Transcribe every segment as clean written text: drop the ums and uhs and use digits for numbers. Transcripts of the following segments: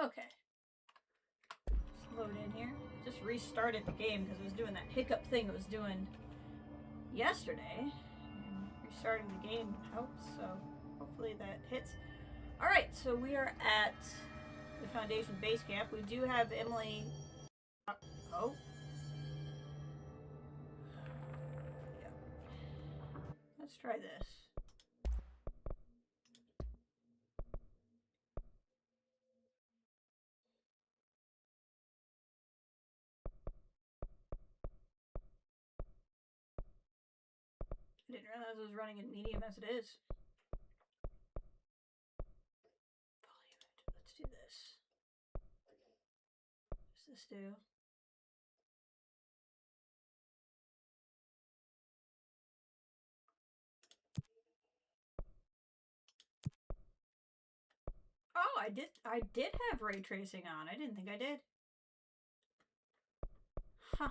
Okay. Let's load in here. Just restarted the game because it was doing that hiccup thing it was doing yesterday. Restarting the game helps, so hopefully that hits. Alright, so we are at the Foundation base camp. We do have Emily. Oh. Yep. Let's try this. I didn't realize I was running in medium as it is. Let's do this. What does this do? Oh, I did have ray tracing on. I didn't think I did. Huh.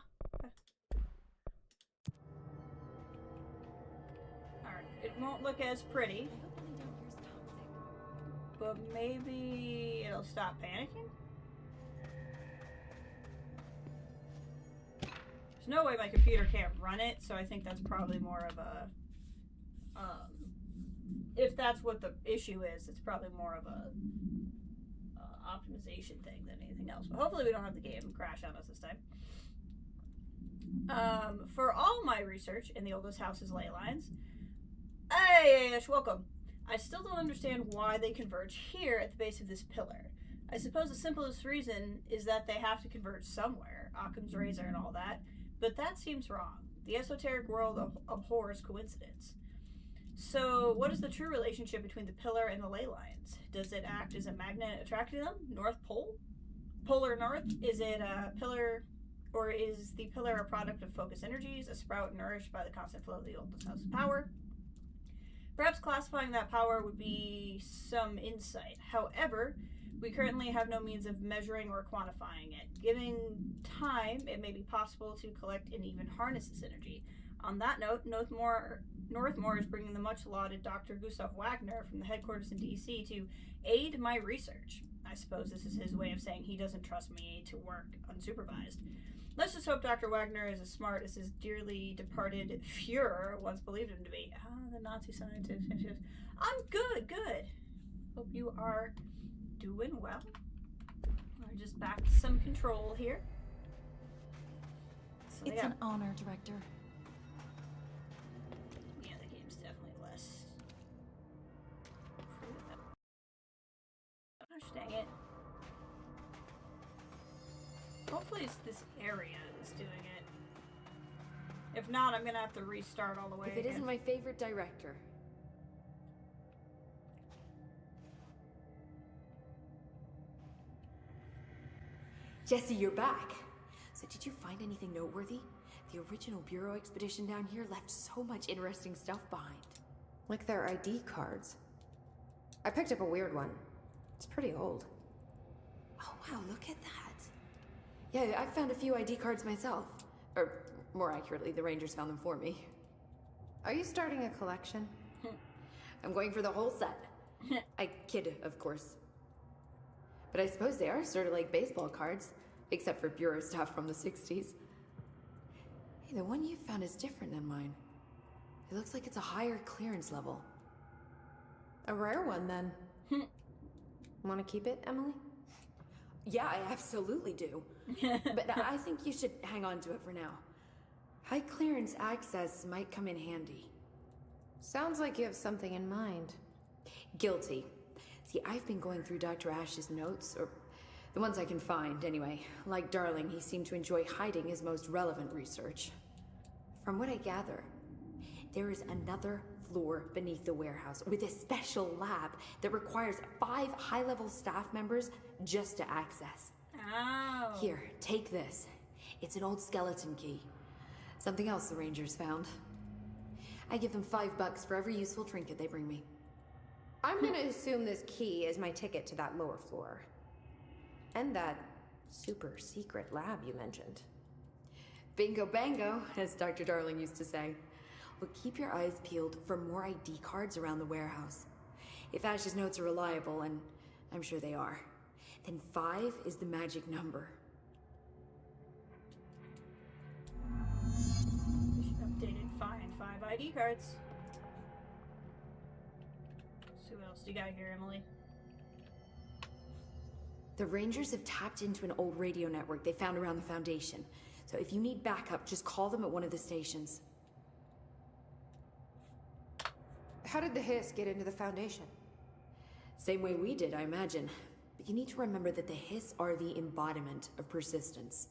Alright, it won't look as pretty. But maybe it'll stop panicking? There's no way my computer can't run it, so I think that's probably more of a... if that's what the issue is, it's probably more of a optimization thing than anything else. But hopefully we don't have the game crash on us this time. For all my research in the oldest house's ley lines... Hey, Ash, welcome! I still don't understand why they converge here at the base of this pillar. I suppose the simplest reason is that they have to converge somewhere, Occam's razor and all that, but that seems wrong. The esoteric world abhors coincidence. So, what is the true relationship between the pillar and the ley lines? Does it act as a magnet attracting them? North Pole? Polar North? Is it a pillar, or is the pillar a product of focused energies, a sprout nourished by the constant flow of the oldest house's power? Perhaps classifying that power would be some insight. However, we currently have no means of measuring or quantifying it. Given time, it may be possible to collect and even harness this energy. On that note, Northmore is bringing the much-lauded Dr. Gustav Wagner from the headquarters in D.C. to aid my research. I suppose this is his way of saying he doesn't trust me to work unsupervised. Let's just hope Dr. Wagner is as smart as his dearly departed Fuhrer once believed him to be. Ah, the Nazi scientist. I'm good. Hope you are doing well. We're just back to some control here. So it's an honor, Director. Yeah, the game's definitely less. Gosh dang it. Hopefully it's this area that's doing it. If not, I'm gonna have to restart all the way If it again. isn't my favorite director. Jesse, you're back. So did you find anything noteworthy? The original Bureau expedition down here left so much interesting stuff behind. Like their ID cards. I picked up a weird one. It's pretty old. Oh wow, look at that. Yeah, I found a few ID cards myself. Or, more accurately, the Rangers found them for me. Are you starting a collection? I'm going for the whole set. I kid, of course. But I suppose they are sort of like baseball cards, except for Bureau stuff from the 60s. Hey, the one you found is different than mine. It looks like it's a higher clearance level. A rare one, then. Want to keep it, Emily? Yeah, I absolutely do. But I think you should hang on to it for now. High clearance access might come in handy. Sounds like you have something in mind. Guilty. See, I've been going through Dr. Ash's notes, or the ones I can find, anyway. Like Darling, he seemed to enjoy hiding his most relevant research. From what I gather, there is another floor beneath the warehouse with a special lab that requires 5 high-level staff members just to access. Oh. Here, take this. It's an old skeleton key. Something else the Rangers found. I give them $5 for every useful trinket they bring me. I'm gonna assume this key is my ticket to that lower floor. And that super secret lab you mentioned. Bingo bango, as Dr. Darling used to say. Well, keep your eyes peeled for more ID cards around the warehouse. If Ash's notes are reliable, and I'm sure they are, then 5 is the magic number. Mission updated. Find 5 ID cards. So what else do you got here, Emily? The Rangers have tapped into an old radio network they found around the Foundation. So if you need backup, just call them at one of the stations. How did the Hiss get into the Foundation? Same way we did, I imagine. But you need to remember that the Hiss are the embodiment of persistence.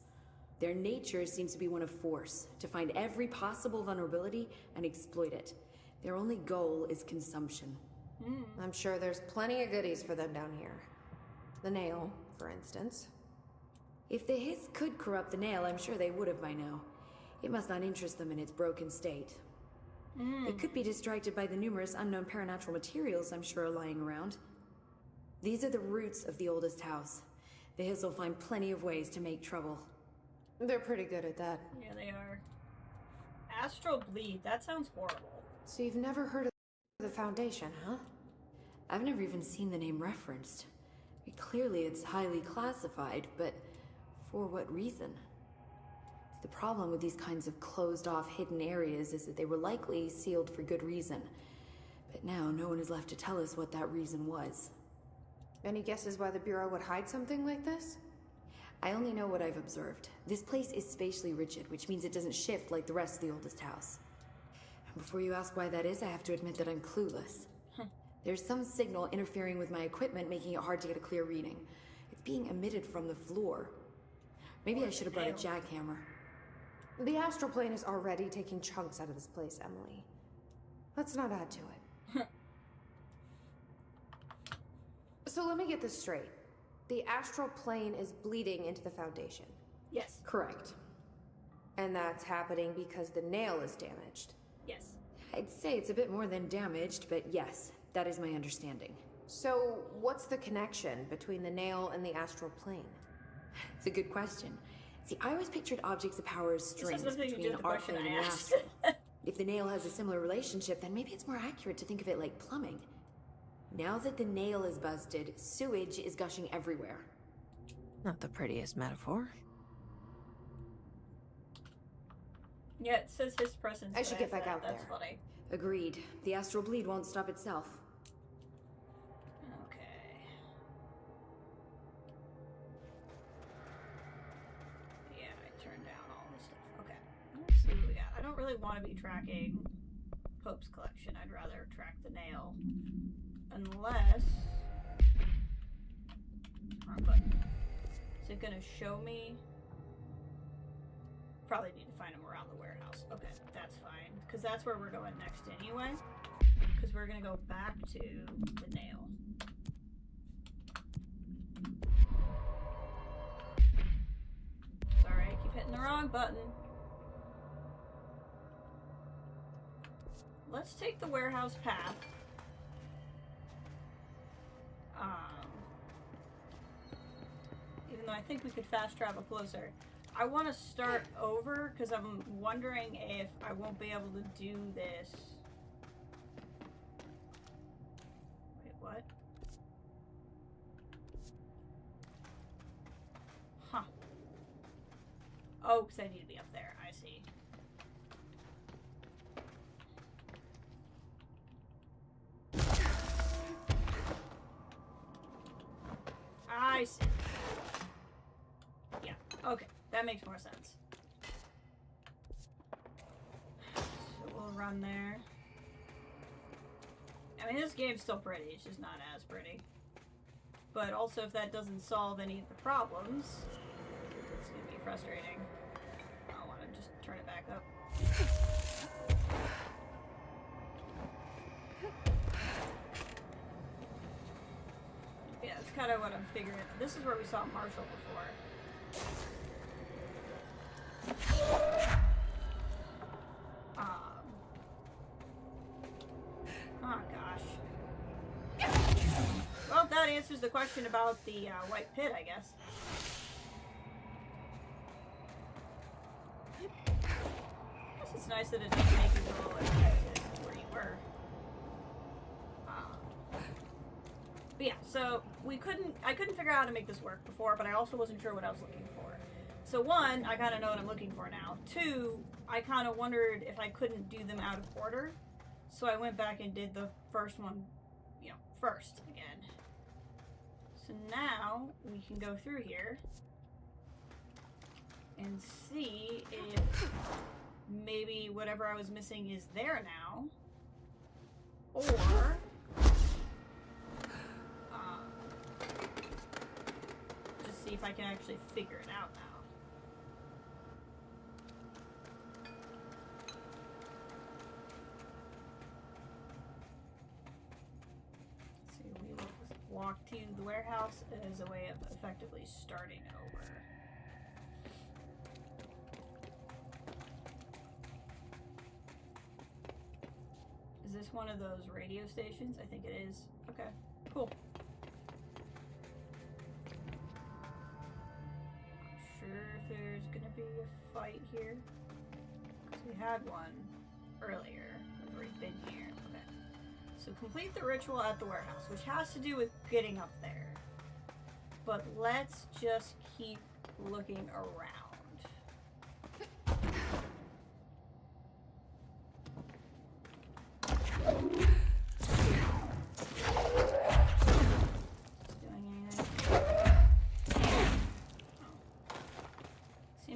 Their nature seems to be one of force, to find every possible vulnerability and exploit it. Their only goal is consumption. I'm sure there's plenty of goodies for them down here. The nail, for instance. If the Hiss could corrupt the nail, I'm sure they would have by now. It must not interest them in its broken state. They could be distracted by the numerous unknown paranatural materials I'm sure are lying around. These are the roots of the oldest house. The Hiss will find plenty of ways to make trouble. They're pretty good at that. Yeah, they are. Astral bleed. That sounds horrible. So you've never heard of the Foundation, huh? I've never even seen the name referenced. Clearly it's highly classified, but for what reason? The problem with these kinds of closed-off hidden areas is that they were likely sealed for good reason. But now no one is left to tell us what that reason was. Any guesses why the Bureau would hide something like this? I only know what I've observed. This place is spatially rigid, which means it doesn't shift like the rest of the oldest house. And before you ask why that is, I have to admit that I'm clueless. There's some signal interfering with my equipment, making it hard to get a clear reading. It's being emitted from the floor. Maybe I should have brought a jackhammer. The astral plane is already taking chunks out of this place, Emily. Let's not add to it. So let me get this straight. The astral plane is bleeding into the Foundation. Yes. Correct. And that's happening because the nail is damaged. Yes. I'd say it's a bit more than damaged, but yes, that is my understanding. So what's the connection between the nail and the astral plane? It's a good question. See, I always pictured objects of power as strings between the our question plane I and the asked. astral. If the nail has a similar relationship, then maybe it's more accurate to think of it like plumbing. Now that the nail is busted, sewage is gushing everywhere. Not the prettiest metaphor. Yeah, it says his presence. I should get back out That's there. funny. Agreed. The astral bleed won't stop itself. Okay. Yeah, I turned down all this stuff. Okay. Let's see what we got. I don't really want to be tracking Pope's collection. I'd rather track the nail. Unless... Wrong button. Is it gonna show me? Probably need to find him around the warehouse. Okay, that's fine. Because that's where we're going next anyway. Because we're gonna go back to the nail. Sorry, I keep hitting the wrong button. Let's take the warehouse path. Even though I think we could fast travel closer. I want to start over because I'm wondering if I won't be able to do this. Wait, what? Huh. Oh, because I need to be up there. I see. I see. Yeah, okay. That makes more sense. So we'll run there. I mean, this game's still pretty. It's just not as pretty. But also, if that doesn't solve any of the problems, it's going to be frustrating. I want to just turn it back up. Yeah, that's kind of what I'm figuring. This is where we saw Marshall before. Oh gosh. Well, that answers the question about the white pit, I guess. I guess it's nice that it doesn't make you go like where you were. But yeah, so I couldn't figure out how to make this work before, but I also wasn't sure what I was looking for. So one, I kind of know what I'm looking for now. Two, I kind of wondered if I couldn't do them out of order. So I went back and did the first one, you know, first again. So now we can go through here and see if maybe whatever I was missing is there now. Or just see if I can actually figure it out now. So we will walk to the warehouse as a way of effectively starting over. Is this one of those radio stations? I think it is. Okay, cool. Not sure if there's gonna be a fight here. Because we had one earlier. We've already been here. Okay. So complete the ritual at the warehouse, which has to do with getting up there. But let's just keep looking around.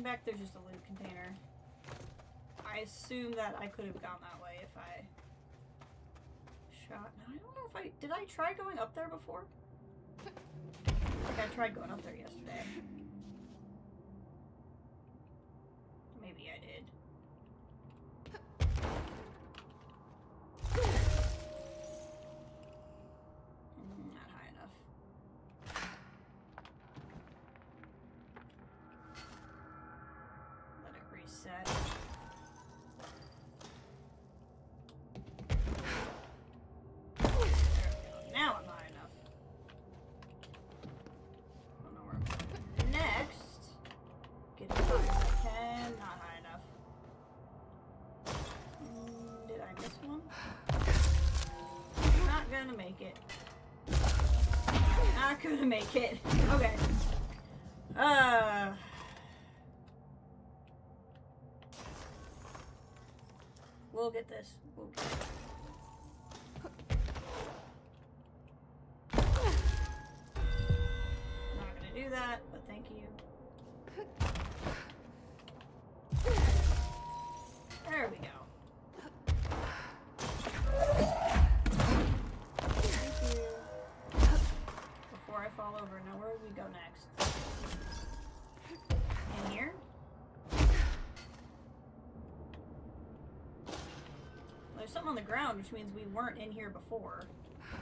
Back there's just a loot container. I assume that I could have gone that way if I shot. Now, I don't know if did I try going up there before? I think I tried going up there yesterday. Maybe I did. Not high enough. Set. There we go. Now I'm high enough. I don't know where I'm going. Next, get as high as I can. Not high enough. Did I miss one? Not gonna make it. Not gonna make it. Okay. We'll get this. We'll get it. Not gonna do that, but thank you. There we go. Thank you. Before I fall over, now where do we go next? In here? There's something on the ground, which means we weren't in here before. I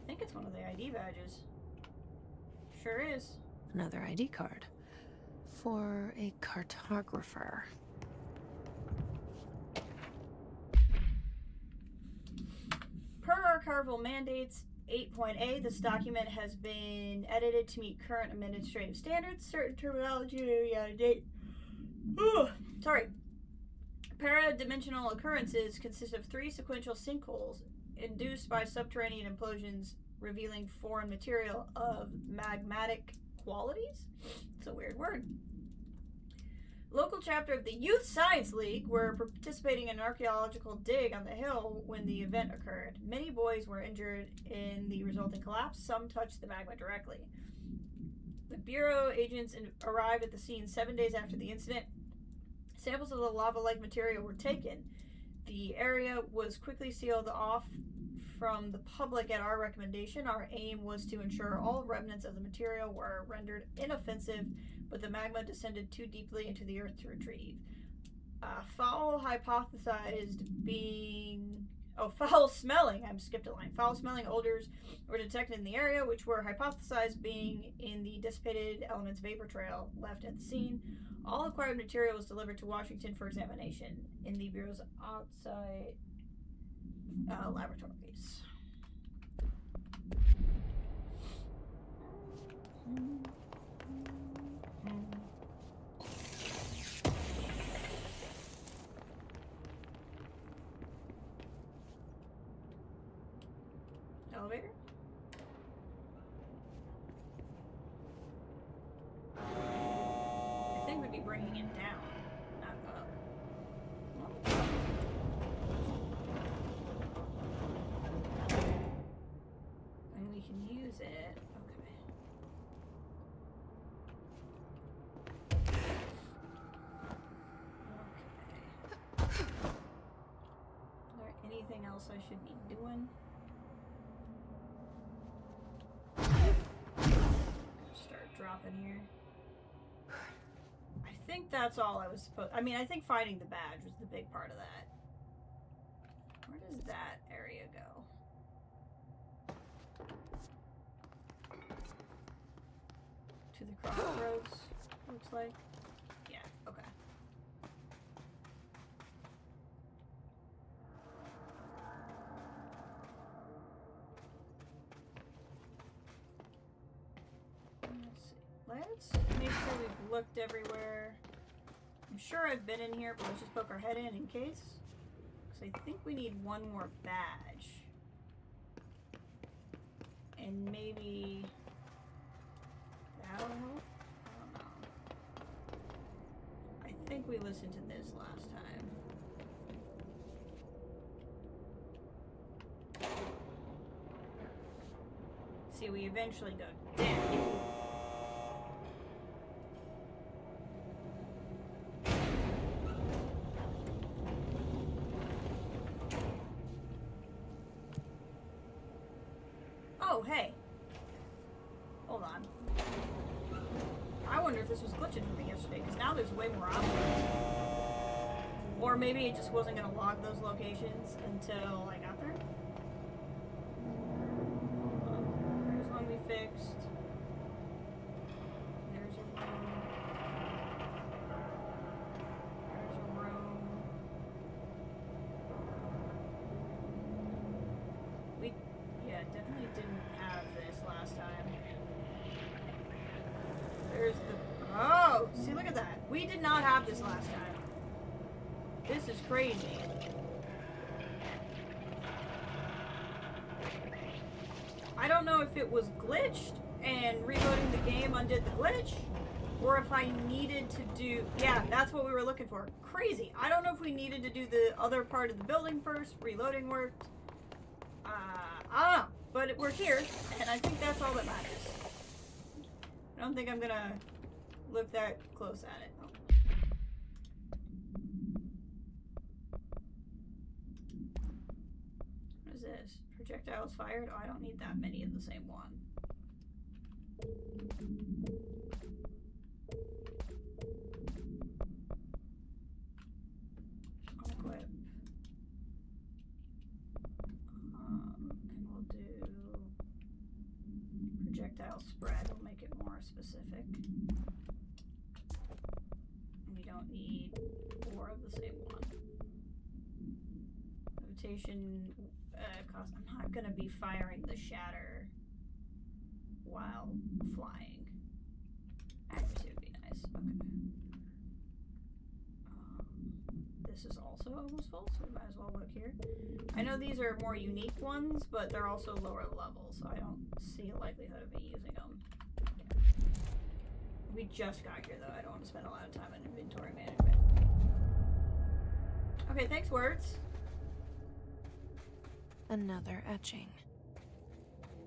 think it's one of the ID badges. Sure is. Another ID card. For a cartographer. Per archival mandates 8.A, this document has been edited to meet current administrative standards. Certain terminology may be out of date. Sorry. Paradimensional occurrences consist of 3 sequential sinkholes induced by subterranean implosions revealing foreign material of magmatic qualities? It's a weird word. Local chapter of the Youth Science League were participating in an archaeological dig on the hill when the event occurred. Many boys were injured in the resulting collapse. Some touched the magma directly. The Bureau agents arrived at the scene 7 days after the incident. Samples of the lava-like material were taken. The area was quickly sealed off from the public at our recommendation. Our aim was to ensure all remnants of the material were rendered inoffensive, but the magma descended too deeply into the earth to retrieve. Foul smelling, I skipped a line. Foul smelling odors were detected in the area, which were hypothesized being in the dissipated elements vapor trail left at the scene. All acquired material was delivered to Washington for examination in the Bureau's outside laboratories. Elevator? be bringing it down, not up. And we can use it. Okay. Is there anything else I should be doing? Start dropping here. I think that's all I was supposed. I mean, I think finding the badge was the big part of that. Where does that area go? To the crossroads, looks like. Yeah, okay. Let's see. Let's make sure we've looked everywhere. I'm sure I've been in here, but let's just poke our head in case. Because I think we need one more badge. And maybe that'll help? I don't know. I think we listened to this last time. See, we eventually go down. Oh, hey. Hold on. I wonder if this was glitching for me yesterday, because now there's way more options. Or maybe it just wasn't going to log those locations until I got there. There's one we fixed. There's a room. There's a room. We, yeah, definitely didn't have this last time. There's the, oh, see, look at that. We did not have this last time. This is crazy. I don't know if it was glitched and reloading the game undid the glitch, or if I needed to do, yeah, that's what we were looking for. Crazy. I don't know if we needed to do the other part of the building first. Reloading worked. I don't know, but we're here, and I think that's all that matters. I don't think I'm gonna look that close at it. Oh. What is this? Projectiles fired? Oh, I don't need that many of the same one. Unequip. And we'll do projectile spread. We'll make it more specific. We don't need 4 of the same one. Levitation cost. I'm not gonna be firing the shatter while flying. Accuracy would be nice. Okay. This is also almost full, so we might as well look here. I know these are more unique ones, but they're also lower level, so I don't see a likelihood of me using them. We just got here, though. I don't want to spend a lot of time on inventory management. Okay, thanks, words. Another etching.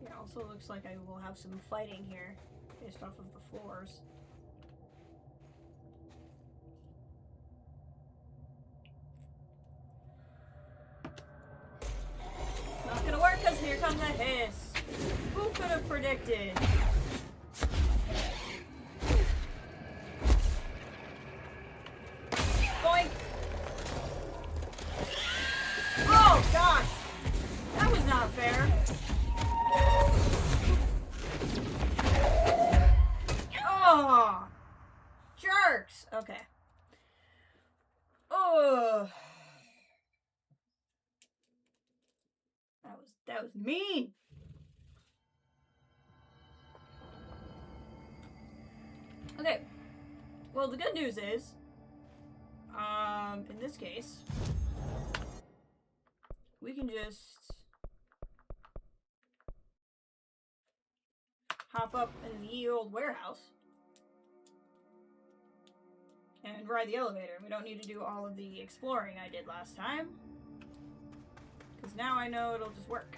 It also looks like I will have some fighting here, based off of the floors. Not gonna work, because here comes a hiss. Who could have predicted? Boink! Oh, gosh! That was not fair. Oh! Jerks! Okay. Oh! That was mean! Okay. Well, the good news is, in this case, we can just hop up in the ye old warehouse. and ride the elevator. We don't need to do all of the exploring I did last time. Because now I know it'll just work.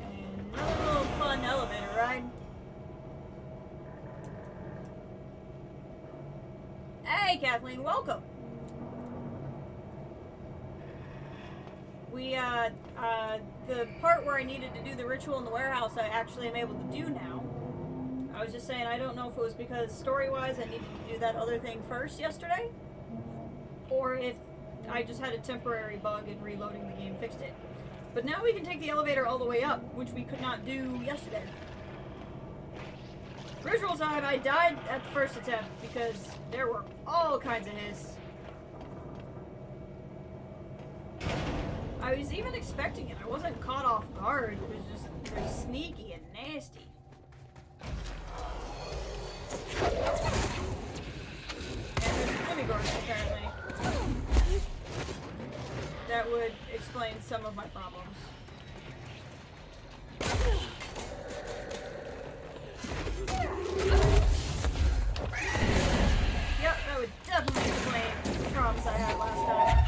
And another little fun elevator ride. Hey, Kathleen, welcome. The part where I needed to do the ritual in the warehouse, I actually am able to do now. I was just saying, I don't know if it was because story-wise I needed to do that other thing first yesterday, or if I just had a temporary bug and reloading the game fixed it. But now we can take the elevator all the way up, which we could not do yesterday. Visual side, I died at the first attempt because there were all kinds of hiss. I was even expecting it. I wasn't caught off guard. It was just, they're sneaky and nasty. And there's demigorgons, apparently. That would explain some of my problems. Yep, that would definitely explain the problems I had last time.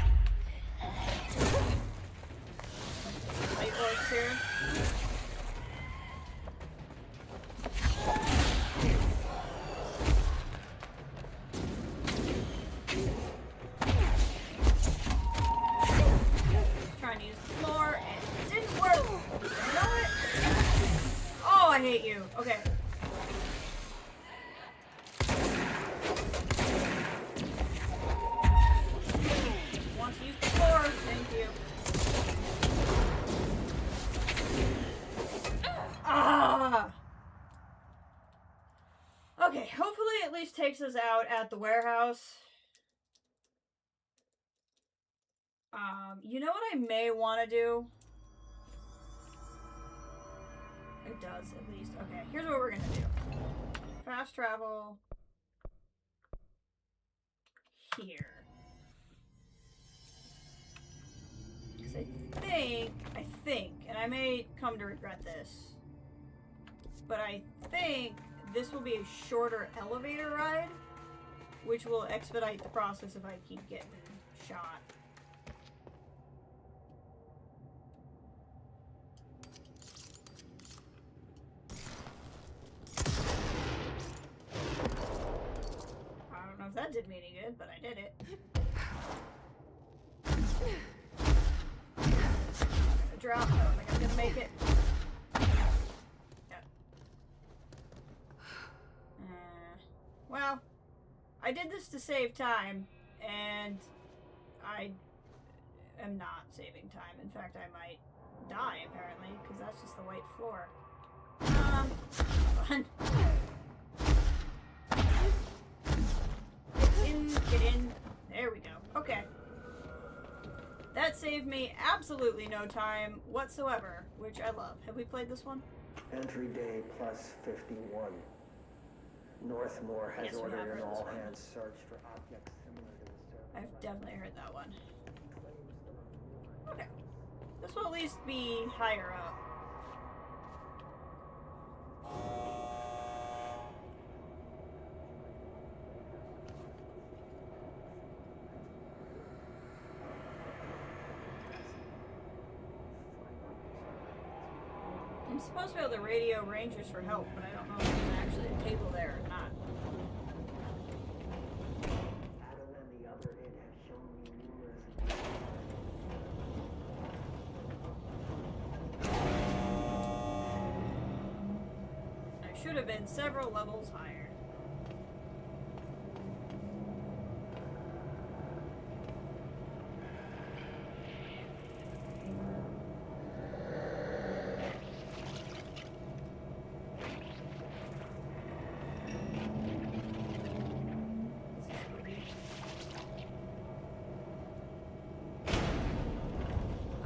Light works here. Just trying to use the floor and it didn't work. You know what? Oh, I hate you. Okay. Want to use the floor? Thank you. Ah! Okay, hopefully it at least takes us out at the warehouse. You know what I may want to do? It does, at least. Okay, here's what we're gonna do. Fast travel here. Because I think, and I may come to regret this, but I think this will be a shorter elevator ride, which will expedite the process if I keep getting shot. I don't know if that did me any good, but I did it. Drop. I don't think I'm gonna make it. Yeah. Well, I did this to save time, and I am not saving time. In fact, I might die, apparently, because that's just the white floor. Fun. Get in. There we go. Okay. That saved me absolutely no time whatsoever, which I love. Have we played this one? Entry day plus 51. Northmore has ordered an all-hands search for objects similar to the surface. I've definitely heard that one. Okay. This will at least be higher up. I'm supposed to be able to radio rangers for help, but I don't know if there's actually a table there or not. Adam and the other id have shown me numerous. I should have been several levels higher.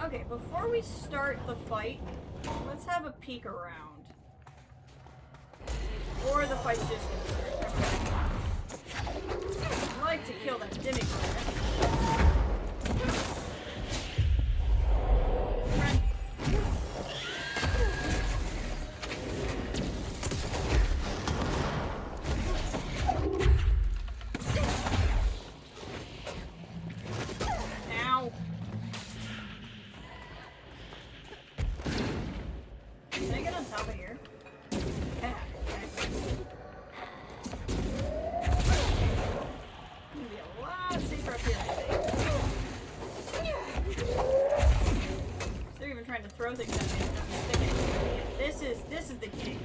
Okay, before we start the fight, let's have a peek around. Or the fight's just gonna start. like to kill that demi-player. Ow. Can I get on top of here? Yeah. Okay. Gonna be a lot safer up here, I think. They're even trying to throw things at me. I'm sticking. This is the key.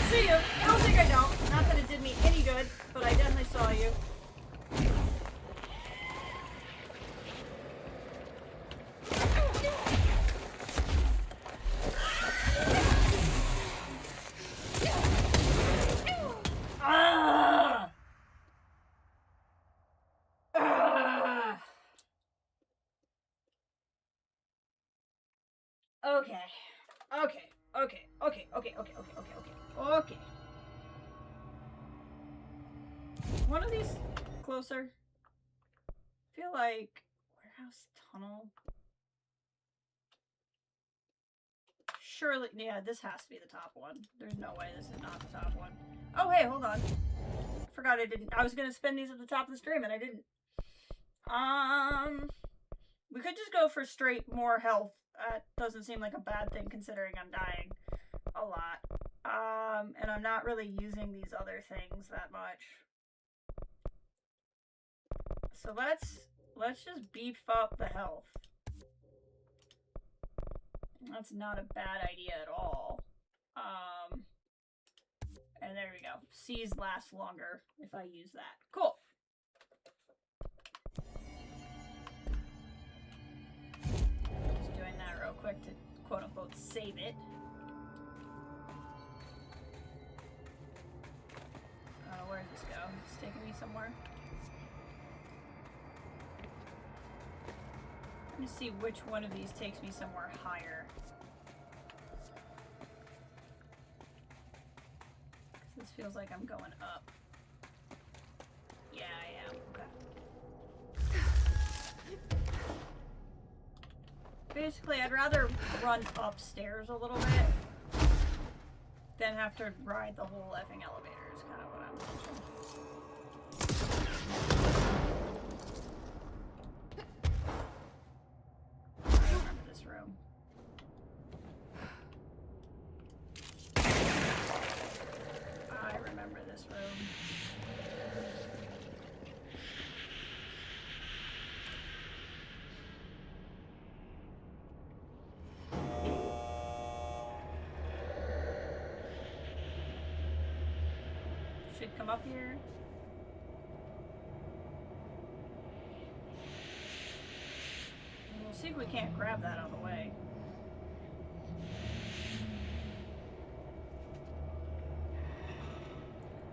See you. I don't think I don't. Not that it did me any good, but I definitely saw you. Ah! Ah! Okay. Okay. One of these closer. I feel like warehouse tunnel. Surely, yeah, this has to be the top one. There's no way this is not the top one. Oh, hey, hold on. Forgot I didn't. I was gonna spend these at the top of the stream and I didn't. We could just go for straight more health. That doesn't seem like a bad thing considering I'm dying a lot. And I'm not really using these other things that much. So let's just beef up the health. That's not a bad idea at all. And there we go. C's last longer if I use that. Cool. Just doing that real quick to quote unquote save it. Where does this go? It's taking me somewhere. Let me see which one of these takes me somewhere higher. This feels like I'm going up. Yeah, I am. Okay. Basically, I'd rather run upstairs a little bit than have to ride the whole effing elevator. Is kind of what I'm thinking. I remember this room. I remember this room. Should come up here. And we'll see if we can't grab that on the way.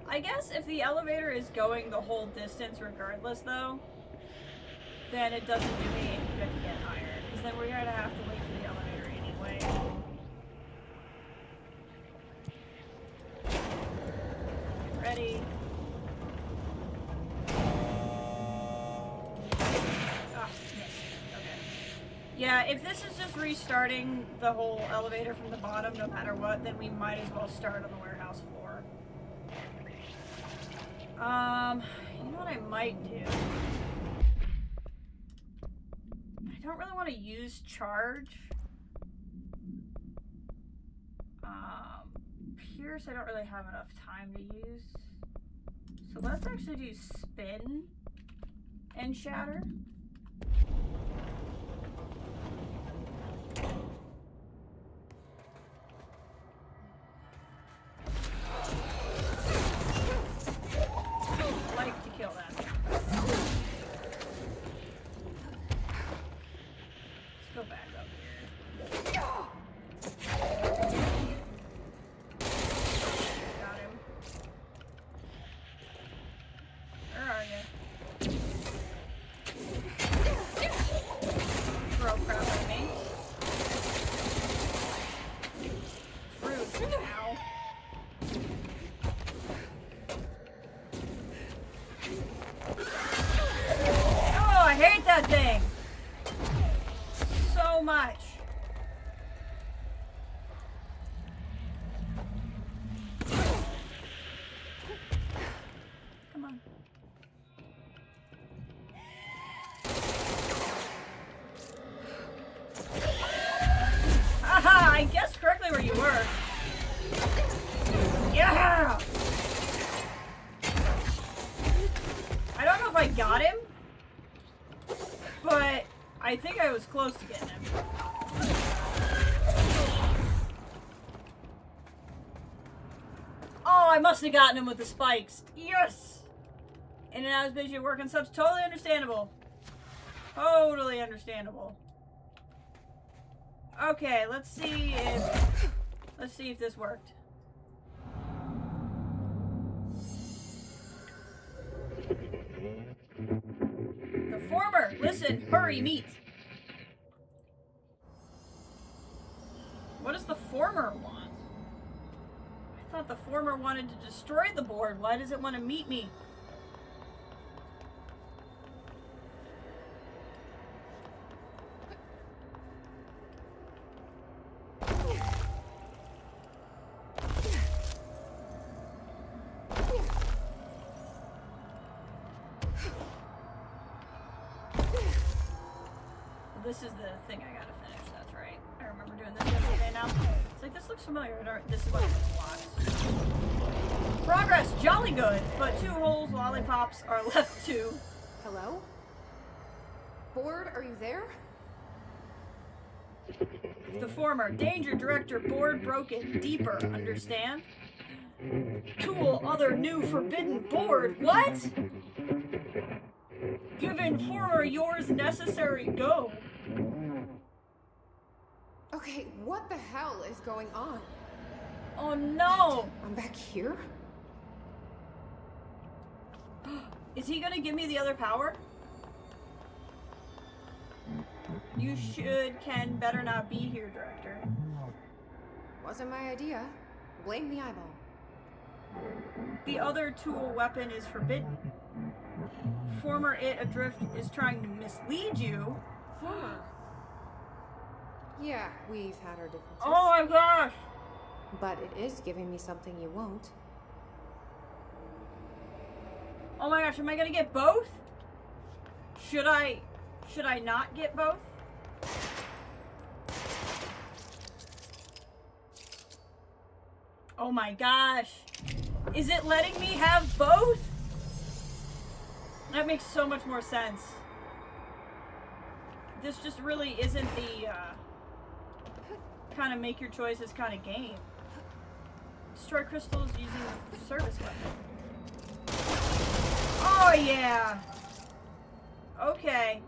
I guess if the elevator is going the whole distance regardless though, then it doesn't do me any good to get higher. Because then we're gonna have to wait for the elevator anyway. Ready. Ah, missed. Okay. Yeah, if this is just restarting the whole elevator from the bottom no matter what, then we might as well start on the warehouse floor. You know what I might do? I don't really want to use charge. Pierce I don't really have enough time to use. So let's actually do spin and shatter. Like to kill that. Let's go back up here. hate that thing so much. Come on. Aha! I guessed correctly where you were. Yeah! I don't know if I got him, but I think I was close to getting him. Oh, I must have gotten him with the spikes. Yes! In and out is busy working subs. Totally understandable. Totally understandable. Okay, let's see if this worked. The former, listen, hurry, meet. What does the former want? I thought the former wanted to destroy the board. Why does it want to meet me? This is the thing I gotta finish, that's right. I remember doing this yesterday now. It's like, this looks familiar. This is what it looks. Progress, jolly good, but 2 holes lollipops are left to. Hello? Board, are you there? The former, danger director, board broken, deeper, understand? Tool, other new forbidden board, what? Given former yours necessary go. Okay, what the hell is going on? Oh no! I'm back here? Is he gonna give me the other power? You can better not be here, Director. Wasn't my idea. Blame the eyeball. The other tool weapon is forbidden. Former it adrift is trying to mislead you. Former? Yeah, we've had our differences. Oh my gosh! But it is giving me something you won't. Oh my gosh, am I gonna get both? Should I not get both? Oh my gosh. Is it letting me have both? That makes so much more sense. This just really isn't the kind of make your choices kind of game. Destroy crystals using the service weapon. Oh yeah! Okay.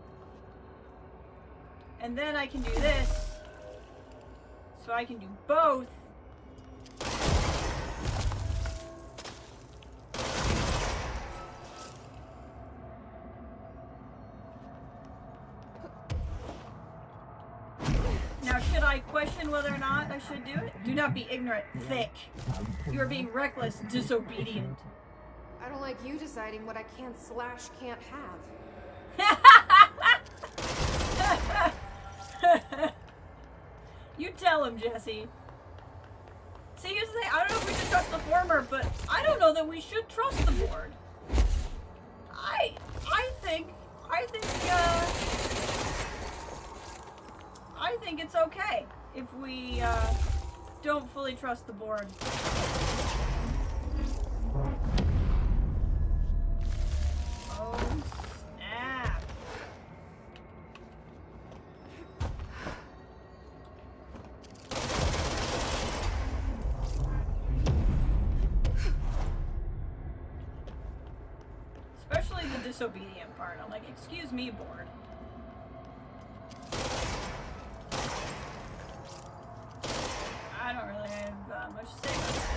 And then I can do this. So I can do both. Now, should I question whether or not I should do it? Do not be ignorant, thick. You are being reckless, disobedient. I don't like you deciding what I can't have. You tell him, Jesse. See, here's the thing. I don't know if we should trust the former, but I don't know that we should trust the board. I think it's okay if we don't fully trust the board. Oh, snap. Especially the disobedient part. I'm like, excuse me, board. I don't really have much to say about that.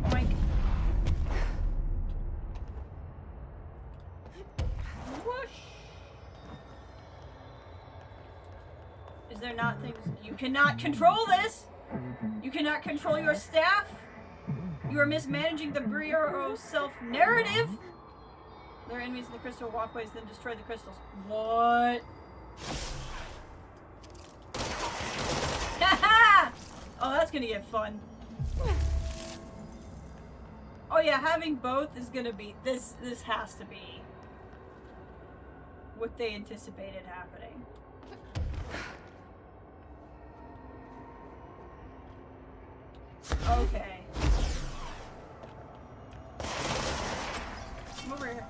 Oink. Whoosh. Is there not things... You cannot control this! You cannot control your staff! You are mismanaging the Bureau self-narrative. There are enemies in the crystal walkways, then destroy the crystals. What? Haha! Oh, that's gonna get fun. Oh yeah, having both is gonna be this has to be what they anticipated happening. Okay. Come over here.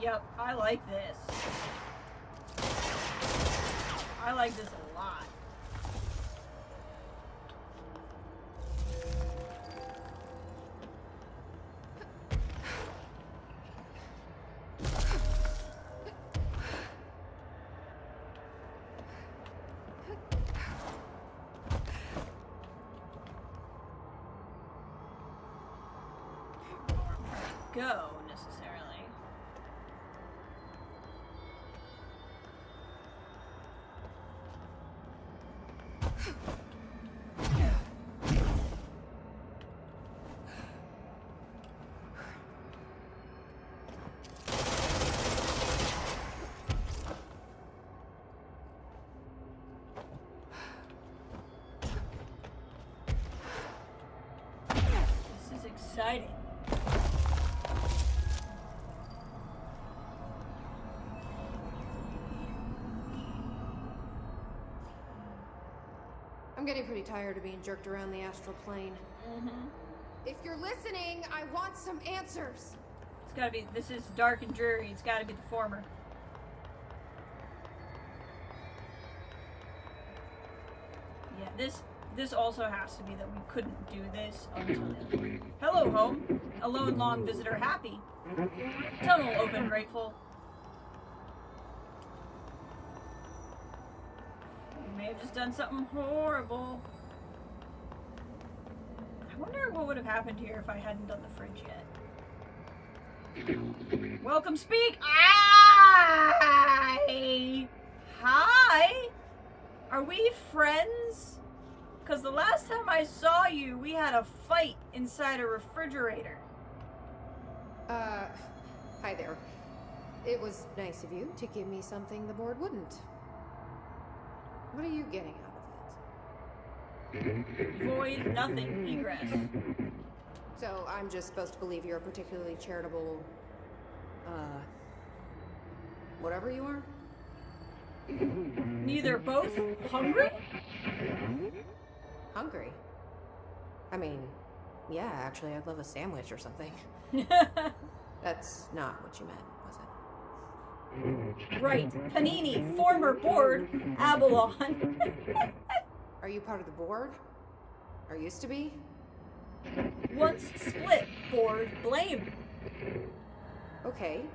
Yep, I like this. I like this a lot. Go necessarily. This is exciting. I'm getting pretty tired of being jerked around the astral plane. If you're listening, I want some answers. It's gotta be, this is dark and dreary, it's gotta be the former. Yeah, this also has to be that we couldn't do this until then. Hello, home. Alone, long visitor, happy. Tunnel open, grateful. We may have just done something horrible. I wonder what would have happened here if I hadn't done the fridge yet. Welcome, speak! Hi! Are we friends? Because the last time I saw you, we had a fight inside a refrigerator. Hi there. It was nice of you to give me something the board wouldn't. What are you getting out of it? Void, nothing, egress. So I'm just supposed to believe you're a particularly charitable, whatever you are? Neither both. Hungry? Hungry? I mean, yeah, actually, I'd love a sandwich or something. That's not what you meant, was it? Right. Panini, former board, Abalon. Are you part of the board? Or used to be? Once split, board, blame. Okay,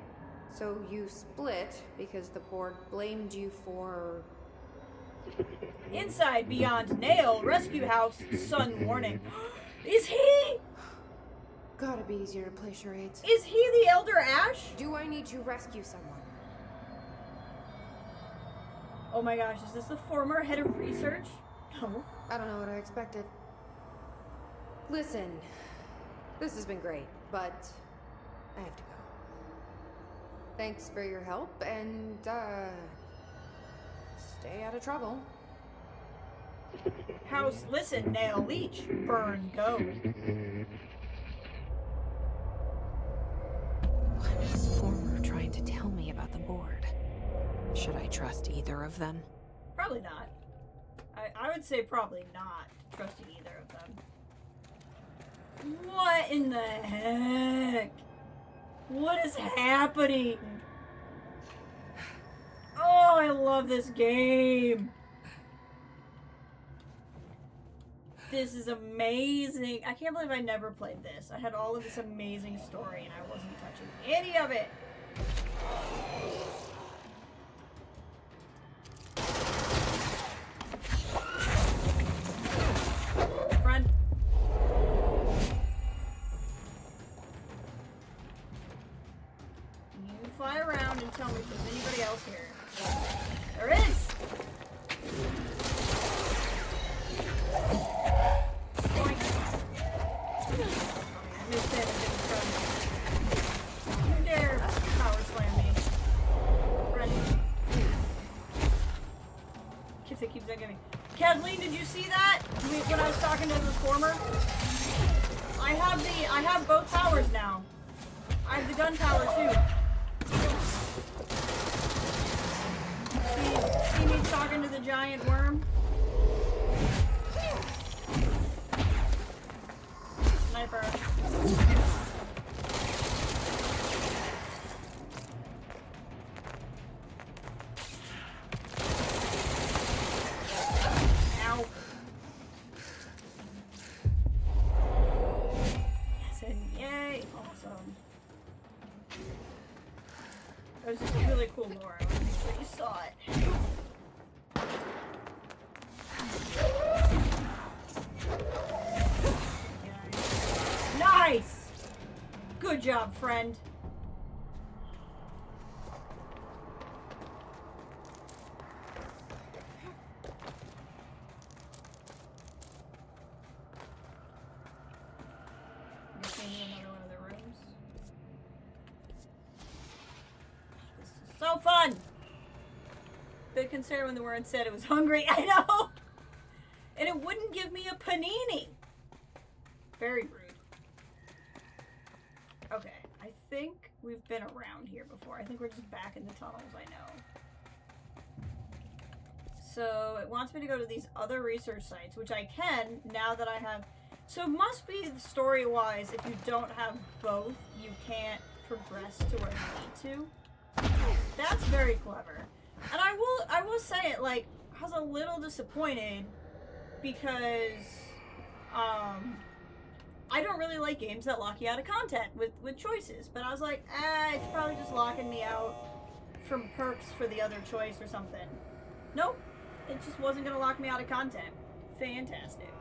so you split because the board blamed you for... Inside, beyond, nail, rescue house, sun warning. Is he? Gotta be easier to play charades. Is he the Elder Ash? Do I need to rescue someone? Oh my gosh, is this the former head of research? No. I don't know what I expected. Listen, this has been great, but I have to go. Thanks for your help, and, stay out of trouble. House, listen, nail, leech, burn, go. What is Former trying to tell me about the board? Should I trust either of them? Probably not. I would say probably not trusting either of them. What in the heck? What is happening? Oh, I love this game. This is amazing. I can't believe I never played this. I had all of this amazing story and I wasn't touching any of it. Run. You fly around and tell me if there's anybody else here. There is! Please don't get me. Kathleen, did you see that? When I was talking to the former? I have both powers now. I have the gun power too. See me talking to the giant worm? Sniper. Ow. Yes, and yay. Awesome. That was just a really cool lore. I want to make sure you saw it. Nice! Good job, friend. Guessing another one of the rooms. This is so fun! Bit concerned when the word said it was hungry. I know! And it wouldn't give me a panini! Very rude. Okay, I think we've been around here before. I think we're just back in the tunnels, I know. So it wants me to go to these other research sites, which I can now that I have... So it must be story-wise, if you don't have both, you can't progress to where you need to. That's very clever. And I will say it, like, I was a little disappointed because, I don't really like games that lock you out of content with choices, but I was like, it's probably just locking me out from perks for the other choice or something. Nope, it just wasn't gonna lock me out of content. Fantastic.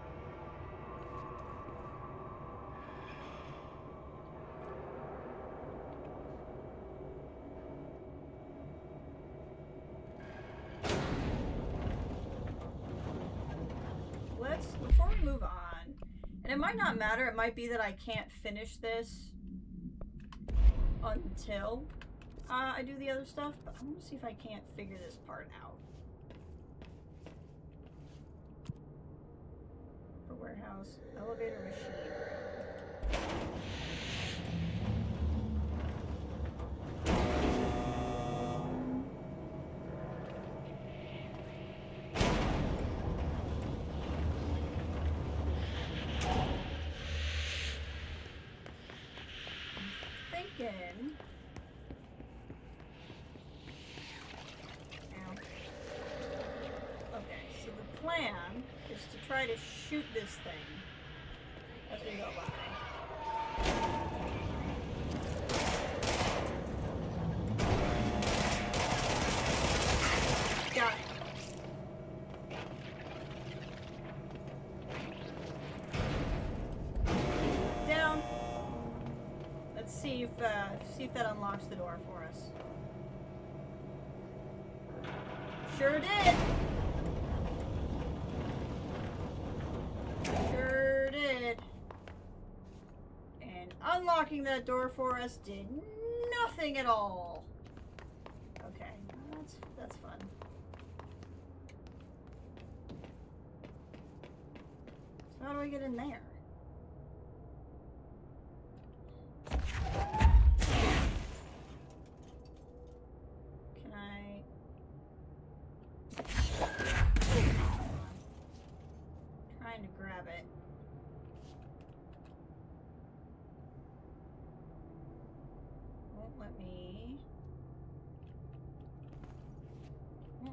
Before we move on, and it might not matter, it might be that I can't finish this until I do the other stuff, but I'm gonna see if I can't figure this part out. For warehouse, elevator machine. Okay, so the plan is to try to shoot this thing as we go by. Got it. Down. Let's see if that unlocks the door for us. Sure did. Sure did. And unlocking that door for us did nothing at all. Okay, that's fun. So how do I get in there?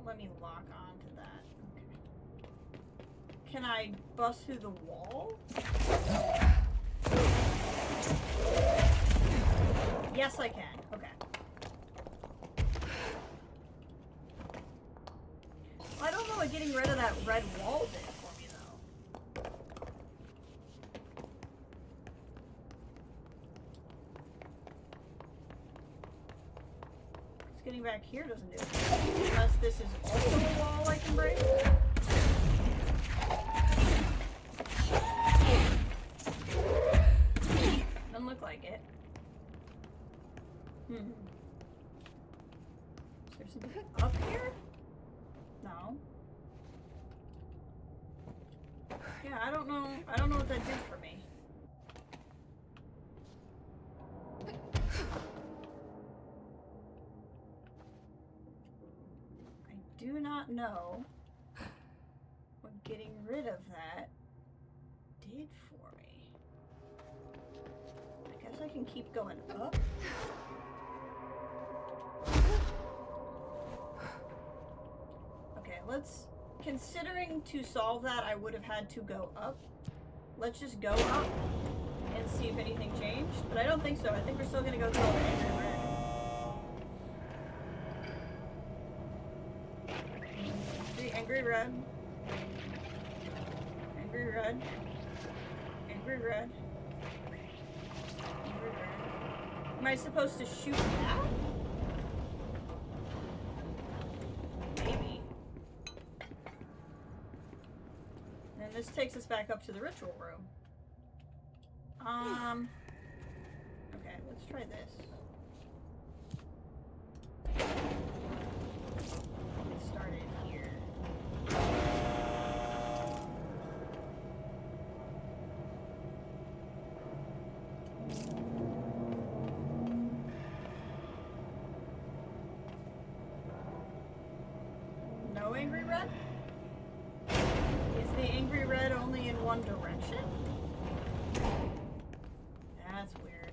Let me lock onto that. Okay. Can I bust through the wall? Yes, I can. Okay. Well, I don't know what getting rid of that red wall did for me, though. Getting back here doesn't do it. Unless this is also a wall I can break. Doesn't look like it. Is there something up here? No. Yeah, I don't know what that did for me. I do not know what getting rid of that did for me. I guess I can keep going up. Okay, let's... Considering to solve that, I would have had to go up. Let's just go up and see if anything changed. But I don't think so. I think we're still going to go through all the angry red. See, angry red. Angry red. Angry red. Angry red. Am I supposed to shoot that? This takes us back up to the ritual room. Okay, let's try this. Get started here. No angry red? The angry red only in one direction? That's weird.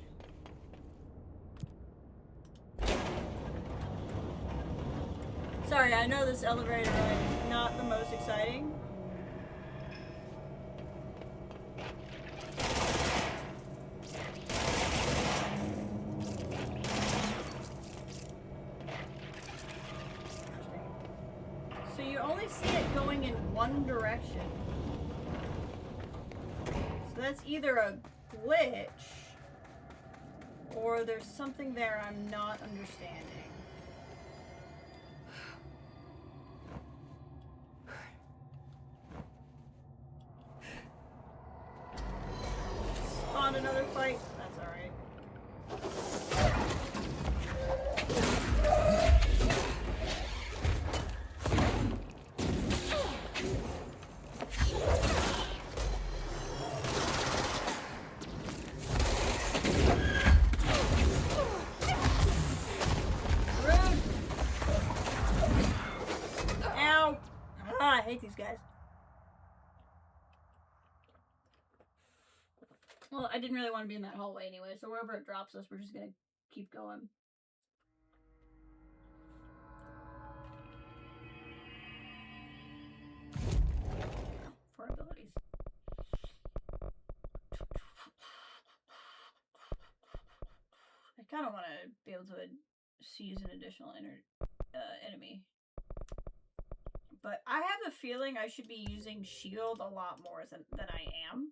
Sorry, I know this elevator ride is not the most exciting. So you only see it going in one direction. So that's either a glitch or there's something there I'm not understanding. Spawned another fight. That's alright. I hate these guys. Well, I didn't really want to be in that hallway anyway, so wherever it drops us, we're just gonna keep going. For abilities. I kind of want to be able to seize an additional enemy. But I have a feeling I should be using shield a lot more than I am.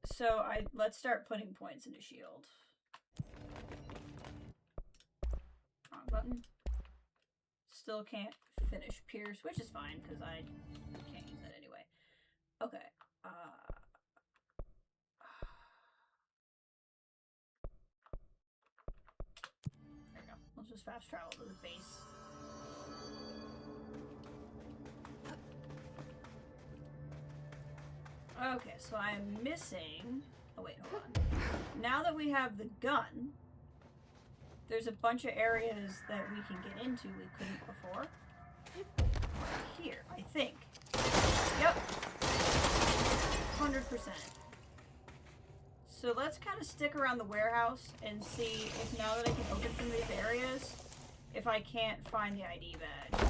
So let's start putting points into shield. Wrong button. Still can't finish Pierce, which is fine because I can't use that anyway. Okay. There we go. Let's just fast travel to the base. Okay, so I'm missing... Oh wait, hold on. Now that we have the gun, there's a bunch of areas that we can get into we couldn't before. Here, I think. Yep. 100%. So let's kind of stick around the warehouse and see if now that I can open some of these areas, if I can't find the ID badge.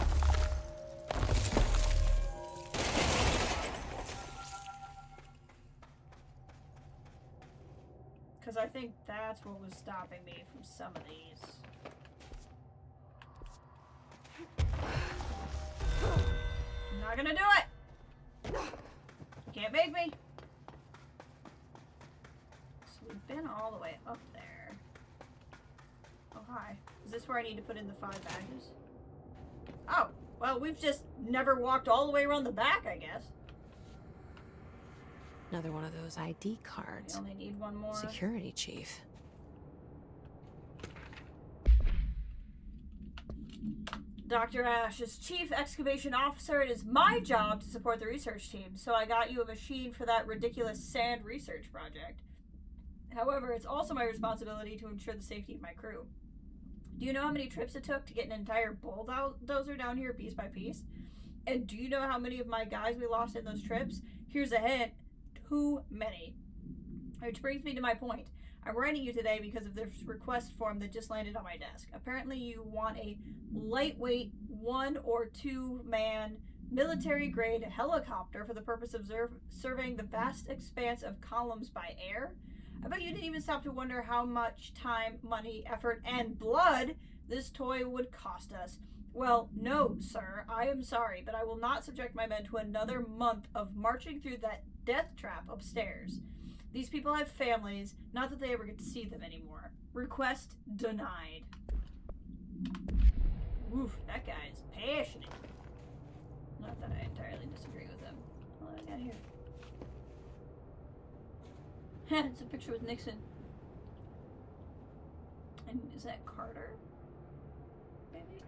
Because I think that's what was stopping me from some of these. I'm not gonna do it! Can't make me! So we've been all the way up there. Oh, hi. Is this where I need to put in the 5 badges? Oh, well, we've just never walked all the way around the back, I guess. Another one of those ID cards. We only need one more. Security chief. Dr. Ash, as Chief Excavation Officer, it is my job to support the research team, so I got you a machine for that ridiculous sand research project. However, it's also my responsibility to ensure the safety of my crew. Do you know how many trips it took to get an entire bulldozer down here piece by piece? And do you know how many of my guys we lost in those trips? Here's a hint. Too many. Which brings me to my point. I'm writing you today because of this request form that just landed on my desk. Apparently you want a lightweight 1 or 2 man military grade helicopter for the purpose of surveying the vast expanse of columns by air. I bet you didn't even stop to wonder how much time, money, effort, and blood this toy would cost us. Well, no, sir, I am sorry, but I will not subject my men to another month of marching through that death trap upstairs. These people have families, not that they ever get to see them anymore. Request denied. Oof, that guy is passionate. Not that I entirely disagree with him. What do I got here? It's a picture with Nixon. And is that Carter? Maybe?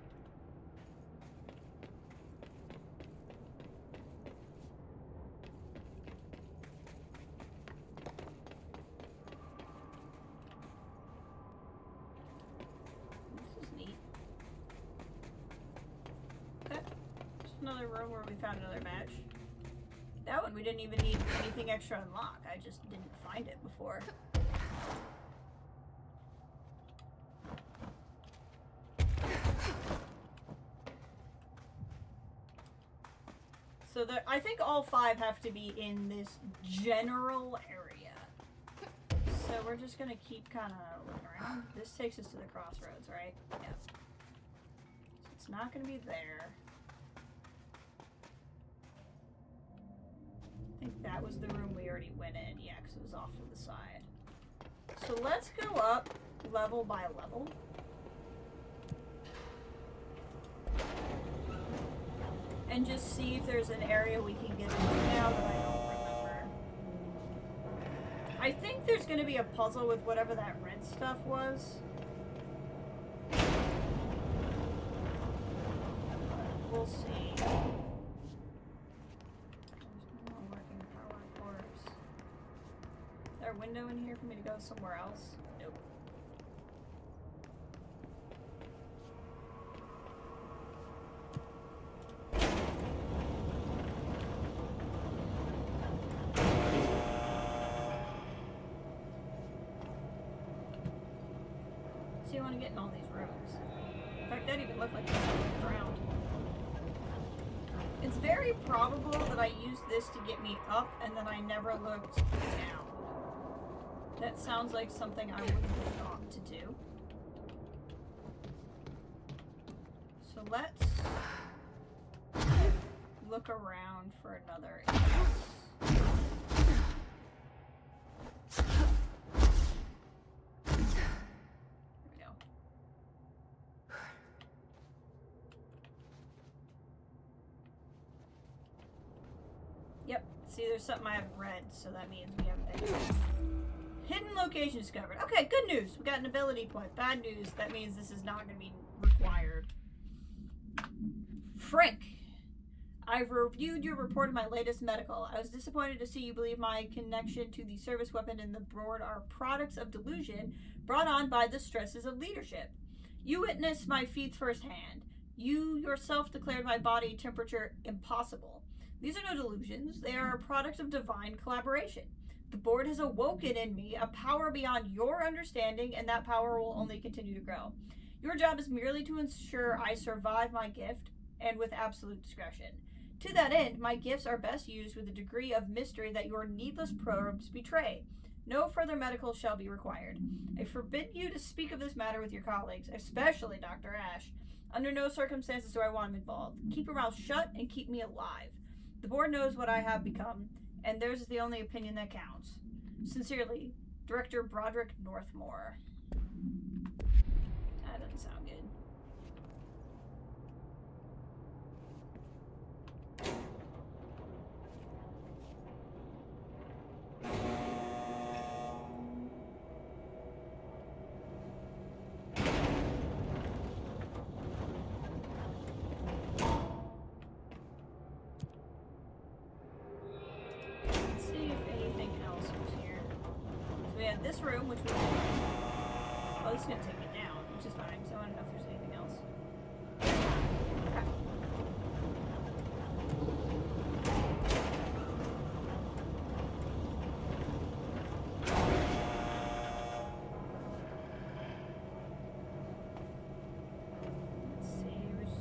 Another room where we found another match. That one we didn't even need anything extra unlock. I just didn't find it before. So I think all 5 have to be in this general area. So we're just gonna keep kind of looking around. This takes us to the crossroads, right? Yeah. So it's not gonna be there. I think that was the room we already went in, yeah, because it was off to the side. So let's go up level by level. And just see if there's an area we can get into now that I don't remember. I think there's going to be a puzzle with whatever that red stuff was. We'll see. Is there a window in here for me to go somewhere else? Nope. So you want to get in all these rooms. In fact, that even looked like there's something around. It's very probable that I used this to get me up and then I never looked down. That sounds like something I would have thought to do. So let's look around for another ace. There we go. Yep. See, there's something I haven't read, so that means we haven't been. Hidden location discovered. Okay, good news. We got an ability point. Bad news. That means this is not going to be required. Frank, I've reviewed your report of my latest medical. I was disappointed to see you believe my connection to the service weapon and the board are products of delusion brought on by the stresses of leadership. You witnessed my feats firsthand. You yourself declared my body temperature impossible. These are no delusions. They are a product of divine collaboration. The board has awoken in me a power beyond your understanding, and that power will only continue to grow. Your job is merely to ensure I survive my gift, and with absolute discretion. To that end, my gifts are best used with a degree of mystery that your needless probes betray. No further medical shall be required. I forbid you to speak of this matter with your colleagues, especially Dr. Ash. Under no circumstances do I want him involved. Keep your mouth shut and keep me alive. The board knows what I have become, and theirs is the only opinion that counts. Sincerely, Director Broderick Northmore. That doesn't sound good. room, which we can. Oh, this is gonna take me down, which is fine. So I don't know if there's anything else. Okay. Let's see. Here's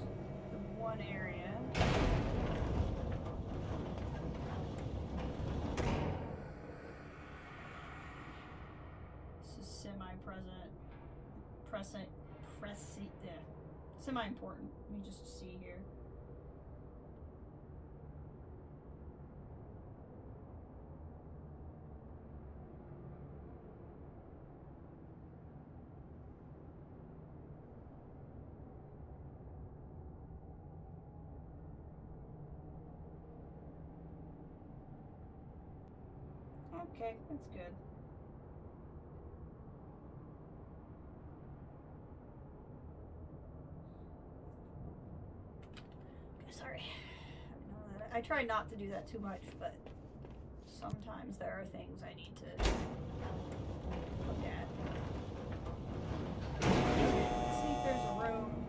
the one area. This is semi-important. Let me just see here. Okay, that's good. Sorry. I try not to do that too much, but sometimes there are things I need to look at. Let's see if there's a room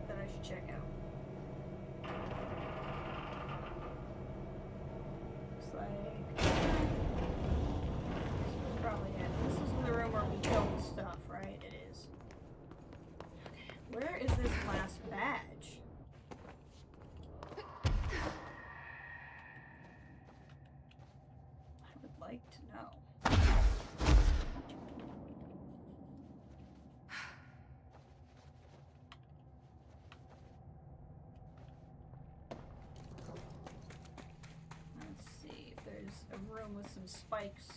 that I should check out. Looks like this is probably it. This is the room where we kill the stuff, right? It is. Where is this last badge? I would like to know. Let's see if there's a room with some spikes.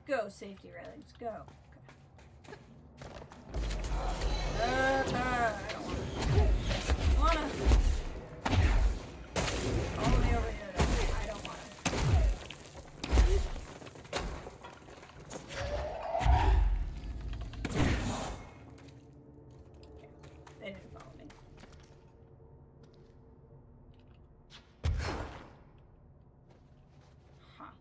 Go, safety railings, go. I don't wanna. Follow me over here. I don't want it. They didn't follow me. Huh.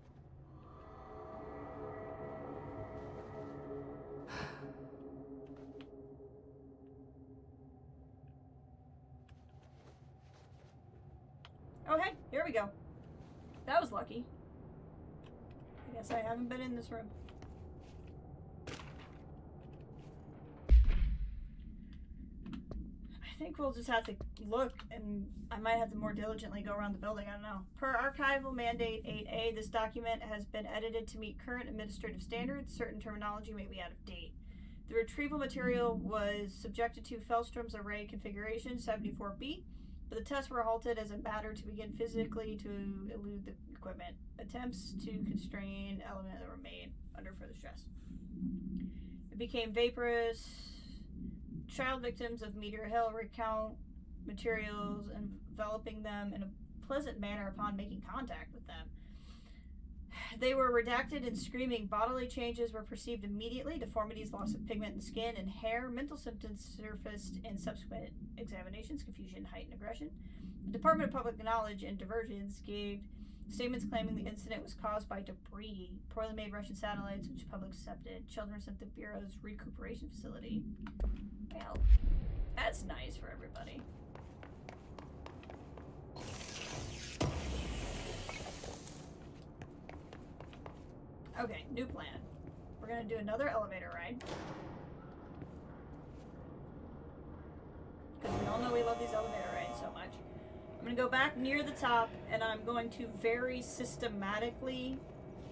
Oh, hey, here we go. That was lucky. I guess I haven't been in this room. I think we'll just have to look, and I might have to more diligently go around the building. I don't know. Per Archival Mandate 8A, this document has been edited to meet current administrative standards. Certain terminology may be out of date. The retrieval material was subjected to Fellstrom's array configuration 74B. But the tests were halted as a matter to begin physically to elude the equipment. Attempts to constrain element that were made under further stress. It became vaporous. Child victims of Meteor Hill recount materials, enveloping them in a pleasant manner upon making contact with them. They were redacted and screaming. Bodily changes were perceived immediately. Deformities, loss of pigment in skin and hair. Mental symptoms surfaced in subsequent examinations. Confusion, height, and aggression. The Department of Public Knowledge and Divergence gave statements claiming the incident was caused by debris. Poorly made Russian satellites, which public accepted. Children sent to the Bureau's recuperation facility. Well, that's nice for everybody. Okay, new plan. We're gonna do another elevator ride. Because we all know we love these elevator rides so much. I'm gonna go back near the top, and I'm going to very systematically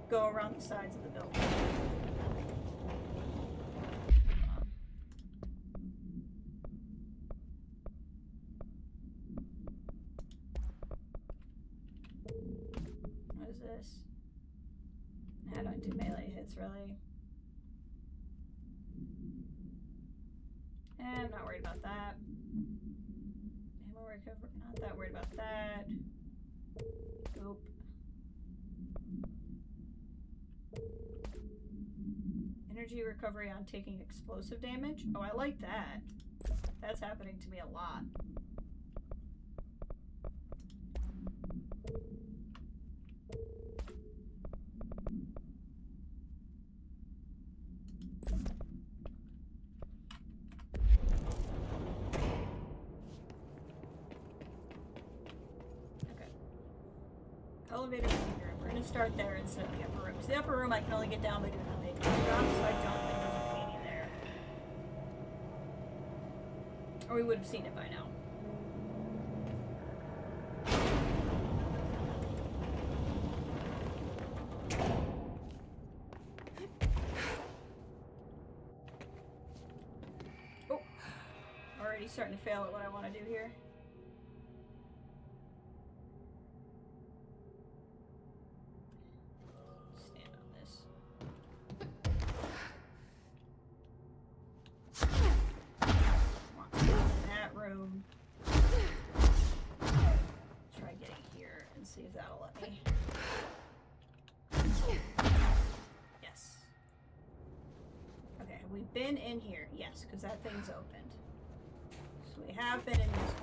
go around the sides of the building. What is this? I don't do melee hits, really. I'm not worried about that. Not that worried about that. Nope. energy recovery on taking explosive damage. Oh, I like that. That's happening to me a lot. Elevator meeting room. We're gonna start there instead of the upper room. So the upper room I can only get down by doing a big drop, so I don't think there's a painting there. Or we would have seen it by now. Oh! Already starting to fail at what I want to do here. Try getting here and see if that'll let me. Yes. Okay, have we been in here? Yes, because that thing's opened. So we have been in this one.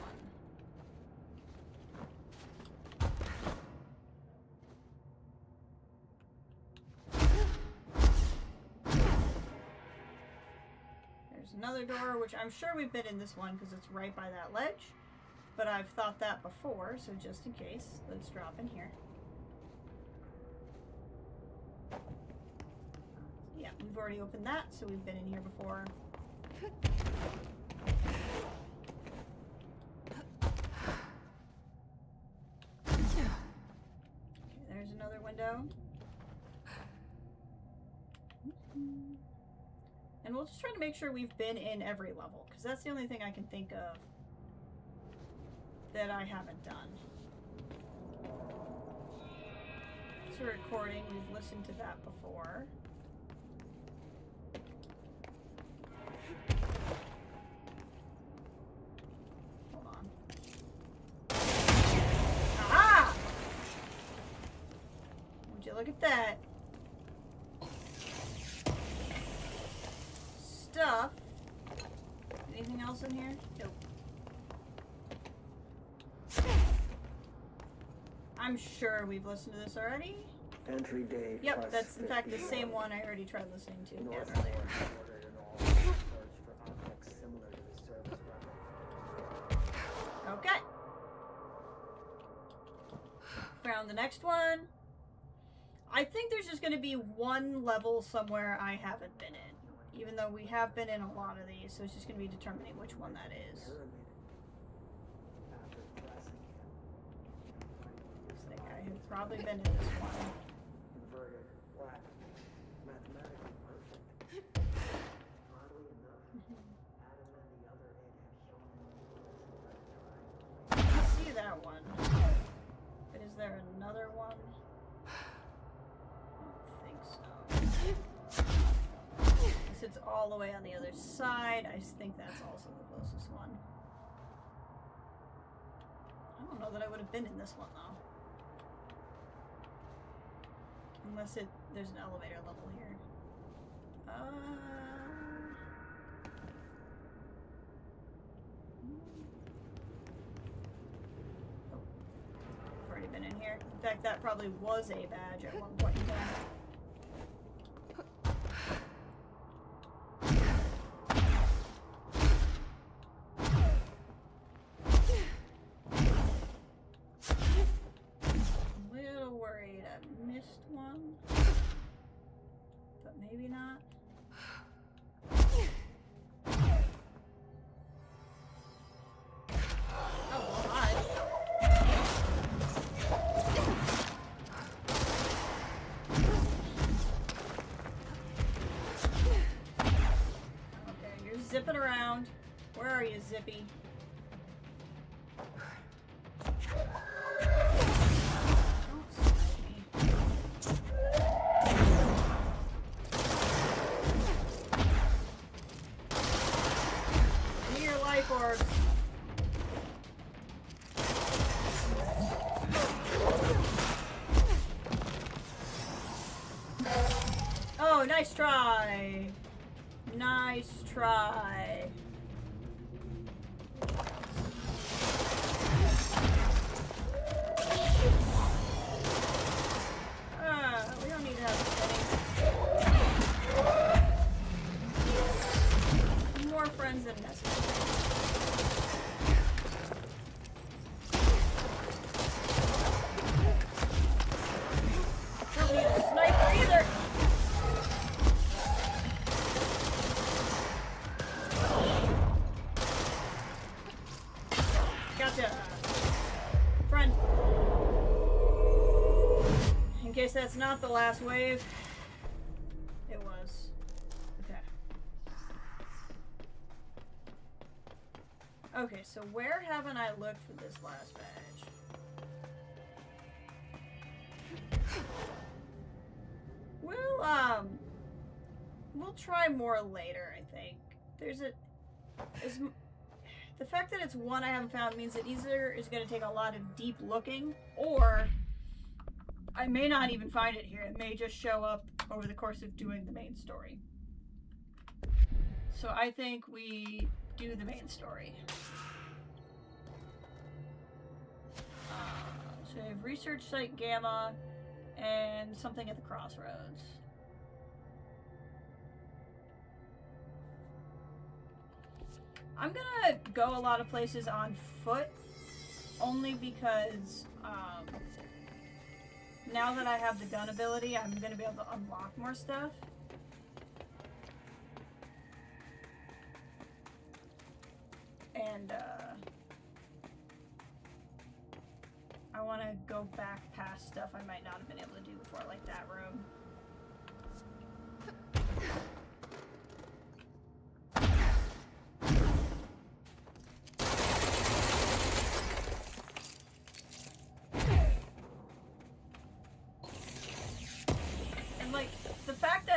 Another door, which I'm sure we've been in this one because it's right by that ledge, but I've thought that before, so just in case, let's drop in here. Yeah, we've already opened that, so we've been in here before. Okay, there's another window. And we'll just try to make sure we've been in every level, because that's the only thing I can think of that I haven't done. It's a recording, we've listened to that before. Hold on. Aha! Would you look at that? Stuff. Anything else in here? Nope. I'm sure we've listened to this already. Entry day. Yep, that's in fact the same one I already tried listening to again North earlier. ordered an all search for objects similar to the service record. Okay. Found the next one. I think there's just going to be one level somewhere I haven't been in. Even though we have been in a lot of these, so it's just going to be determining which one that is. I think I have probably been in this one. Inverted, flat, mathematically perfect. Oddly enough, Adam and the other eight have shown I see that one. But is there another one? I don't think so. It's all the way on the other side. I think that's also the closest one. I don't know that I would have been in this one though. Unless there's an elevator level here. Oh, I've already been in here. In fact, that probably was a badge at one point in time. Maybe not. Oh, well, hi. Okay, you're zipping around. Where are you, Zippy? Oh, nice try! Nice try. We don't need to have this many. More friends than necessary. Don't need a sniper either. Gotcha. Friend. In case that's not the last wave. It was. Okay. Okay, so where haven't I looked for this last badge? We'll try more later, I think. The fact that it's one I haven't found means that either is going to take a lot of deep looking, or I may not even find it here. It may just show up over the course of doing the main story. So I think we do the main story. So we have Research Site Gamma and something at the crossroads. I'm gonna go a lot of places on foot, only because now that I have the gun ability, I'm gonna be able to unlock more stuff. And I want to go back past stuff I might not have been able to do before, like that room.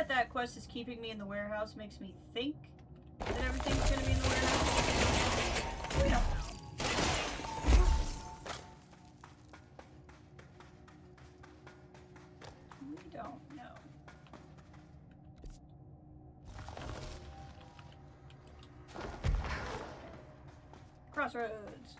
That quest is keeping me in the warehouse makes me think that everything's gonna be in the warehouse. We don't know. We don't know. Crossroads.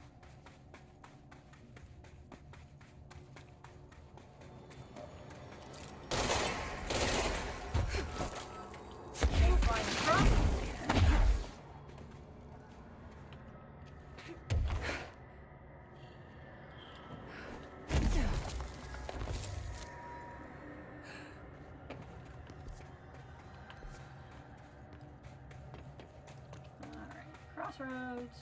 Crossroads.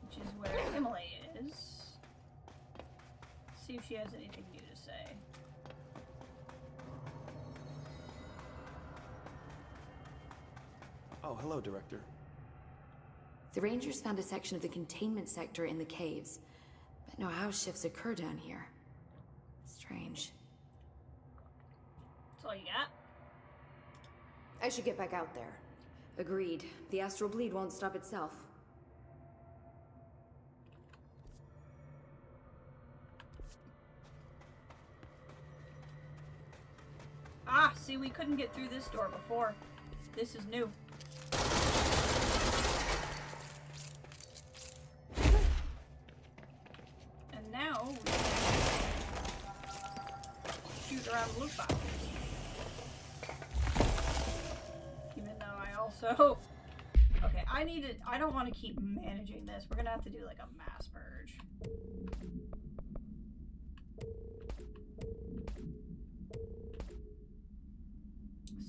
Which is where Emily is. See if she has anything new to say. Oh, hello, Director. The Rangers found a section of the containment sector in the caves, but no house shifts occur down here. Strange. That's all you got? I should get back out there. Agreed. The astral bleed won't stop itself. Ah, see, we couldn't get through this door before. This is new. And now we shoot around the loot boxes. Even though I also... Okay, I don't want to keep managing this. We're gonna have to do like a mass purge.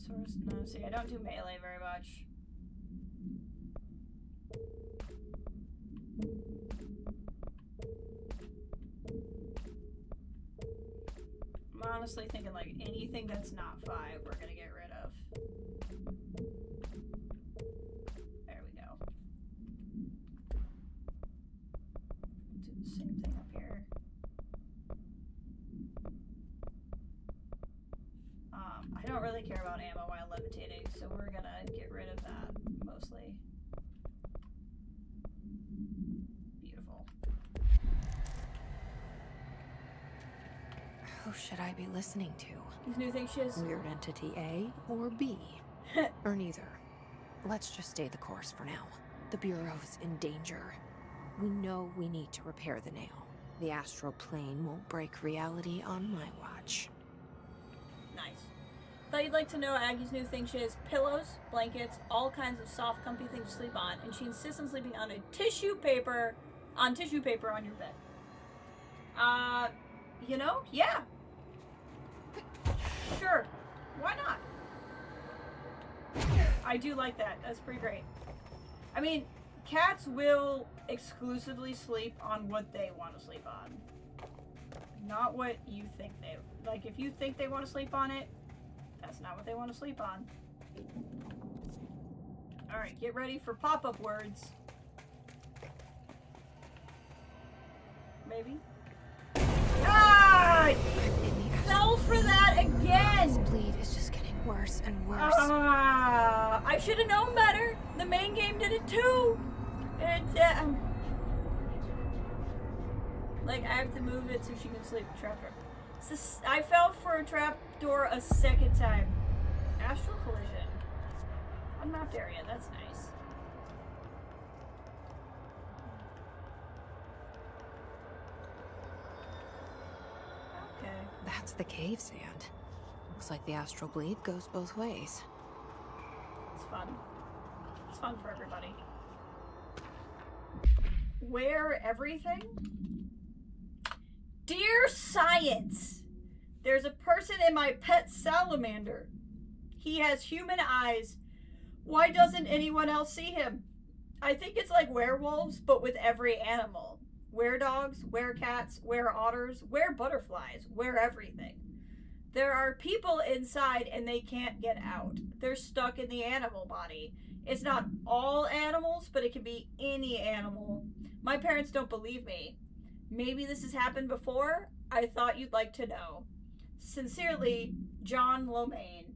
Source, no, see, I don't do melee very much. I'm honestly thinking like anything that's not 5 we're gonna get rid of. There we go. Do the same thing up here. I don't really care about ammo while levitating, so we're gonna get rid of that mostly. Beautiful. Who should I be listening to? These new things she has. Weird entity A or B? Or neither. Let's just stay the course for now. The Bureau's in danger. We know we need to repair the nail. The astral plane won't break reality on my watch. Nice. Thought you'd like to know Aggie's new thing. She has pillows, blankets, all kinds of soft, comfy things to sleep on, and she insists on sleeping on tissue paper on your bed. You know, yeah. Sure. Why not? I do like that. That's pretty great. I mean, cats will exclusively sleep on what they want to sleep on. Not what you think they... Like, if you think they want to sleep on it, that's not what they want to sleep on. Alright, get ready for pop-up words. Maybe? Ah! Fell for that again! This bleed is just getting worse and worse. I should have known better. The main game did it too. Like, I have to move it so she can sleep. Trapdoor. I fell for a trapdoor a second time. Astral collision. Unmapped area. That's nice. Okay. That's the cave sand. Looks like the astral bleed goes both ways. It's fun. It's fun for everybody. Wear everything? Dear Science, there's a person in my pet salamander. He has human eyes. Why doesn't anyone else see him? I think it's like werewolves, but with every animal. Were-dogs, were-cats, were-otters, were-butterflies, were-everything. There are people inside and they can't get out. They're stuck in the animal body. It's not all animals, but it can be any animal. My parents don't believe me. Maybe this has happened before. I thought you'd like to know. Sincerely, John Lomaine.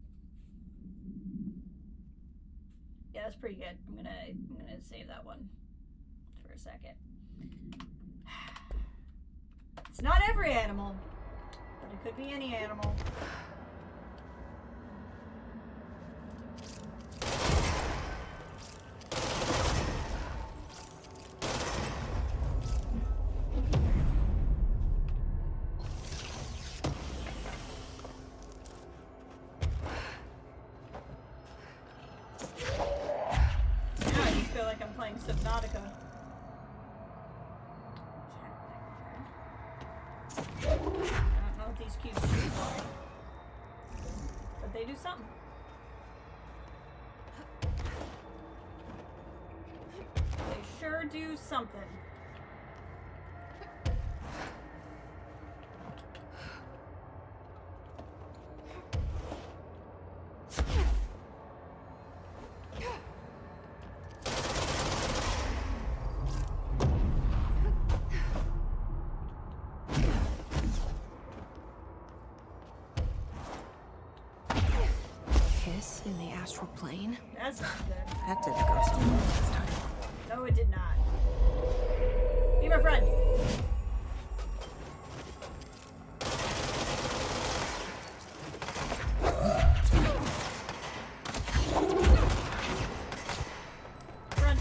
Yeah, that's pretty good. I'm gonna save that one for a second. It's not every animal, but it could be any animal. Subnautica. I don't know what these cubes do for, but they do something. They sure do something. In the astral plane? That's not good. That didn't go so well this time. No, it did not. Be my friend. Run.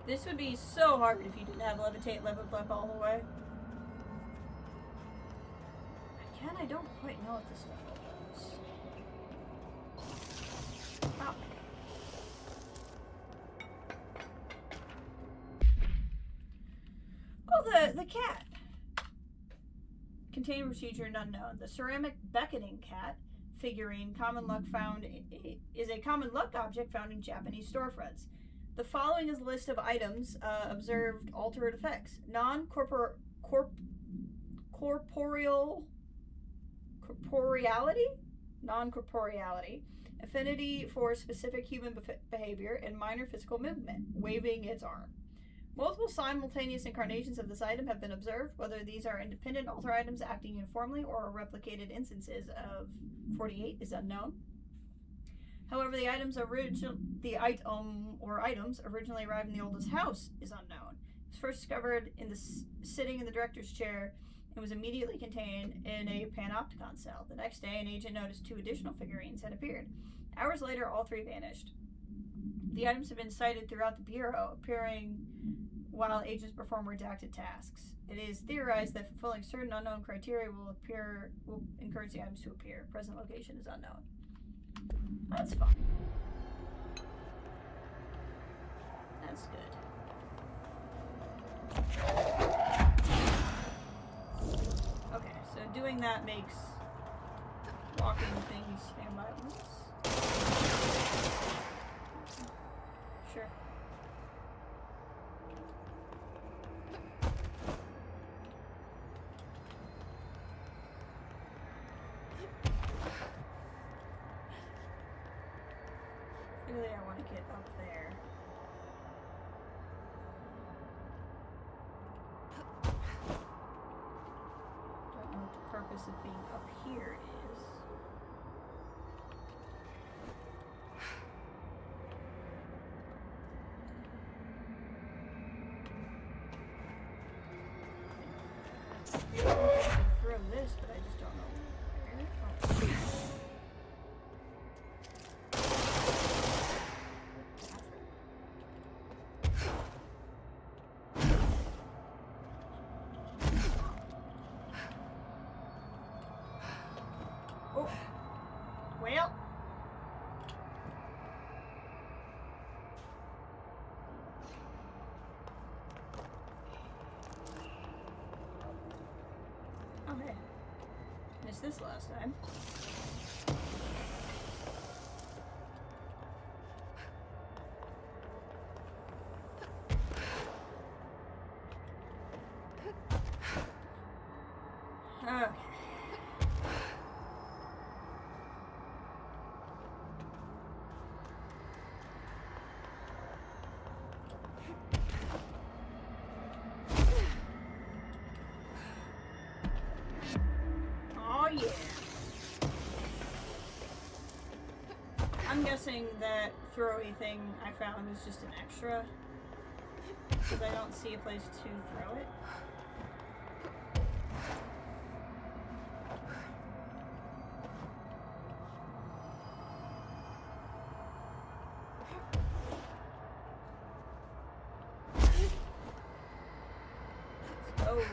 This would be so hard if you didn't have levitate level up all the way. Again, I don't quite know what this stuff is. Oh. Oh, the cat. Contained procedure unknown. The ceramic beckoning cat figurine is a common luck object found in Japanese storefronts. The following is a list of items observed altered effects. Non-corporeality, affinity for specific human behavior, and minor physical movement, waving its arm. Multiple simultaneous incarnations of this item have been observed. Whether these are independent alter items acting uniformly or replicated instances of 48 is unknown. However, the item or items originally arrived in the oldest house is unknown. It was first discovered sitting in the director's chair and was immediately contained in a panopticon cell. The next day, an agent noticed 2 additional figurines had appeared. Hours later, all 3 vanished. The items have been cited throughout the Bureau, appearing while agents perform redacted tasks. It is theorized that fulfilling certain unknown criteria will encourage the items to appear. Present location is unknown. That's fun. That's good. Okay, so doing that makes walking things stand by. Sure. Really, I want to get up there. Don't know what the purpose of being up here is. Throw this, but I just don't know where. Oh. Well. Okay. Missed this last time. Okay. Oh yeah. I'm guessing that throwy thing I found was just an extra, because I don't see a place to throw it. Oh.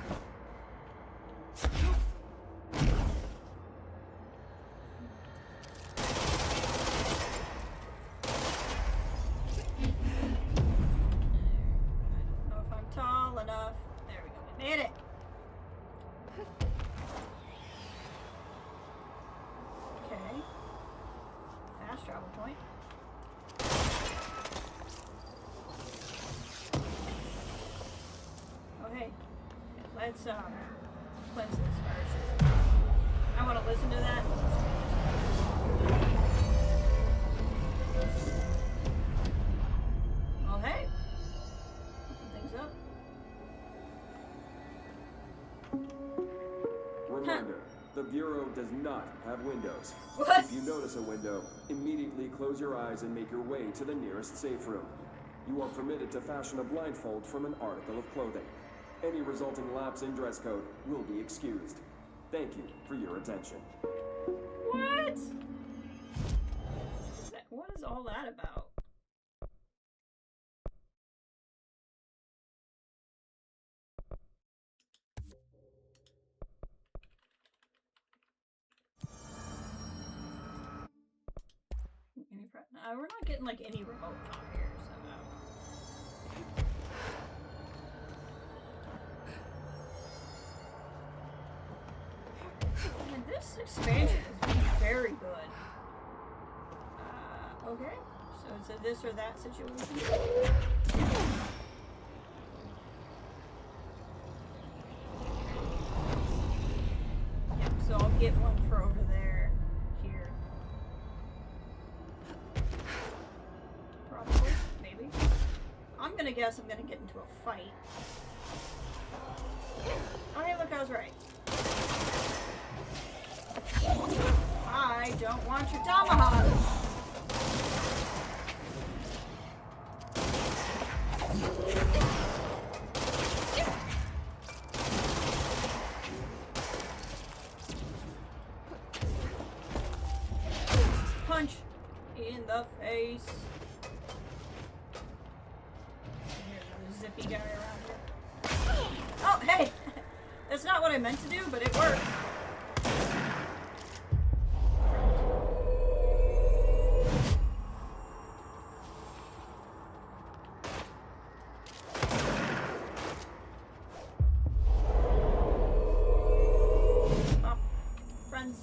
Enough. There we go. We made it. Okay. Fast travel point. Okay. Let's cleanse this first. I want to listen to that. Well, hey. Open things up. Reminder, the Bureau does not have windows. What? If you notice a window, immediately close your eyes and make your way to the nearest safe room. You are permitted to fashion a blindfold from an article of clothing. Any resulting lapse in dress code will be excused. Thank you for your attention. What? What is all that about? We're not getting like any remote from here, so and this expansion is being very very good. Okay. So it's a this or that situation. Yep, so I'll get one for over there. Here. Probably. Maybe. I'm gonna guess I'm gonna get into a fight. Oh, hey, look, I was right. I don't want your tomahawk. Punch in the face. Here's another zippy guy around here. Oh, hey! That's not what I meant to do, but it worked. Oh, friends.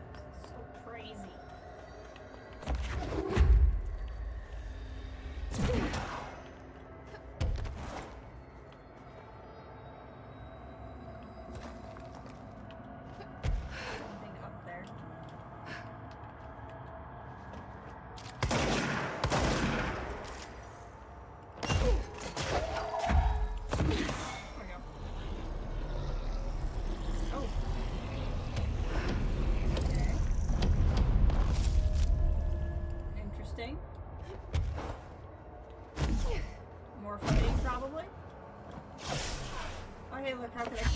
This is so crazy. Anything up there? There we go. Oh. Okay. Interesting. More fighting, probably. Oh, hey, look, how could I know?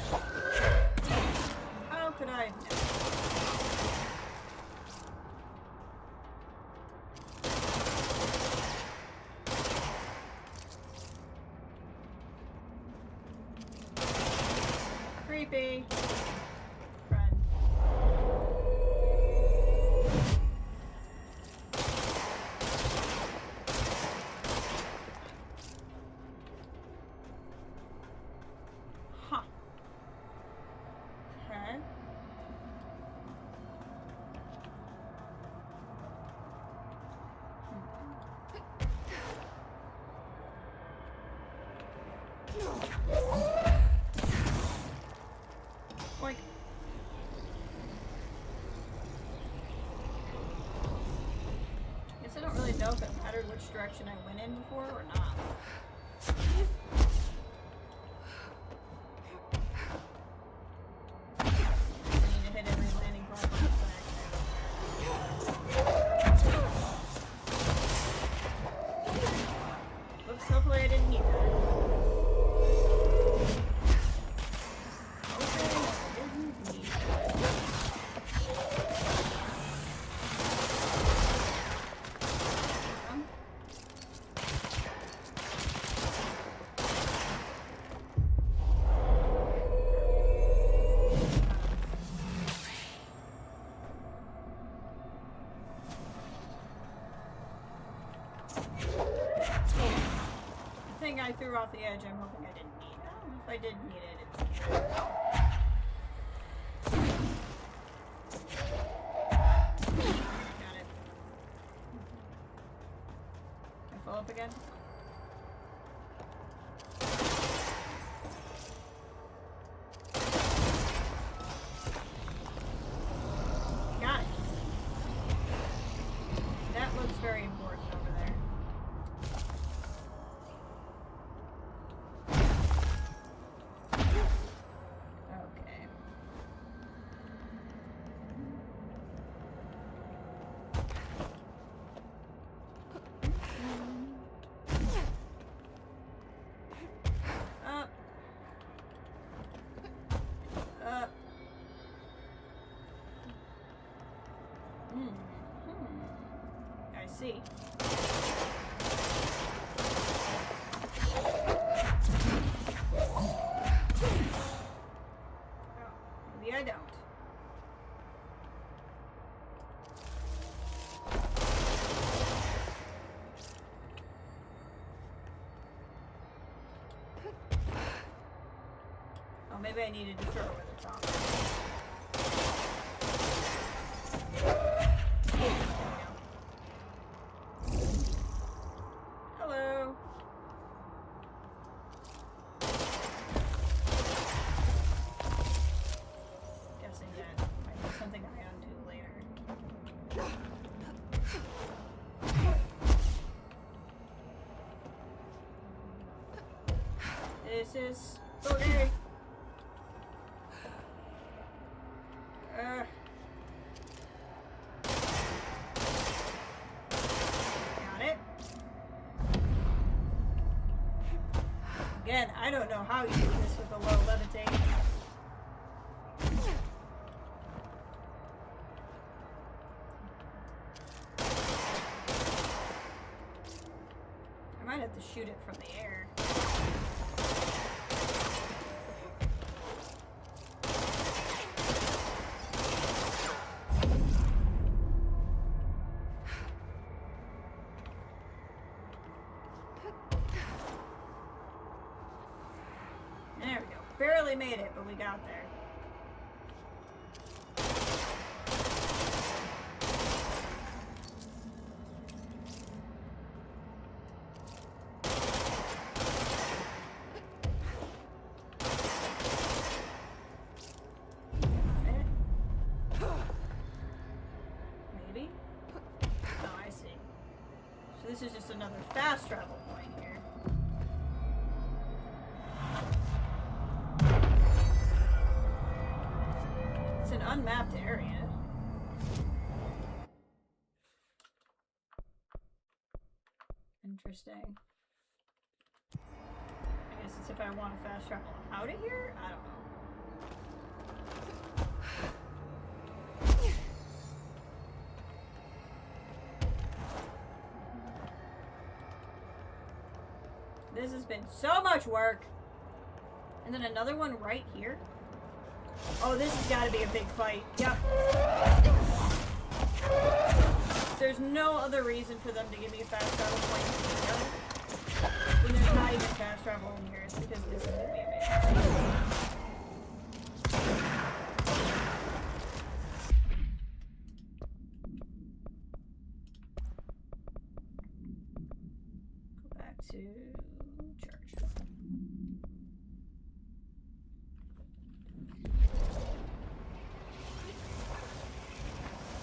How could I know? Creepy. Friend. Huh. Okay. Oink. Guess I don't really know if it mattered which direction I went in before or not. I need to hit every landing platform back. Whoops, hopefully I didn't need that. Okay, I didn't need that. Um, The thing I threw off the edge, I'm hoping I didn't need. If I did need it, it's... Got it. Can I fill up again? Got it. That looks very important over there. Okay. Up. Up. I see. Oh, maybe I don't. maybe I needed to throw over the top. Hello. Guessing that might be something I undo later. This is okay. Got it. Again, I don't know how you do this with a low levitate. I might have to shoot it from the air. There we go. Barely made it, but we got there. Maybe? Oh, I see. So this is just another fast travel point here. It's an unmapped area. Interesting. I guess it's if I want to fast travel out of here? I don't know. This has been so much work. And then another one right here. Oh, this has got to be a big fight. Yep. There's no other reason for them to give me a fast travel point when there's not even fast travel in here. It's because this is going to be amazing. Go back to church.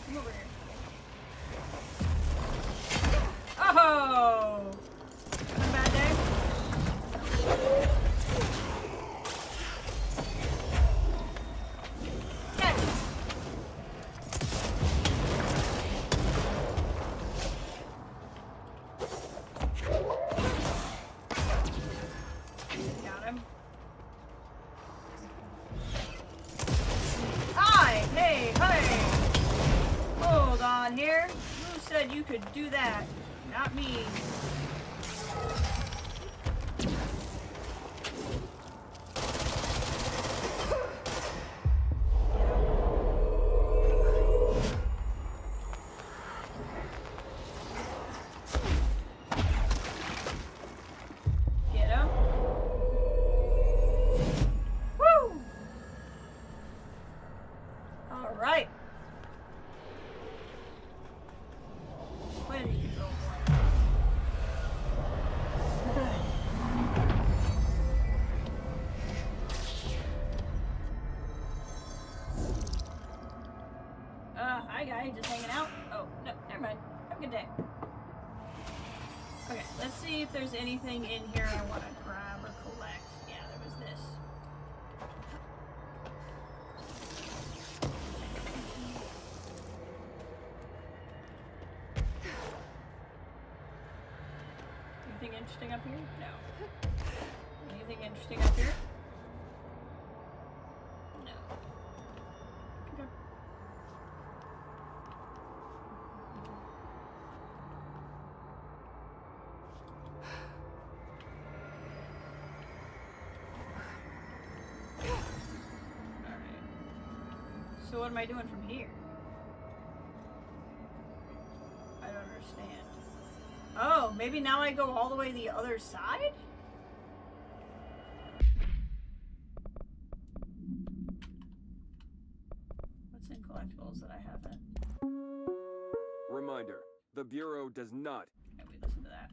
Come over here. Oh! Not a bad day. Yes! Got him. Hi! Hey! Hey! Hold on here. Who said you could do that? Not me. Get him. Woo! All right. Where did you go? Hi guy, just hanging out. Oh, no, never mind. Have a good day. Okay, let's see if there's anything in here I want to grab or collect. Yeah, there was this. Anything interesting up here? No. Anything interesting up here? No. Okay. So what am I doing from here? I don't understand. Oh, maybe now I go all the way the other side? files that I haven't. Reminder, the Bureau does not. Okay, we listen to that.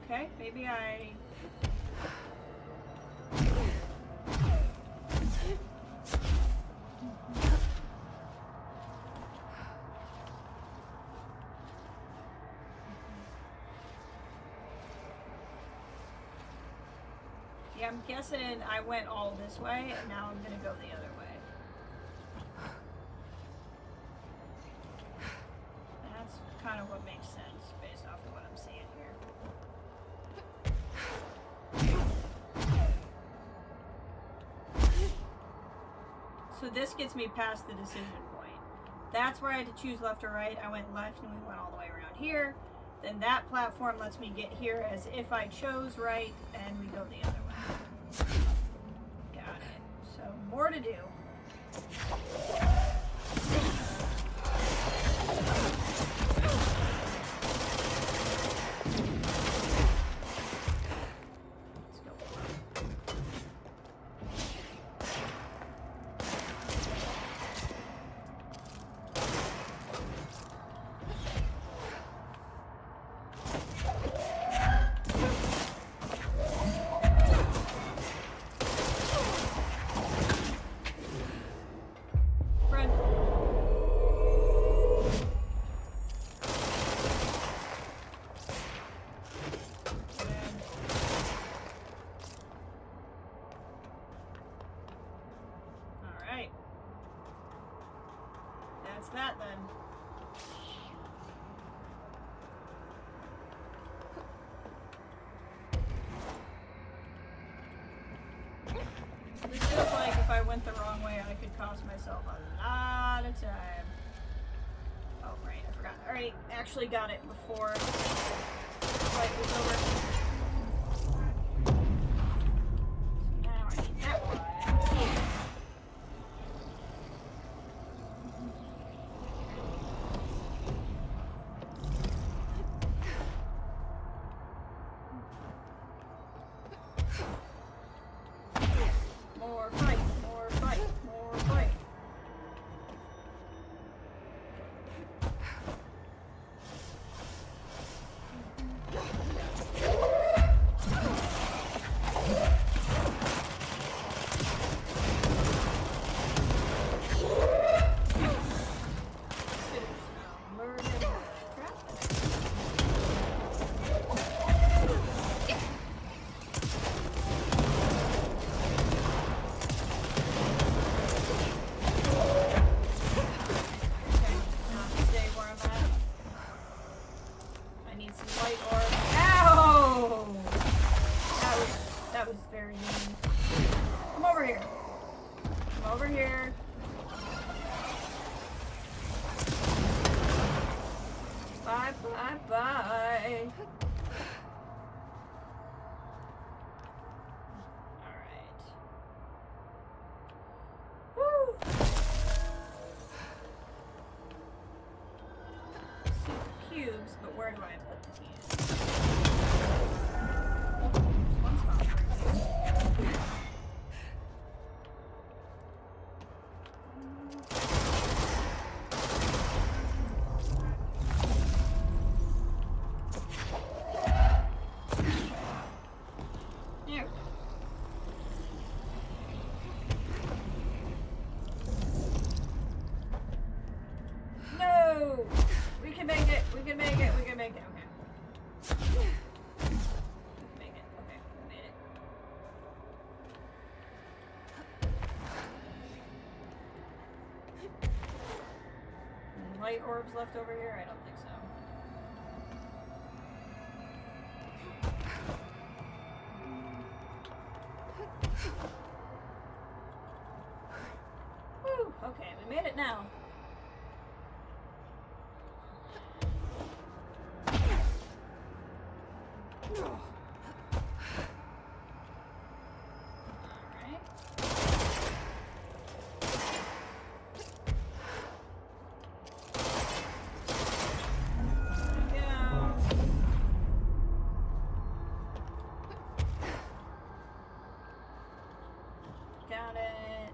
Okay, maybe I... Yeah, I'm guessing I went all this way, and now I'm gonna go the other way. That's kind of what makes sense based off of what I'm seeing here. So this gets me past the decision point. That's where I had to choose left or right. I went left and we went all the way around here. Then that platform lets me get here as if I chose right, and we go the other way. Got it. So more to do. Let's go. Run. Alright. That's that then. This feels like if I went the wrong way, I could cost myself a lot of time. Oh, right, I forgot. Alright, actually got it before the fight was over. So now I need that one. More fight, more fight, more fight. Bye, bye, bye. Alright. Woo! Cubes, but where do I put the cubes? One spot for cubes. No! We can make it, we can make it, we can make it, okay. We can make it, okay, we made it. Any light orbs left over here? I don't think so. Woo! Okay, we made it now. Alright. There we go. Got it.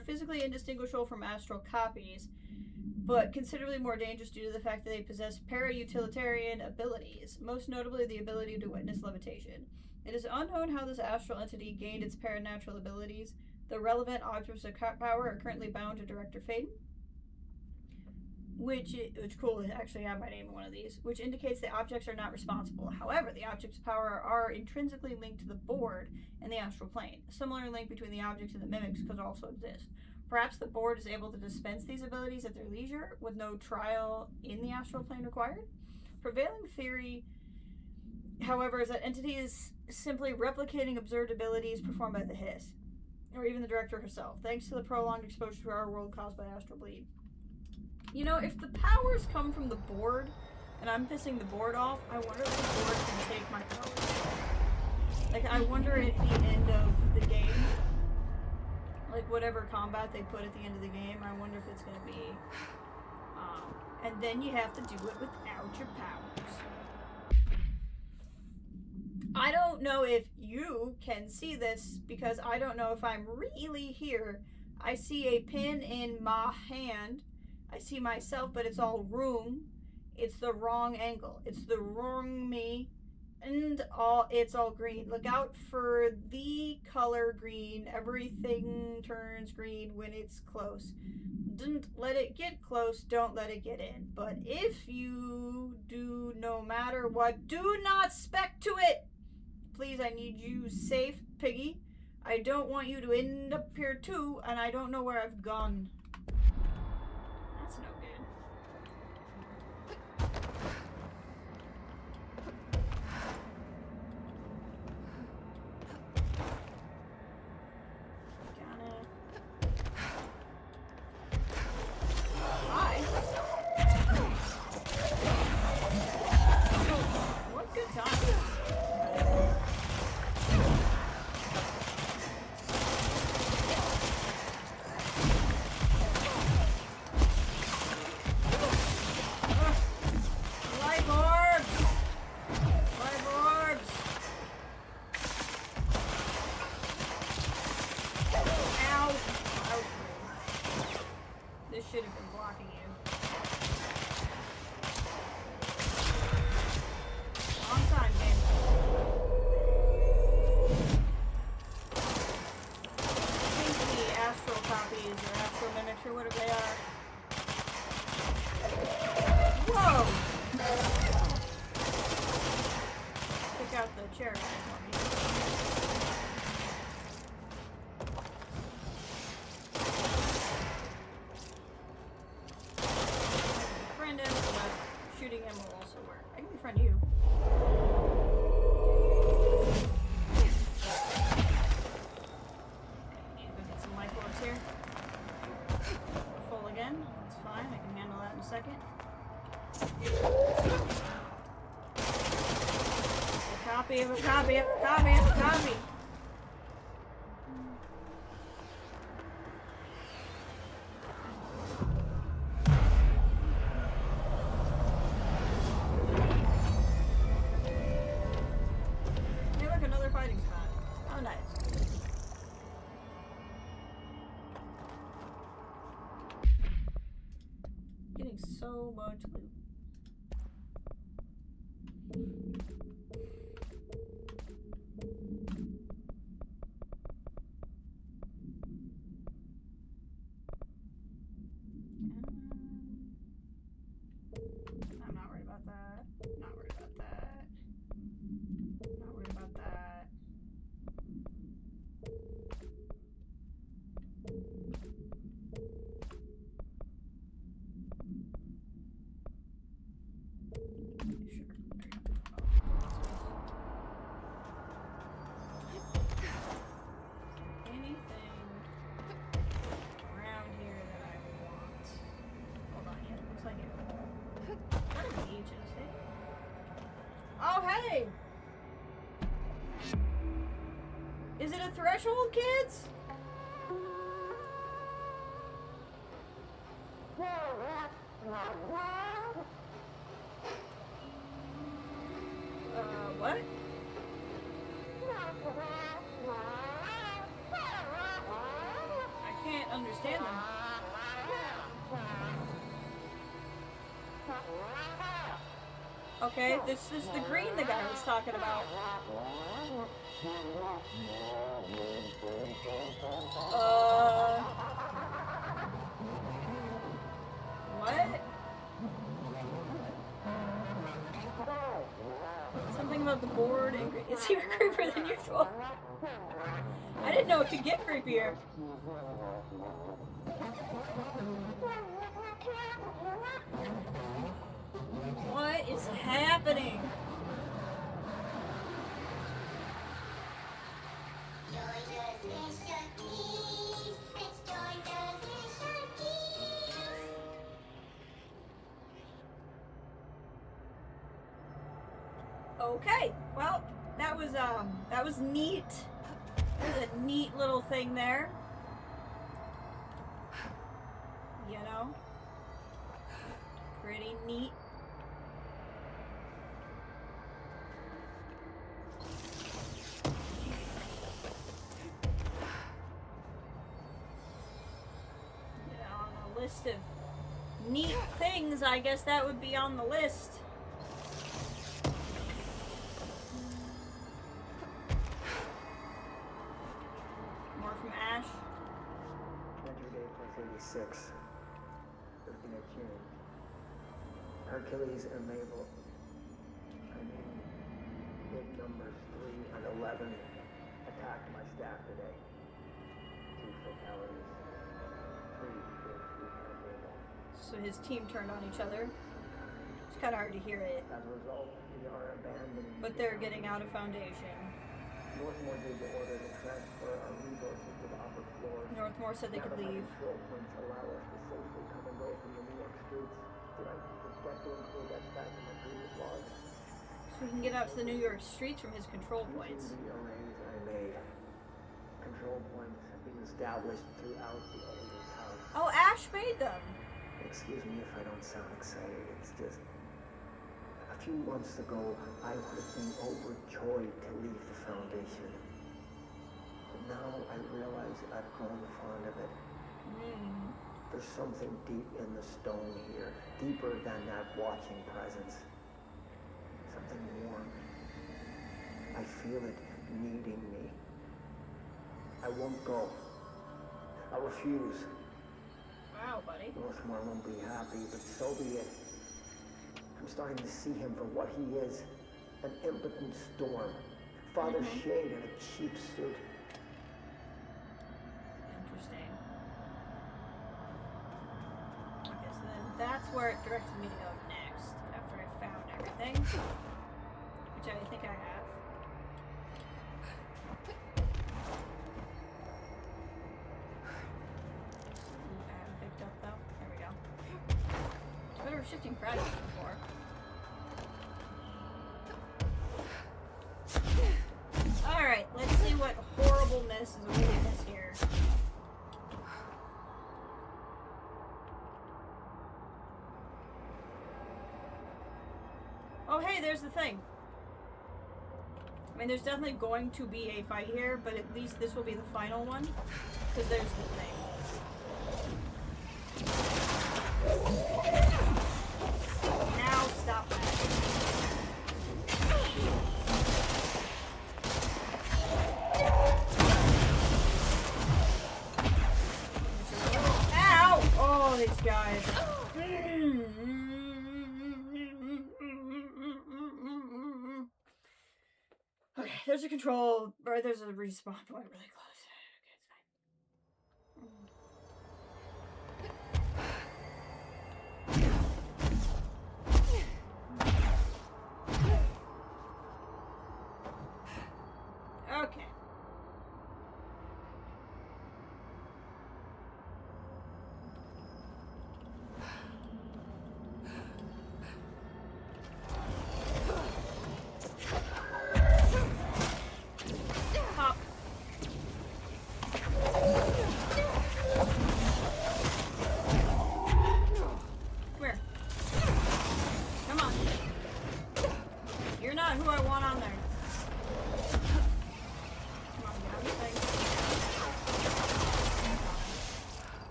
are physically indistinguishable from astral copies, but considerably more dangerous due to the fact that they possess para-utilitarian abilities, most notably the ability to witness levitation. It is unknown how this astral entity gained its paranatural abilities. The relevant objects of power are currently bound to Director Faden, which cool, they actually have my name in one of these, which indicates the objects are not responsible. However, the objects of power are intrinsically linked to the board and the astral plane. A similar link between the objects and the mimics could also exist. Perhaps the board is able to dispense these abilities at their leisure, with no trial in the astral plane required. Prevailing theory, however, is that entity is simply replicating observed abilities performed by the Hiss, or even the director herself, thanks to the prolonged exposure to our world caused by astral bleed. You know, if the powers come from the board, and I'm pissing the board off, I wonder if the board can take my powers. Like, I wonder at the end of the game, like whatever combat they put at the end of the game, I wonder if it's gonna be, and then you have to do it without your powers. I don't know if you can see this, because I don't know if I'm really here. I see a pin in my hand. I see myself, but it's all room. It's the wrong angle. It's the wrong me. And it's all green. Look out for the color green. Everything turns green when it's close. Don't let it get close. Don't let it get in. But if you do, no matter what, do not spec to it. Please, I need you safe, Piggy. I don't want you to end up here too, and I don't know where I've gone. That's no good. Hi. What good time. Should have been blocking you. Long time, game. I think the astral copies or astral mimics or whatever they are. Whoa! Pick out the chair for me. Shooting him will also work. I can befriend you. Need to go get some life orbs here. We're full again. That's fine. I can handle that in a second. A copy of a copy of a copy of a copy. So much loot. I'm not worried about that. Not worried about that. Not worried about that. Is it a threshold, kids? What? I can't understand them. Okay, this is the green the guy was talking about. What? Something about the board and it's even creepier than usual. I didn't know it could get creepier. What is happening? Okay, well, that was neat. There's a neat little thing there. You know? Pretty neat. Yeah, on a list of neat things, I guess that would be on the list. More from Ash. Entry date plus 86. Looking at June. Hercules and Mabel. Big numbers 3 and 11 attacked my staff today. 2 fatalities. 3 killed and Mabel. So his team turned on each other. It's kind of hard to hear it. As a result, we are abandoning. But they're getting out of Foundation. Northmore gave the order to transfer our resources to the upper floors. Northmore said they could leave. Control points allow us to safely come and go from the New York streets. Did I forget to include that fact in my previous log? So he can get out to the New York streets from his control points. Using the arrays I made, control points have been established throughout the owner's house. Oh, Ash made them. Excuse me if I don't sound excited. It's just a few months ago I would have been overjoyed to leave the Foundation. But now I realize I've grown fond of it. There's something deep in the stone here, deeper than that watching presence. Something warm. I feel it needing me. I won't go. I refuse. Wow, buddy. Northmore won't be happy, but so be it. I'm starting to see him for what he is. An impotent storm. Father Shade in a cheap suit. Interesting. Okay, so then that's where it directed me to go next, after I found everything. Which I think I have. I haven't picked up though. There we go. Better shifting fragments before. Alright, let's see what horribleness is awaiting us here. Oh hey, there's the thing. I mean, there's definitely going to be a fight here, but at least this will be the final one. Because there's the thing. Now stop that. Ow! Oh, these guys. Okay, there's a control, or there's a respawn point really close. Okay, it's fine. Okay. Pop.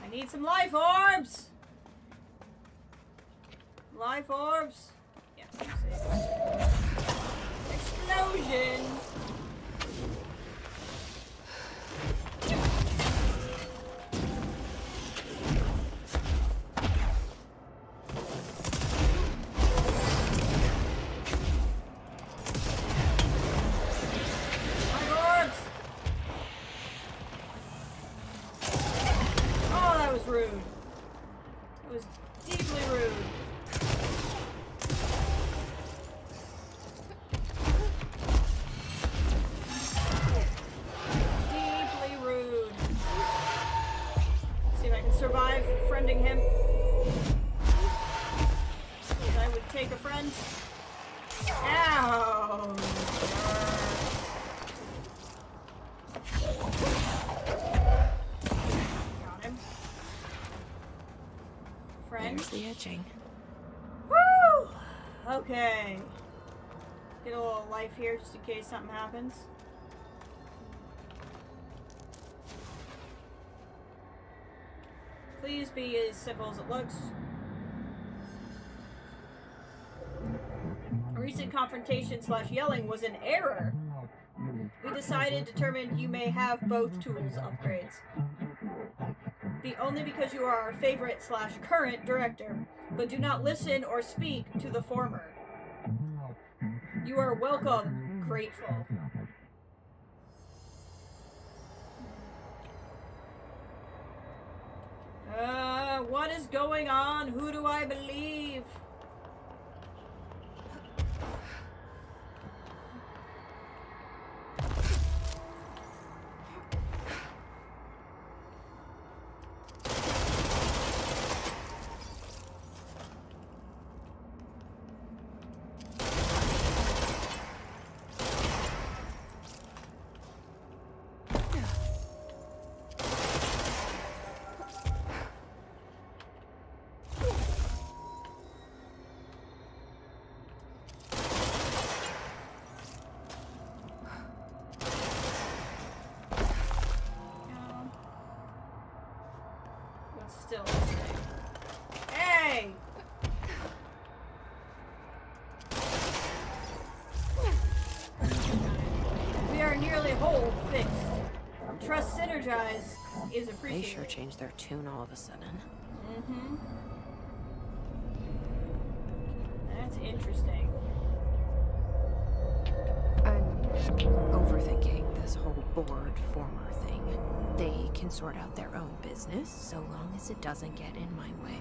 I need some life orbs! Life orbs! Yes, explosion! Rude. It was deeply rude. Deeply rude. See if I can survive friending him. I would take a friend. Ow! There's the etching. Woo! Okay. Get a little life here just in case something happens. Please be as simple as it looks. A recent confrontation / yelling was an error. We determined you may have both tools upgrades. Only because you are our favorite / current director, but do not listen or speak to the former. You are welcome, grateful. What is going on? Who do I believe? Still hey! We are nearly whole, fixed. Trust synergize is appreciated. They sure changed their tune all of a sudden. Mm-hmm. That's interesting. I'm overthinking this whole board former thing. They can sort out their own business so long as it doesn't get in my way.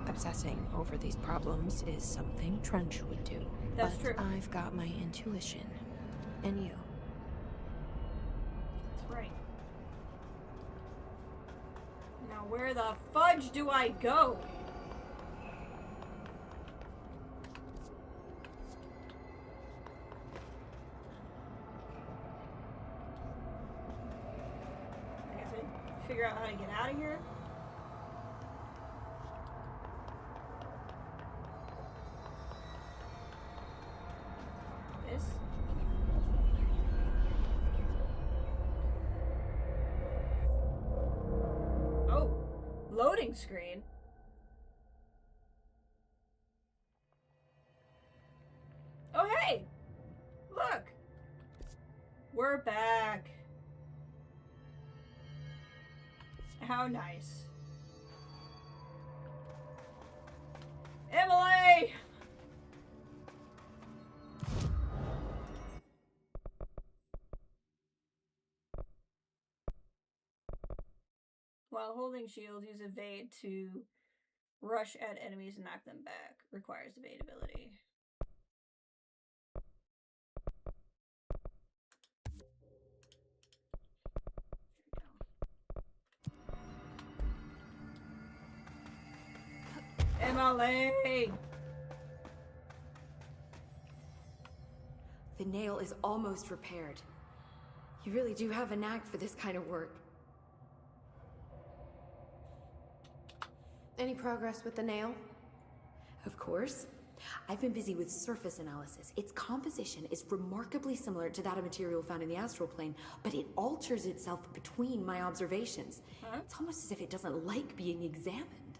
Obsessing over these problems is something Trench would do. That's true. I've got my intuition. And you. That's right. Now where the fudge do I go? Figure out how to get out of here. This. Oh, loading screen. Oh, hey! Look! We're back. How nice. Emily! While holding shield, use evade to rush at enemies and knock them back. Requires evade ability. Emily! The nail is almost repaired. You really do have a knack for this kind of work. Any progress with the nail? Of course. I've been busy with surface analysis. Its composition is remarkably similar to that of material found in the astral plane, but it alters itself between my observations. It's almost as if it doesn't like being examined.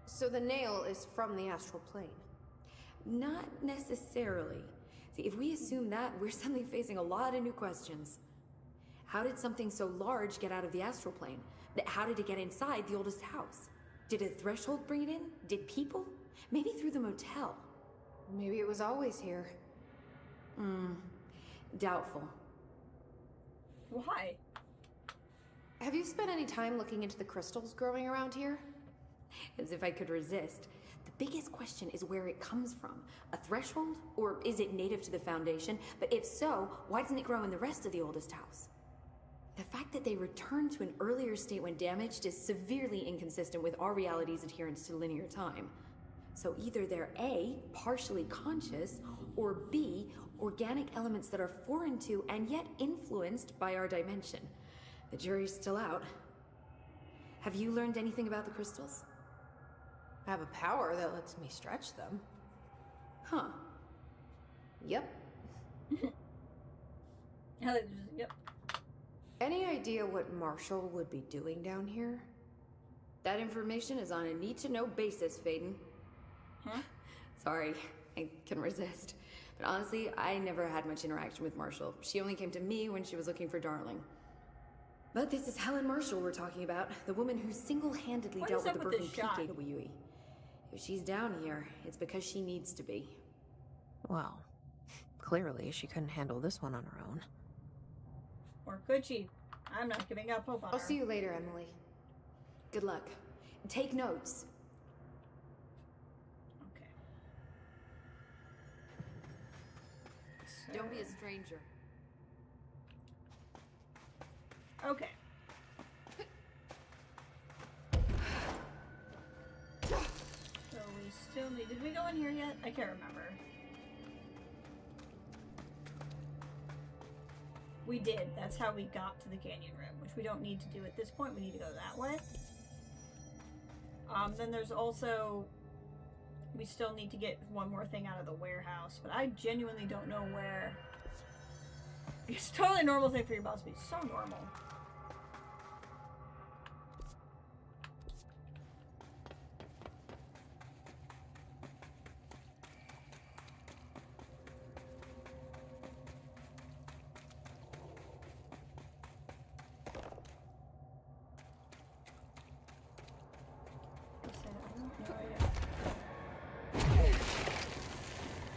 So the nail is from the astral plane. Not necessarily. See, if we assume that, we're suddenly facing a lot of new questions. How did something so large get out of the astral plane? How did it get inside the oldest house? Did a threshold bring it in? Did people? Maybe through the motel. Maybe it was always here. Doubtful. Why? Have you spent any time looking into the crystals growing around here? As if I could resist. The biggest question is where it comes from. A threshold? Or is it native to the Foundation? But if so, why doesn't it grow in the rest of the oldest house? The fact that they returned to an earlier state when damaged is severely inconsistent with our reality's adherence to linear time. So either they're A, partially conscious, or B, organic elements that are foreign to and yet influenced by our dimension. The jury's still out. Have you learned anything about the crystals? I have a power that lets me stretch them. Huh. Yep. Yep. Any idea what Marshall would be doing down here? That information is on a need-to-know basis, Faden. Huh? Sorry, I couldn't resist. But honestly, I never had much interaction with Marshall. She only came to me when she was looking for Darling. But this is Helen Marshall we're talking about, the woman who single-handedly What dealt is with up the with Broken this Peak shot? AWE. If she's down here, it's because she needs to be. Well, clearly she couldn't handle this one on her own. Or could she? I'm not giving up hope on her. I'll see you later, Emily. Good luck. Take notes. Okay. Don't be a stranger. Okay. So we still need... Did we go in here yet? I can't remember. We did. That's how we got to the canyon room, which we don't need to do at this point. We need to go that way. Then there's also... We still need to get one more thing out of the warehouse, but I genuinely don't know where... It's totally a normal thing for your boss to be so normal.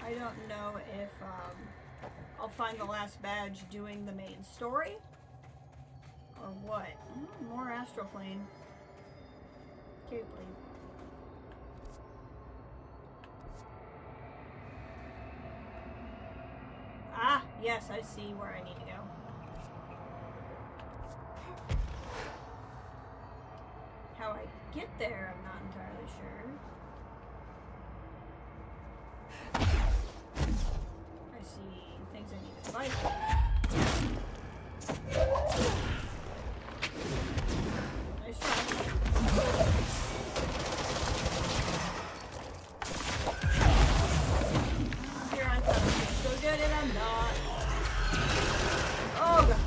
I don't know if I'll find the last badge doing the main story or what. More astral plane. Can't believe. Ah, yes, I see where I need to go. How I get there, I'm not entirely sure. I see things I need to fight. Nice try. Here I thought I was so good and I'm not. Oh god.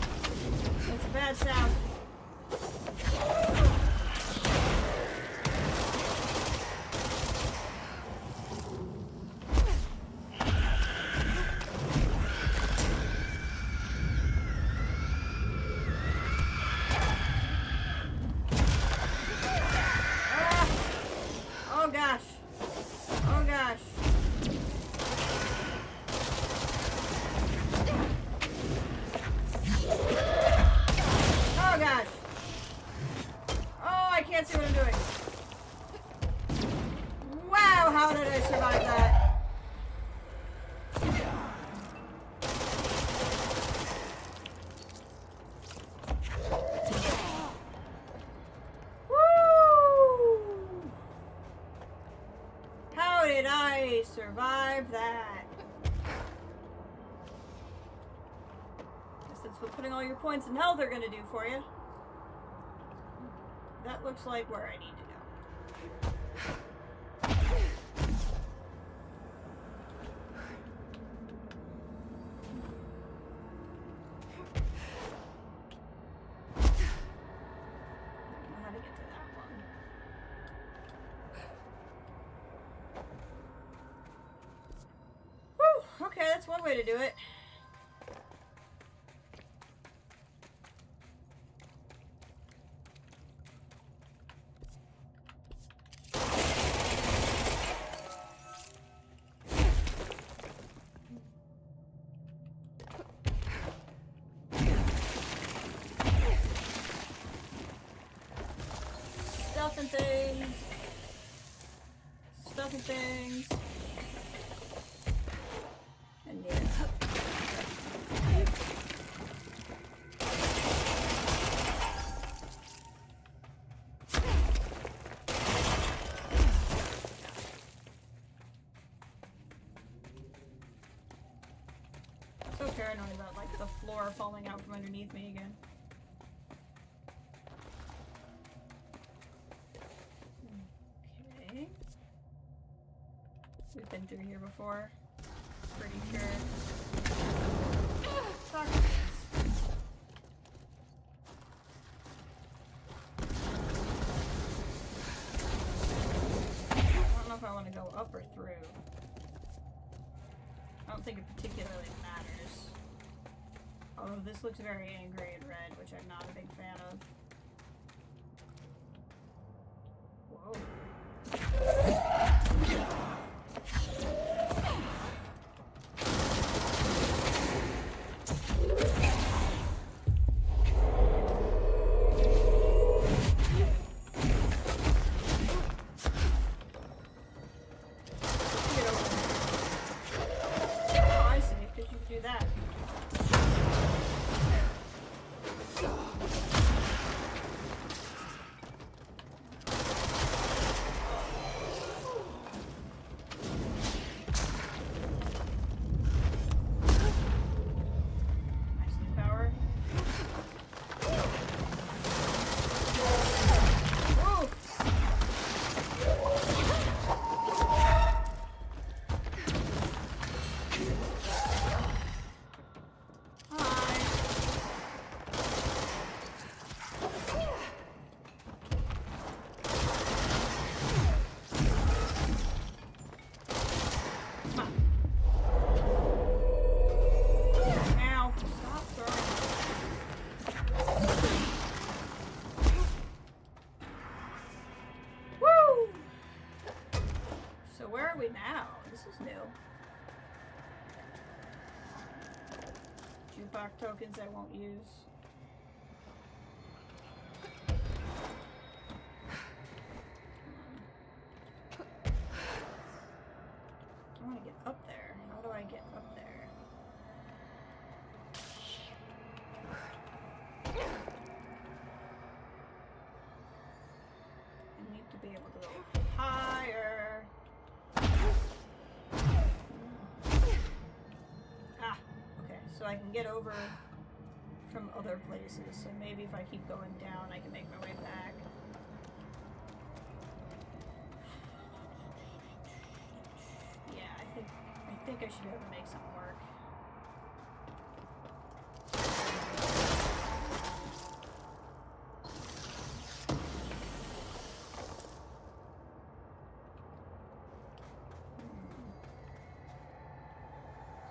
That's a bad sound. Oh gosh. Oh gosh. Oh gosh. Oh, I can't see what I'm doing. Wow, how did I survive that? Woo! How did I survive that? Guess that's what putting all your points in health are gonna do for you. That looks like where I need to go. one way to do it. Stuffing things. Stuffing things. And yeah. So paranoid about like the floor falling out from underneath me again. Okay. We've been through here before. Pretty sure. Fuck this. I don't know if I want to go up or through. I don't think it particularly matters. Although this looks very angry and red, which I'm not a big fan of. Whoa. Jukebox tokens I won't use. I want to get up there. How do I get up there? I need to be able to go higher. So I can get over from other places. So maybe if I keep going down, I can make my way back. Yeah, I think I should be able to make something work.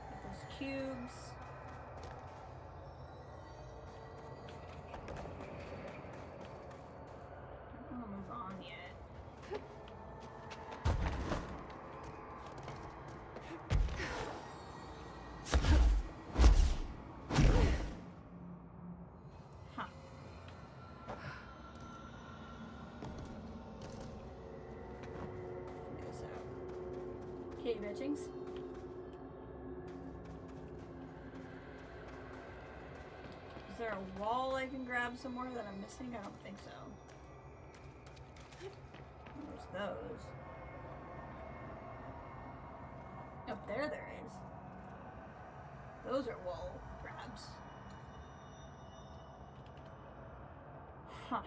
Get those cubes. Cave etchings. Is there a wall I can grab somewhere that I'm missing? I don't think so. There's those. Up there, there is. Those are wall grabs. Huh.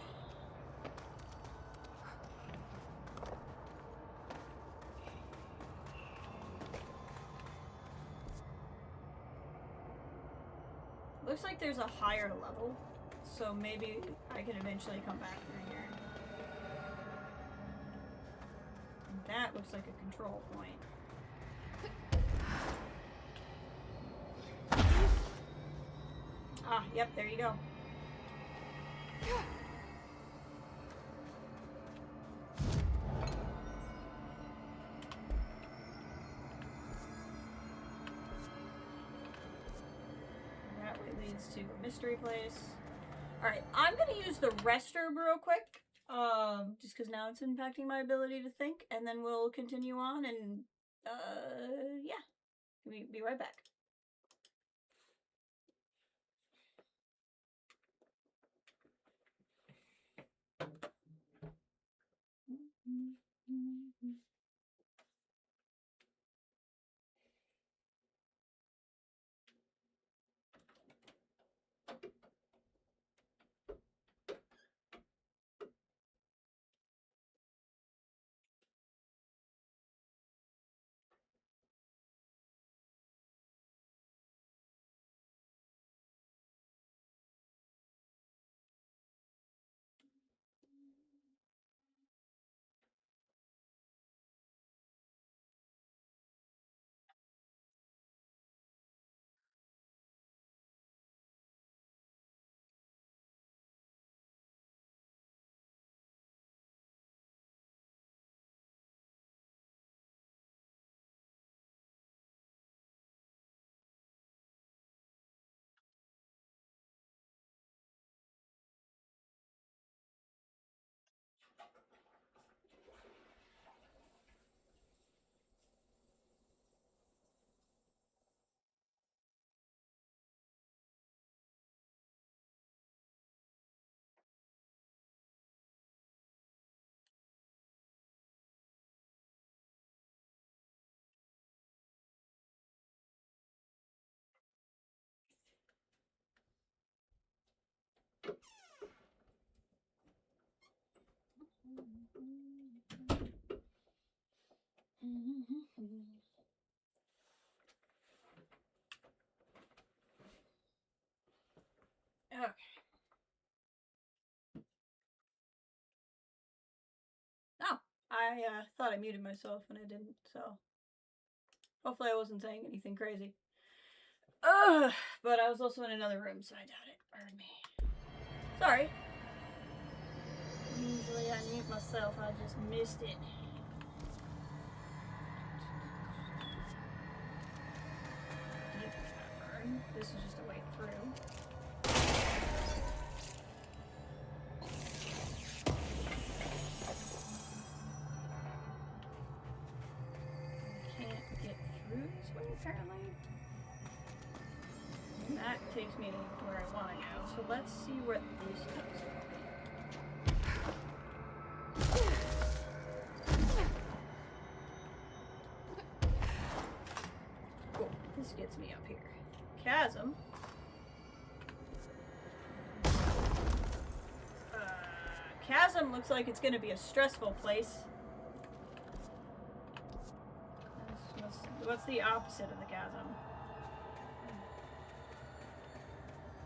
Looks like there's a higher level, so maybe I can eventually come back through here. And that looks like a control point. Ah, yep, there you go. That way leads to a mystery place. Alright, I'm gonna use the restroom real quick. Just because now it's impacting my ability to think, and then we'll continue on and, yeah. Be right back. Okay. Oh, I thought I muted myself and I didn't, so hopefully I wasn't saying anything crazy. Ugh, but I was also in another room, so I doubt it heard me. Sorry. Usually I mute myself, I just missed it. Deep cavern. This is just a way through. Can't get through this way apparently. And that takes me to where I want to go. So let's see where this goes. Cool. This gets me up here. Chasm. Chasm looks like it's going to be a stressful place. What's the opposite of the chasm?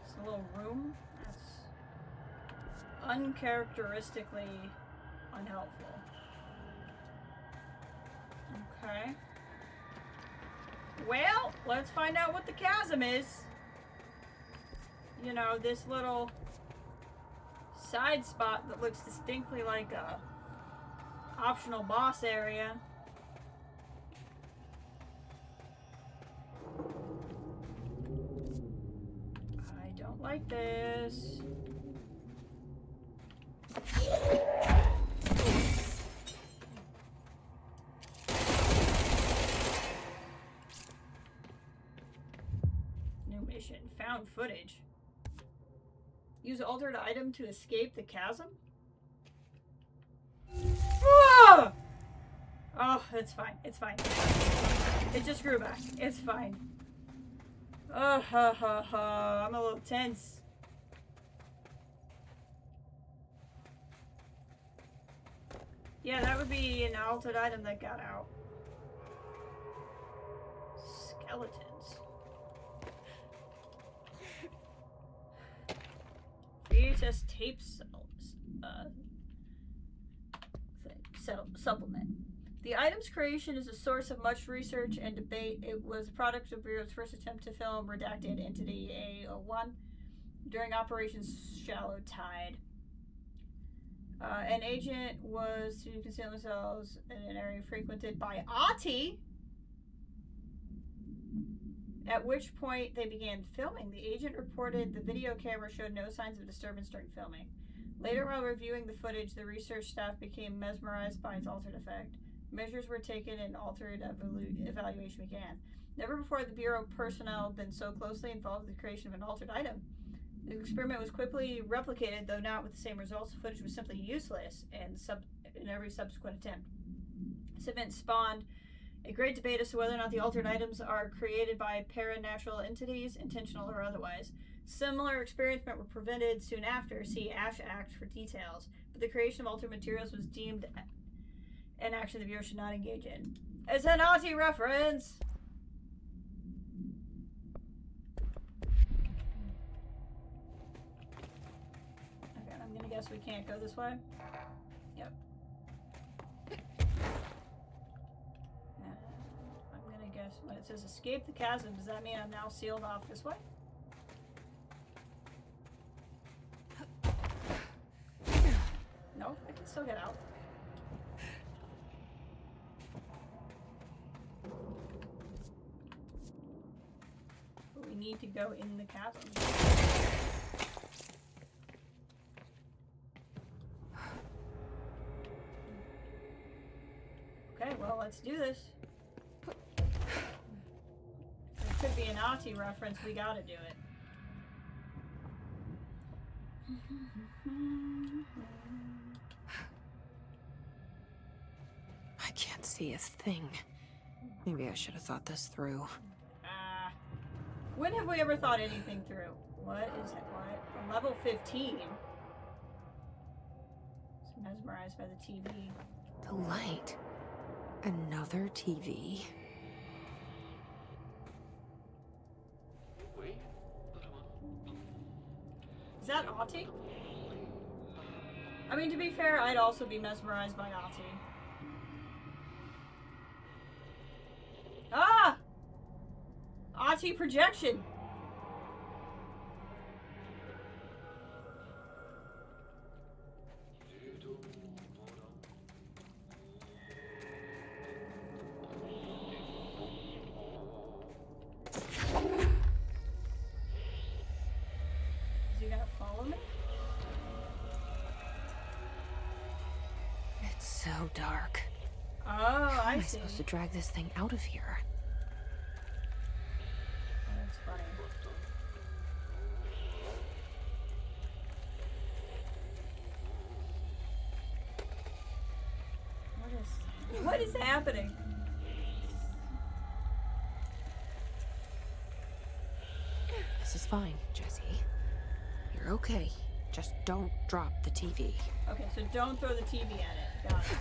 It's a little room? That's uncharacteristically unhelpful. Okay. Well, let's find out what the chasm is. You know, this little side spot that looks distinctly like a optional boss area. I don't like this. New mission. Found footage. Use altered item to escape the chasm? Ah! Oh, it's fine. It's fine. It just grew back. It's fine. Oh, ha, ha, ha. I'm a little tense. Yeah, that would be an altered item that got out. Skeletons. VHS tape supplement. The item's creation is a source of much research and debate. It was a product of Bureau's first attempt to film redacted Entity A01. during Operation Shallow Tide. An agent was to conceal themselves in an area frequented by Ati, at which point they began filming. The agent reported the video camera showed no signs of disturbance during filming. Later, while reviewing the footage, the research staff became mesmerized by its altered effect. Measures were taken and altered evaluation began. Never before had the Bureau personnel been so closely involved in the creation of an altered item. The experiment was quickly replicated, though not with the same results. The footage was simply useless in every subsequent attempt. This event spawned a great debate as to whether or not the altered items are created by paranatural entities, intentional or otherwise. Similar experiments were prevented soon after. See Ash Act for details. But the creation of altered materials was deemed an action the Bureau should not engage in. It's an Ati reference! I guess we can't go this way. Yep. I'm gonna guess when it says escape the chasm, does that mean I'm now sealed off this way? No, I can still get out. But we need to go in the chasm. Okay, well, let's do this. There could be an Ati reference, we gotta do it. I can't see a thing. Maybe I should have thought this through. When have we ever thought anything through? What is it? What? Level 15. Just mesmerized by the TV. The light. Another TV. Is that Ati? I mean, to be fair, I'd also be mesmerized by Ati. Ah! Ati projection! Is he gonna follow me? It's so dark. Oh, How I am I see. supposed to drag this thing out of here? Oh, that's funny. What is happening? This is fine, Jesse. You're okay. Just don't drop the TV. Okay, so don't throw the TV at it. Got it.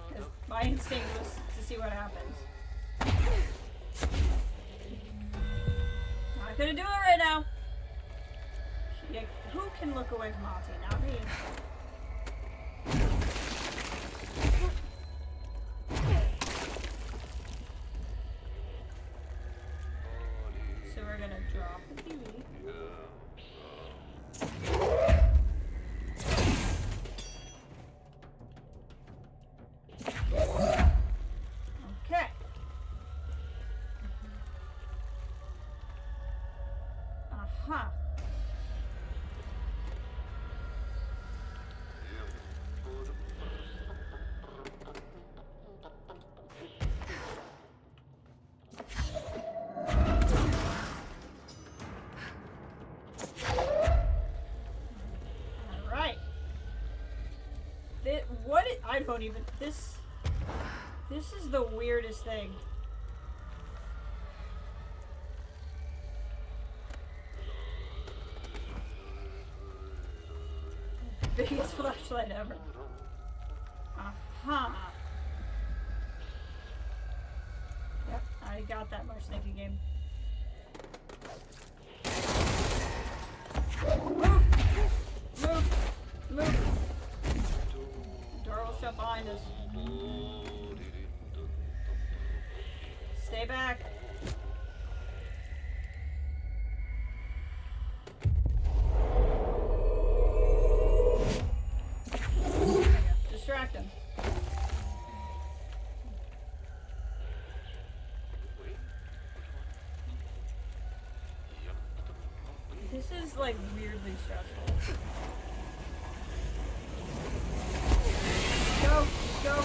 Because my instinct was to see what happens. Not gonna do it right now. Yeah, who can look away from Ati? Not me. So we're gonna drop the TV. Okay. Aha. Alright. I don't even, this is the weirdest thing. Biggest flashlight ever. Aha. Yep, I got that much, thank you, game. Move! Move! Move! The door will shut behind us. Stay back. is like weirdly stressful. Go, go.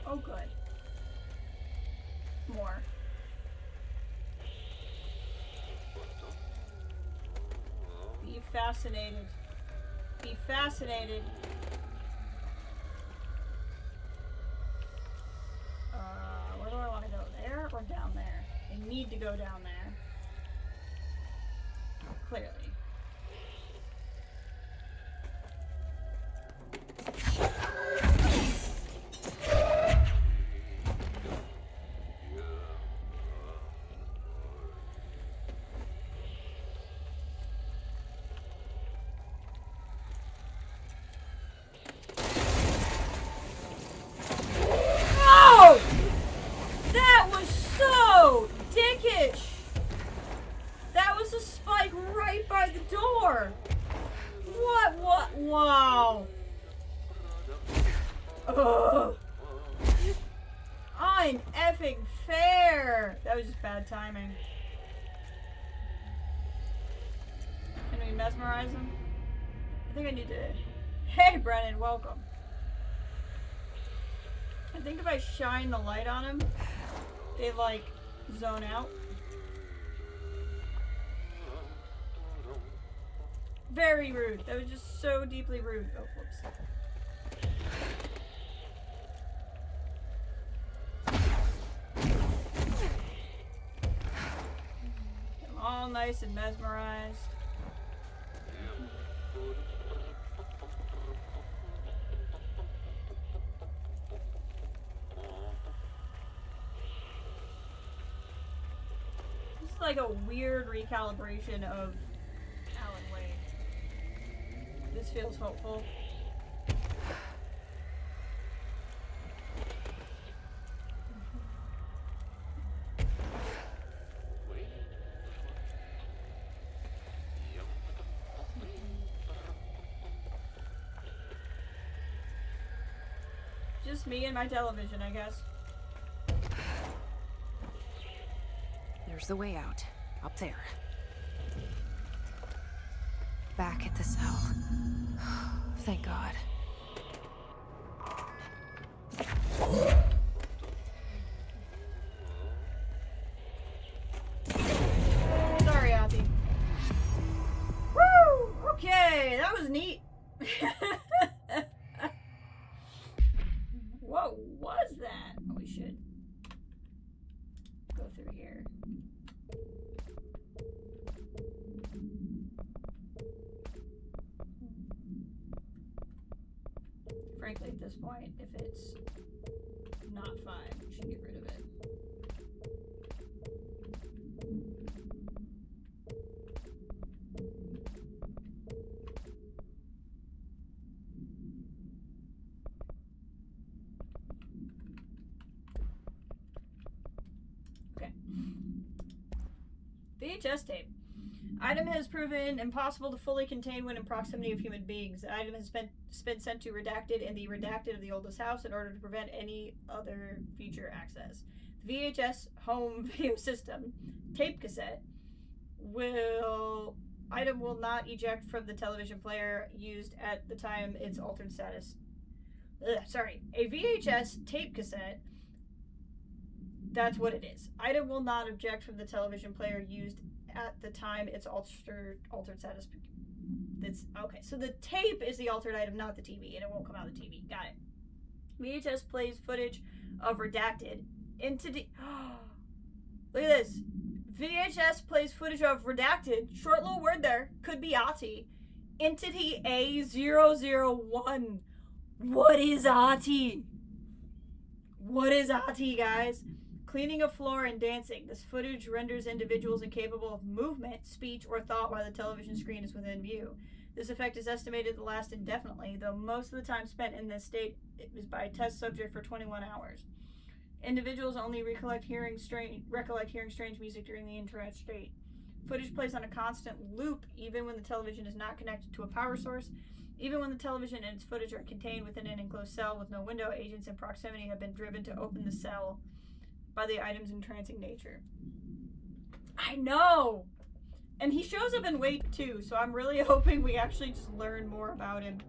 Oh, good. More. Be fascinated. Be fascinated. Where do I want to go? There or down there? I need to go down there. Clearly. That was so dickish! That was a spike right by the door! What? Wow! Ugh! I'm effing fair! That was just bad timing. Can we mesmerize him? I think I need to... Hey, Brennan, welcome. I think if I shine the light on him, they like zone out. Very rude. That was just so deeply rude. Oh, whoops. I'm all nice and mesmerized. Like a weird recalibration of Alan Wake. This feels hopeful. Just me and my television, I guess. There's the way out. Up there. Back at the cell. Thank God. Sorry, Ati. Woo! Okay, that was neat. What was that? Oh, we should go through here. Frankly, at this point, if it's not fine, we should get rid of it. Okay. VHS tape. Item has proven impossible to fully contain when in proximity of human beings. The item has been sent to redacted in the redacted of the oldest house in order to prevent any other future access. The VHS home video system tape cassette item will not eject from the television player used at the time its altered status. A VHS tape cassette. That's what it is. Item will not eject from the television player used at the time its altered status. It's okay. So the tape is the altered item, not the TV, and it won't come out of the TV. Got it. VHS plays footage of redacted entity. Look at this. VHS plays footage of redacted. Short little word there. Could be ATI. Entity A001. What is ATI? What is ATI, guys? Cleaning a floor and dancing. This footage renders individuals incapable of movement, speech, or thought while the television screen is within view. This effect is estimated to last indefinitely, though most of the time spent in this state is by a test subject for 21 hours. Individuals only recollect hearing strange music during the internet state. Footage plays on a constant loop, even when the television is not connected to a power source. Even when the television and its footage are contained within an enclosed cell with no window, agents in proximity have been driven to open the cell by the item's entrancing nature. I know! And he shows up in Wake too, so I'm really hoping we actually just learn more about him.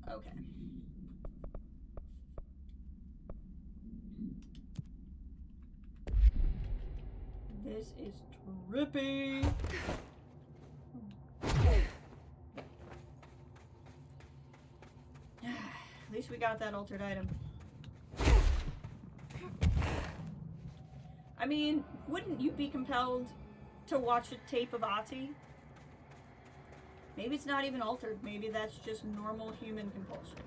Okay. This is trippy. At least we got that altered item. I mean, wouldn't you be compelled to watch a tape of Ati? Maybe it's not even altered. Maybe that's just normal human compulsion.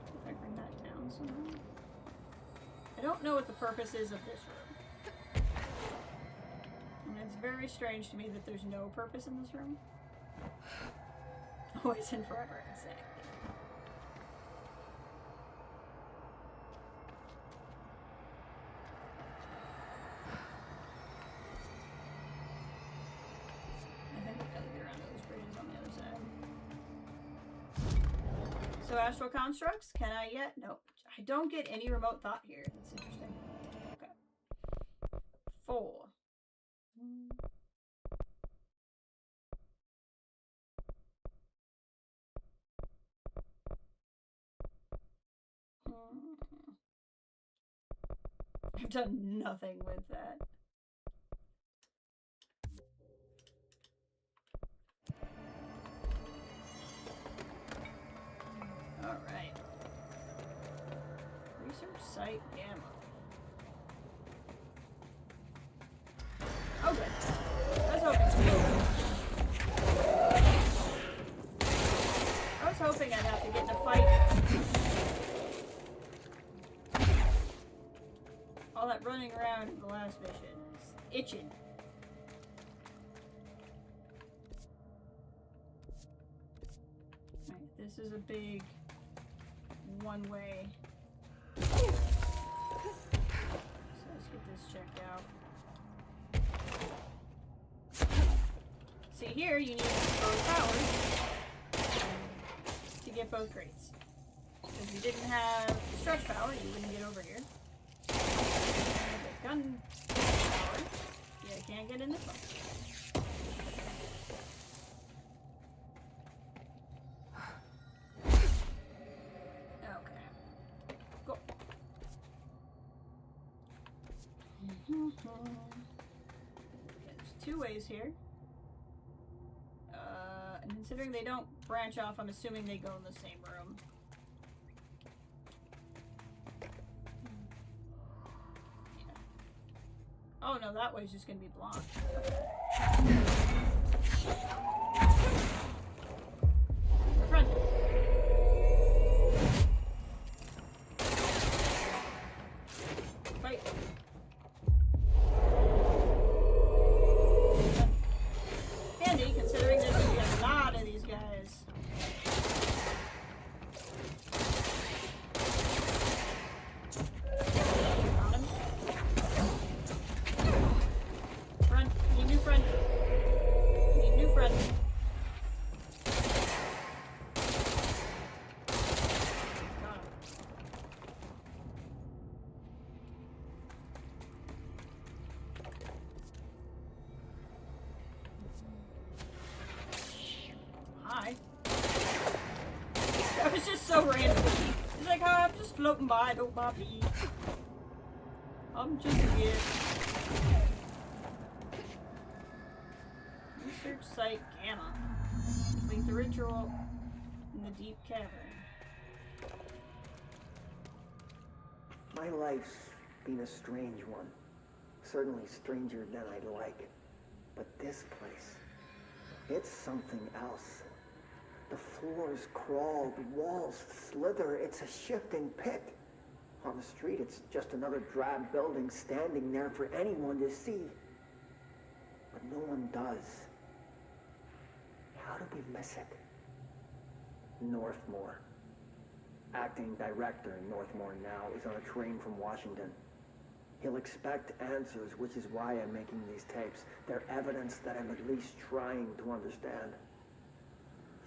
If I bring that down somehow. I don't know what the purpose is of this room. And it's very strange to me that there's no purpose in this room. Always and forever, exactly. I think we gotta get around those bridges on the other side. So astral constructs, can I yet? Nope. I don't get any remote thought here. That's interesting. Okay. 4. I've done nothing with that. Alright. Research site Gamma. Oh, good. I was hoping. I was hoping I'd have to get in a fight. All that running around in the last mission is itching. Alright, this is a big one-way. So let's get this checked out. See here, you need both powers to get both crates. If you didn't have stretch power, you wouldn't get over here. Gun power. Yeah, I can't get in this one. Okay. Go. Okay, there's 2 ways here. And considering they don't branch off, I'm assuming they go in the same room. Oh no, that way's just gonna be blocked. My friend. Fight. Handy, considering there's gonna be a lot of these guys. That was just so random. He's like, oh, I'm just floating by, don't mind me. I'm just here. Research site Gamma. Complete the ritual in the deep cavern. My life's been a strange one. Certainly stranger than I'd like. But this place, it's something else. The floors crawl, the walls slither. It's a shifting pit. On the street, it's just another drab building standing there for anyone to see. But no one does. How do we miss it? Northmore. Acting director in Northmore now is on a train from Washington. He'll expect answers, which is why I'm making these tapes. They're evidence that I'm at least trying to understand.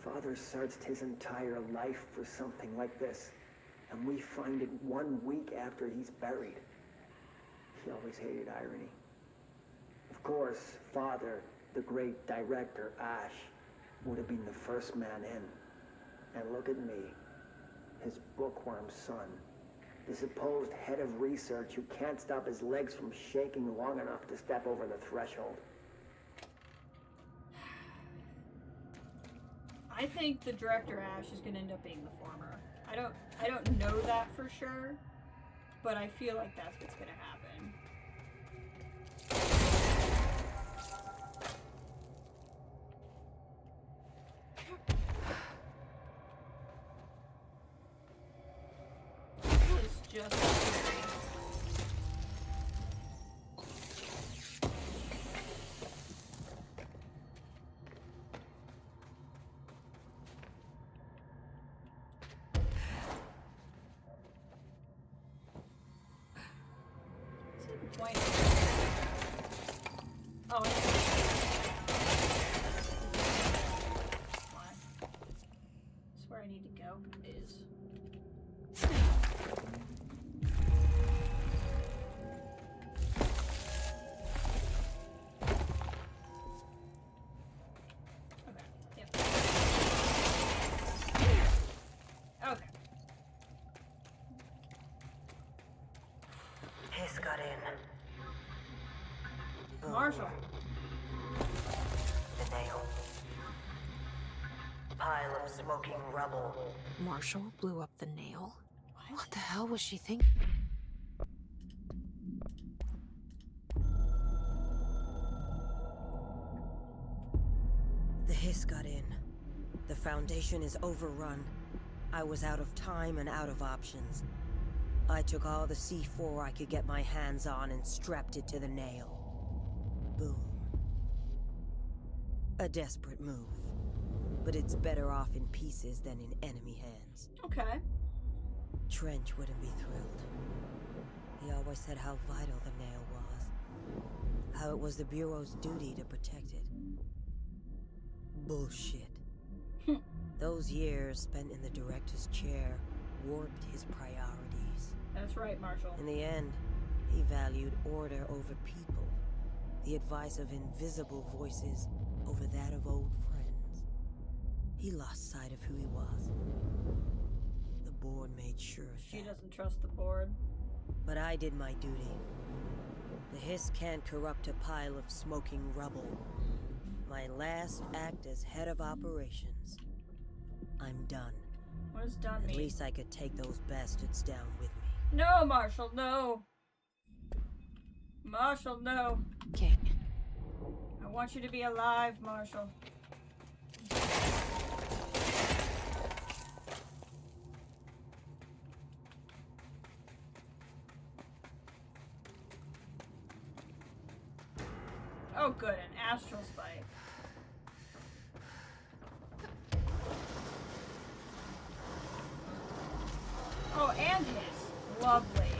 Father searched his entire life for something like this, and we find it 1 week after he's buried. He always hated irony. Of course, Father, the great director, Ash, would have been the first man in. And look at me, his bookworm son, the supposed head of research who can't stop his legs from shaking long enough to step over the threshold. I think the director Ash is going to end up being the former. I don't know that for sure, but I feel like that's what's going to happen. It's just scary. Point. Oh, yeah. That's where I need to go is. Okay. Yep. Okay. Hiss got in. Marshall. The nail. Pile of smoking rubble. Marshall blew up the nail? What the hell was she thinking? The hiss got in. The Foundation is overrun. I was out of time and out of options. I took all the C4 I could get my hands on and strapped it to the nail. Boom. A desperate move. But it's better off in pieces than in enemy hands. Okay. Trench wouldn't be thrilled. He always said how vital the nail was. How it was the Bureau's duty to protect it. Bullshit. Those years spent in the director's chair warped his priorities. That's right, Marshall. In the end, he valued order over people. The advice of invisible voices over that of old friends. He lost sight of who he was. The board made sure of She that. doesn't trust the board. But I did my duty. The hiss can't corrupt a pile of smoking rubble. My last act as head of operations. I'm done. What does done At mean? least I could take those bastards down with me. No, Marshall, no. Marshall, no. King. I want you to be alive, Marshall. Oh, good, an astral spike. Oh, and his. Lovely.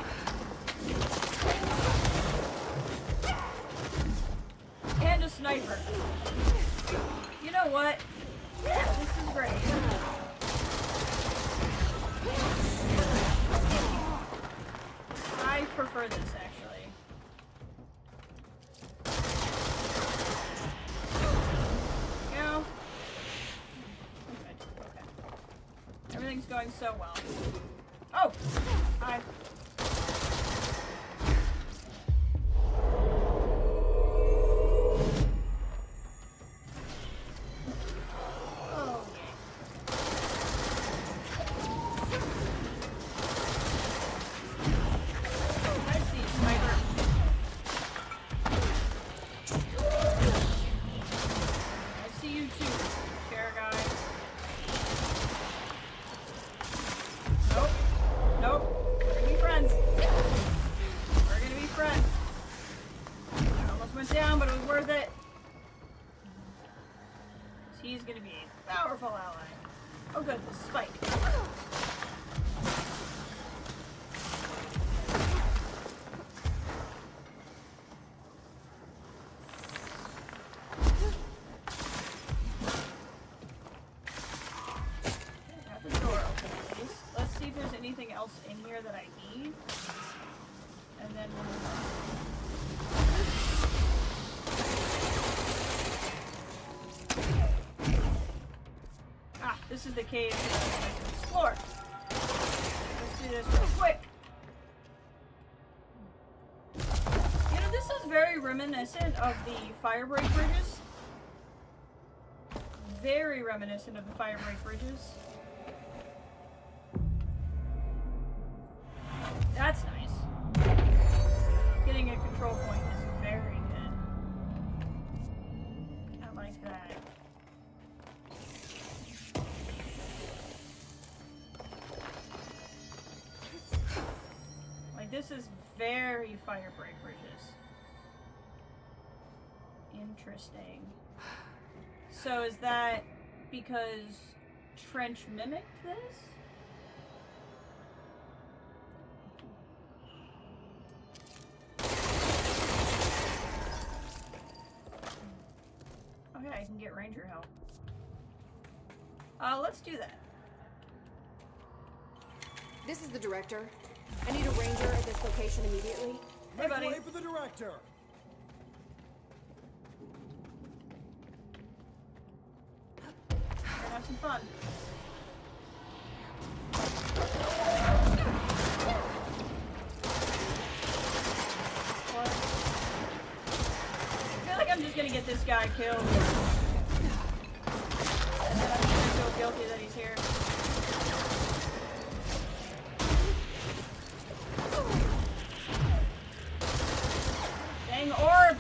And a sniper. You know what? This is great. I prefer this, actually. You know? Okay. Everything's going so well. Oh! Hi. Oh, I see you, sniper. I see you too, chair guy. Nope. Nope. We're gonna be friends. We're gonna be friends. I almost went down, but it was worth it. He's gonna be a powerful ally. Oh good, the spike. in here that I need. And then this is the cave that I want to explore. Let's do this real quick. You know, this is very reminiscent of the firebreak bridges. Very reminiscent of the firebreak bridges. That's nice. Getting a control point is very good. I like that. Like, this is very firebreak bridges. Interesting. So is that because Trench mimicked this? Okay, I can get ranger help. Let's do that. This is the director. I need a ranger at this location immediately. Hey, buddy. Make way for the director. We're gonna have some fun. What? I feel like I'm just gonna get this guy killed. And then I'm just gonna feel guilty that he's here. Dang orb!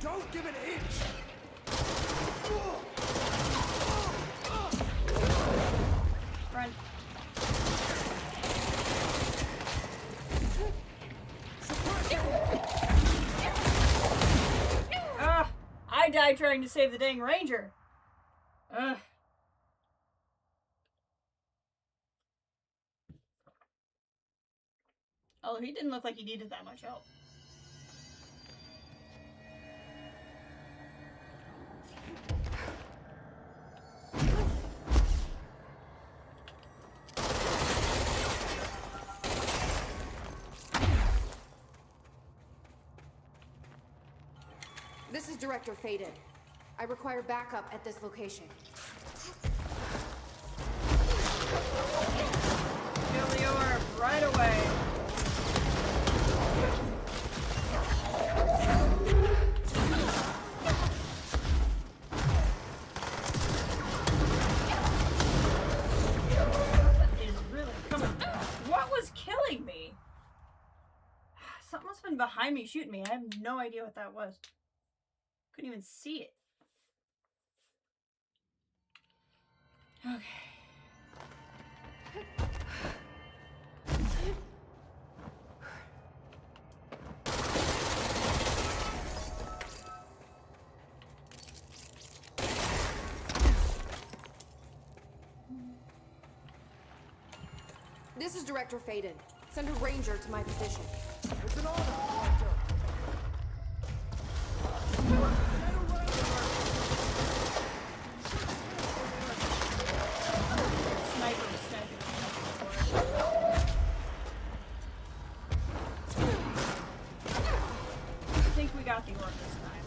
Don't give an inch. Run. I died trying to save the dang ranger. Ugh. Oh, he didn't look like he needed that much help. This is Director Faden. I require backup at this location. Kill the orb right away. Something is really coming. What was killing me? Something must have been behind me shooting me. I have no idea what that was. Couldn't even see it. Okay. This is Director Faden. Send a ranger to my position. It's an honor, director. I think we got the orb this time.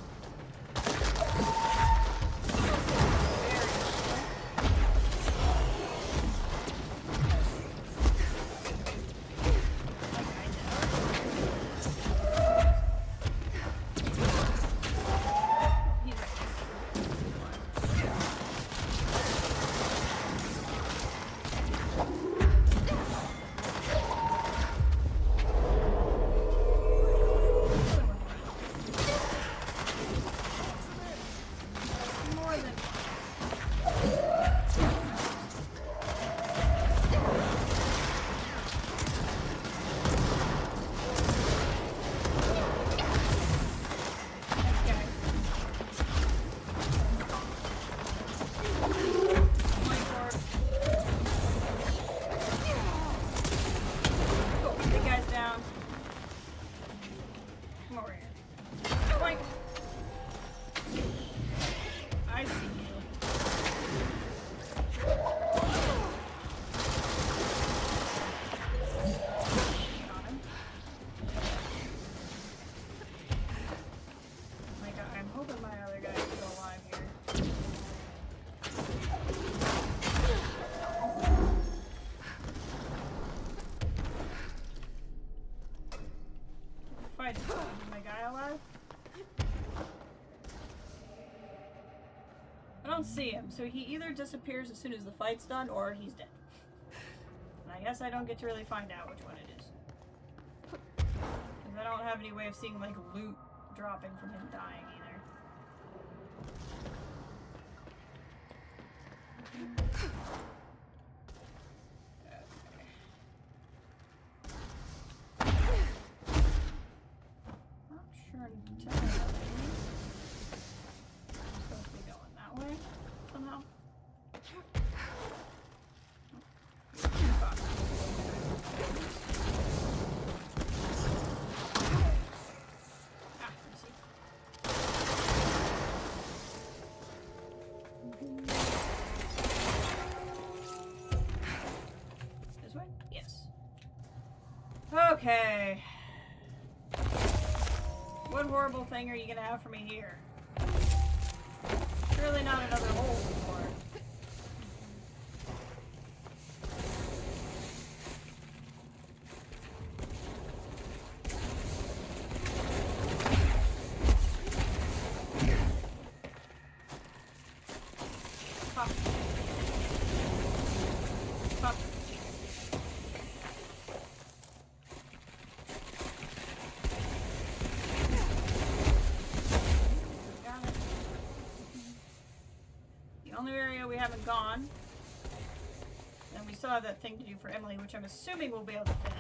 fight is my guy alive? I don't see him, so he either disappears as soon as the fight's done, or he's dead. And I guess I don't get to really find out which one it is. Because I don't have any way of seeing, like, loot dropping from him dying either. Not sure entirely. I'm supposed to be going that way somehow. This way? Yes. Okay. What horrible thing are you gonna have for me here? Surely not another hole before. Pop. Pop. Got it. The only area we haven't gone, and we still have that thing to do for Emily, which I'm assuming we'll be able to finish.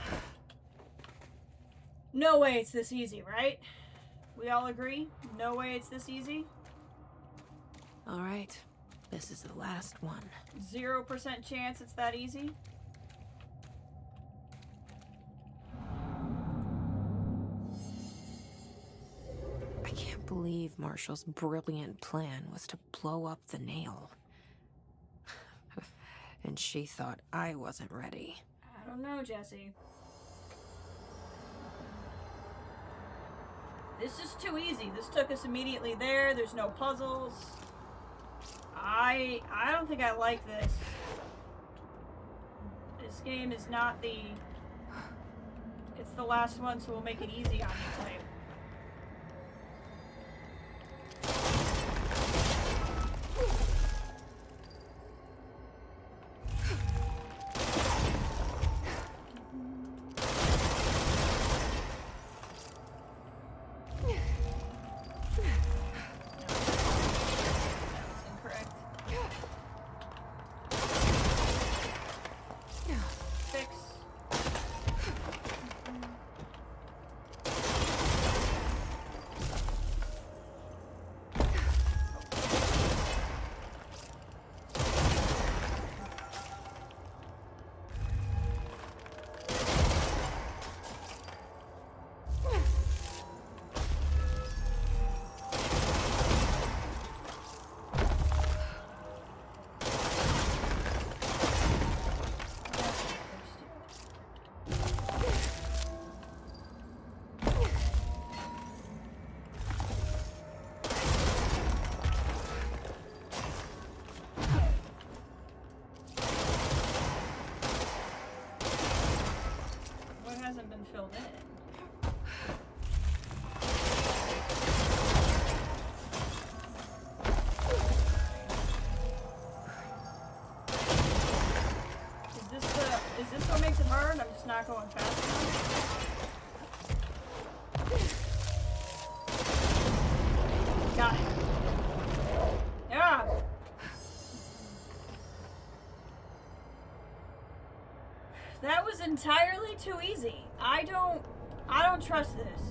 No way it's this easy, right? We all agree? No way it's this easy? All right. This is the last one. 0% chance it's that easy? I can't believe Marshall's brilliant plan was to blow up the nail. And she thought I wasn't ready. I don't know, Jesse. This is too easy. This took us immediately there. There's no puzzles. I don't think I like this. This game is not the... It's the last one, so we'll make it easy on you type. Filled in. Is this what makes it hard? I'm just not going fast enough. Got it. Yeah. That was entirely too easy. I don't trust this.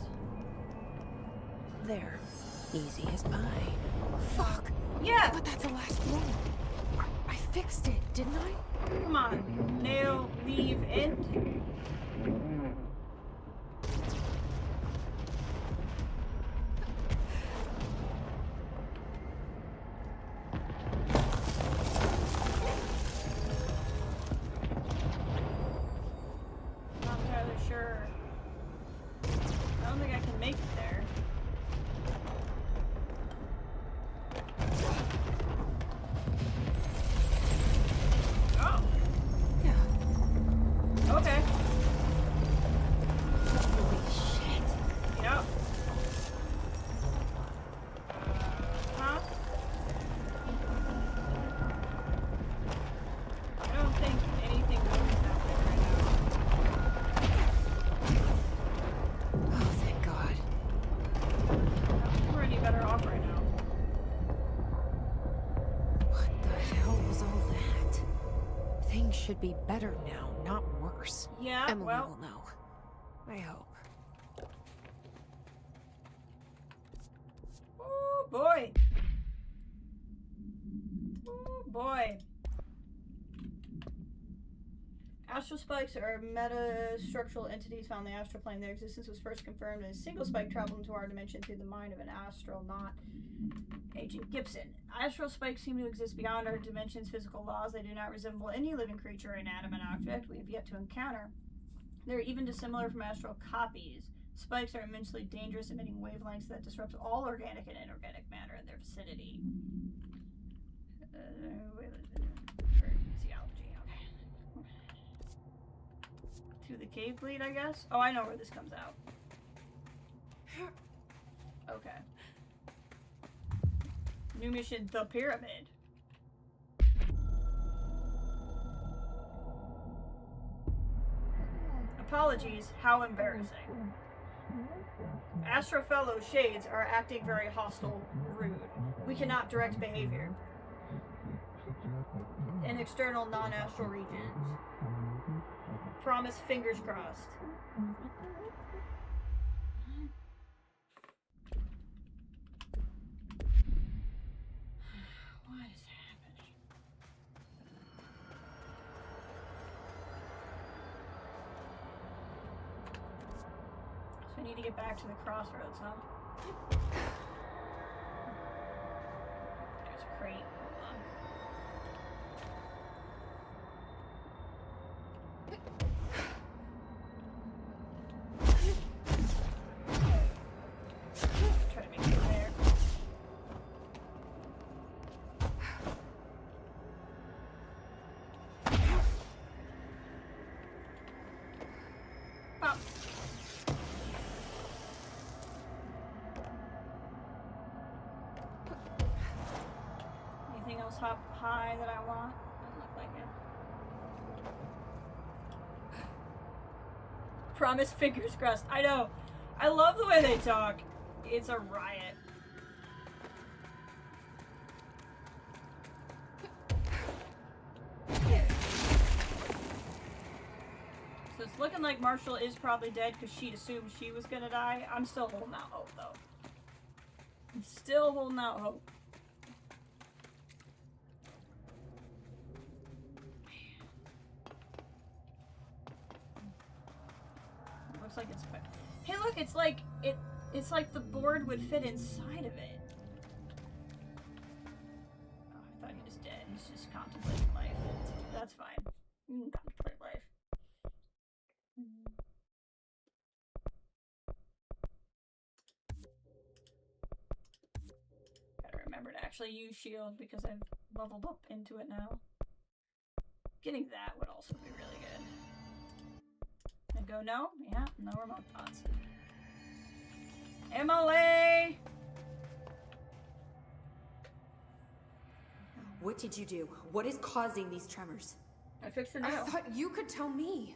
There. Easy as pie. Fuck. Yeah. But that's the last one. I fixed it, didn't I? Come on. Nail, leave, end. Not entirely sure. I don't think I can make it there. Oh. Yeah. Okay. Holy should be better now, not worse. Yeah, Emily well. will know. I hope. Oh boy. Oh boy. Astral spikes are meta-structural entities found in the astral plane. Their existence was first confirmed when a single spike traveled into our dimension through the mind of an astronaut, Agent Gibson. Astral spikes seem to exist beyond our dimension's physical laws. They do not resemble any living creature or inanimate object we have yet to encounter. They're even dissimilar from astral copies. Spikes are immensely dangerous, emitting wavelengths that disrupt all organic and inorganic matter in their vicinity. Physiology, okay. To the cave lead, I guess? Oh, I know where this comes out. Okay. New mission, the pyramid. Apologies, how embarrassing. Astro fellow shades are acting very hostile, rude. We cannot direct behavior in external non-astral regions. Promise, fingers crossed. What is happening? So we need to get back to the crossroads, huh? There's a crate. Hold on. Try to make it there. Oh. Anything else up high that I want? Doesn't look like it. Promise, fingers crossed. I know. I love the way they talk. It's a riot. So it's looking like Marshall is probably dead because she assumed she was gonna die. I'm still holding out hope, though. I'm still holding out hope. Looks like it's. Hey, look! It's like It's like the board would fit inside of it. Oh, I thought he was dead. He's just contemplating life. That's fine. You can contemplate life. Gotta remember to actually use shield because I've leveled up into it now. Getting that would also be really good. And go no? Yeah, no remote pods. Emily! What did you do? What is causing these tremors? I fixed the I nail. thought you could tell me.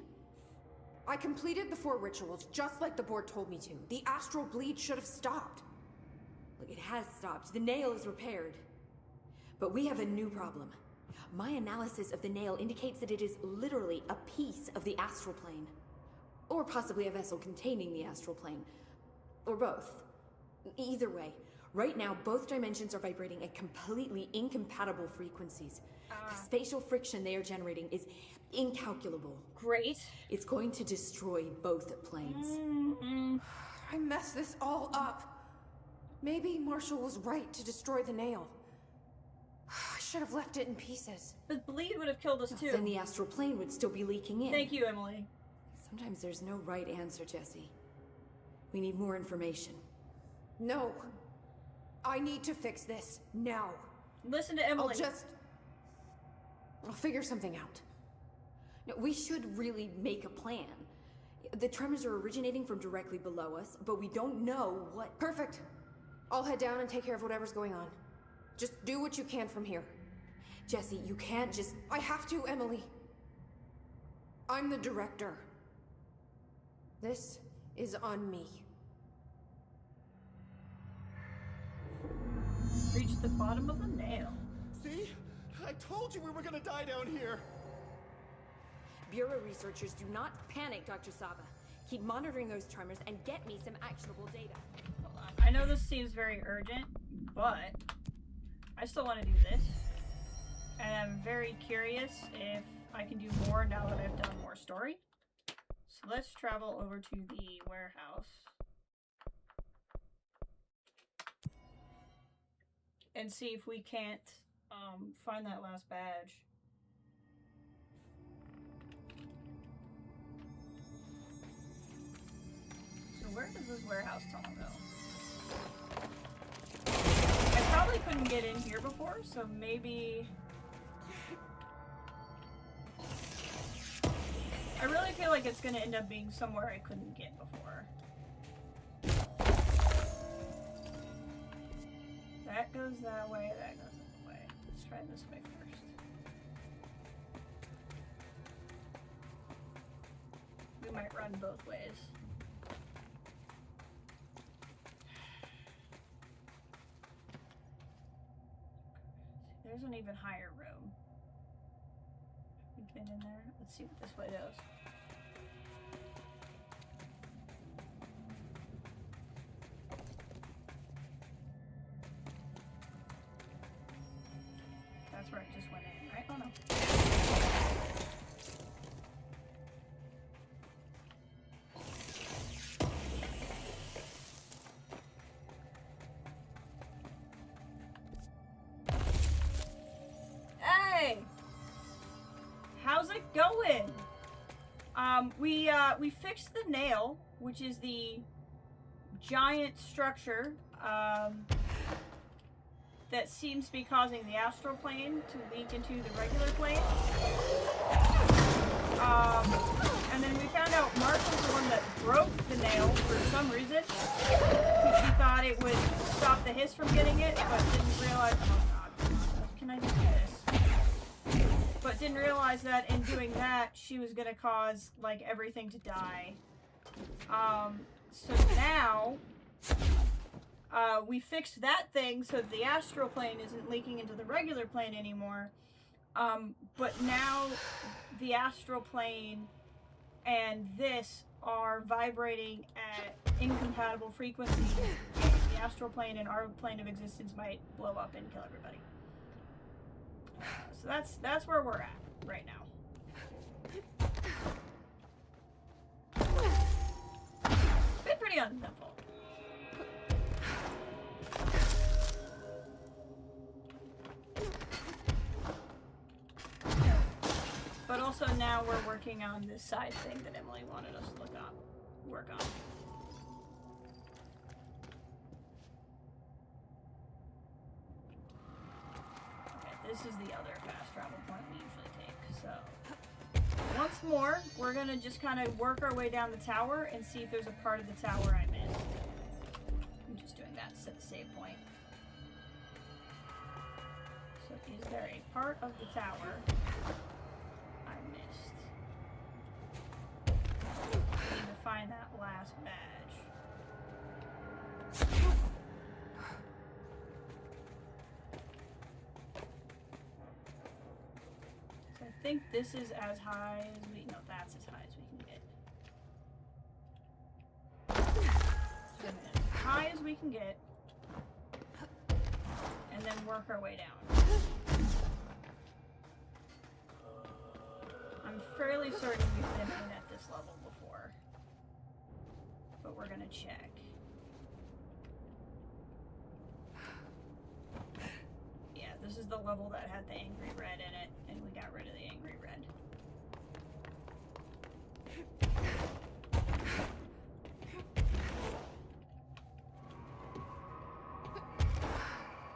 I completed the 4 rituals just like the board told me to. The astral bleed should have stopped. Look, it has stopped. The nail is repaired. But we have a new problem. My analysis of the nail indicates that it is literally a piece of the astral plane. Or possibly a vessel containing the astral plane. Or both. Either way, right now both dimensions are vibrating at completely incompatible frequencies. The spatial friction they are generating is incalculable. Great. It's going to destroy both planes. I messed this all up. Maybe Marshall was right to destroy the nail. I should have left it in pieces. The bleed would have killed us too. Then the astral plane would still be leaking in. Thank you, Emily. Sometimes there's no right answer, Jesse. We need more information. No. I need to fix this now. Listen to Emily. I'll figure something out. No, we should really make a plan. The tremors are originating from directly below us, but we don't know what... Perfect. I'll head down and take care of whatever's going on. Just do what you can from here. Jesse, you can't just... I have to, Emily. I'm the director. This is on me. Reach the bottom of the nail. See? I told you we were gonna die down here. Bureau researchers, do not panic, Dr. Saba. Keep monitoring those tremors and get me some actionable data. Hold on. I know this seems very urgent, but I still want to do this. And I'm very curious if I can do more now that I've done more story. So let's travel over to the warehouse. And see if we can't find that last badge. So where does this warehouse tunnel go? I probably couldn't get in here before, so maybe... I really feel like it's gonna end up being somewhere I couldn't get before. That goes that way, that goes that way. Let's try this way first. We might run both ways. There's an even higher room. We've been in there. Let's see what this way goes. That's where it just went in, right? Oh no. Hey! How's it going? We fixed the nail, which is the giant structure, that seems to be causing the astral plane to leak into the regular plane. And then we found out Mark was the one that broke the nail for some reason. He thought it would stop the hiss from getting it, but didn't realize... Oh god. Can I just do this? But didn't realize that in doing that, she was gonna cause, like, everything to die. So now... we fixed that thing so that the astral plane isn't leaking into the regular plane anymore. But now the astral plane and this are vibrating at incompatible frequencies. And the astral plane and our plane of existence might blow up and kill everybody. So that's where we're at right now. Been pretty uneventful. But also now we're working on this side thing that Emily wanted us to work on. Okay, this is the other fast travel point we usually take. So once more, we're gonna just kind of work our way down the tower and see if there's a part of the tower I missed. I'm just doing that to set the save point. So is there a part of the tower I missed? I need to find that last badge. So I think this is as high as we... No, that's as high as we can get. So as high as we can get. And then work our way down. I'm fairly certain we've been in at this level before. But we're gonna check. Yeah, this is the level that had the angry red in it, and we got rid of the angry red.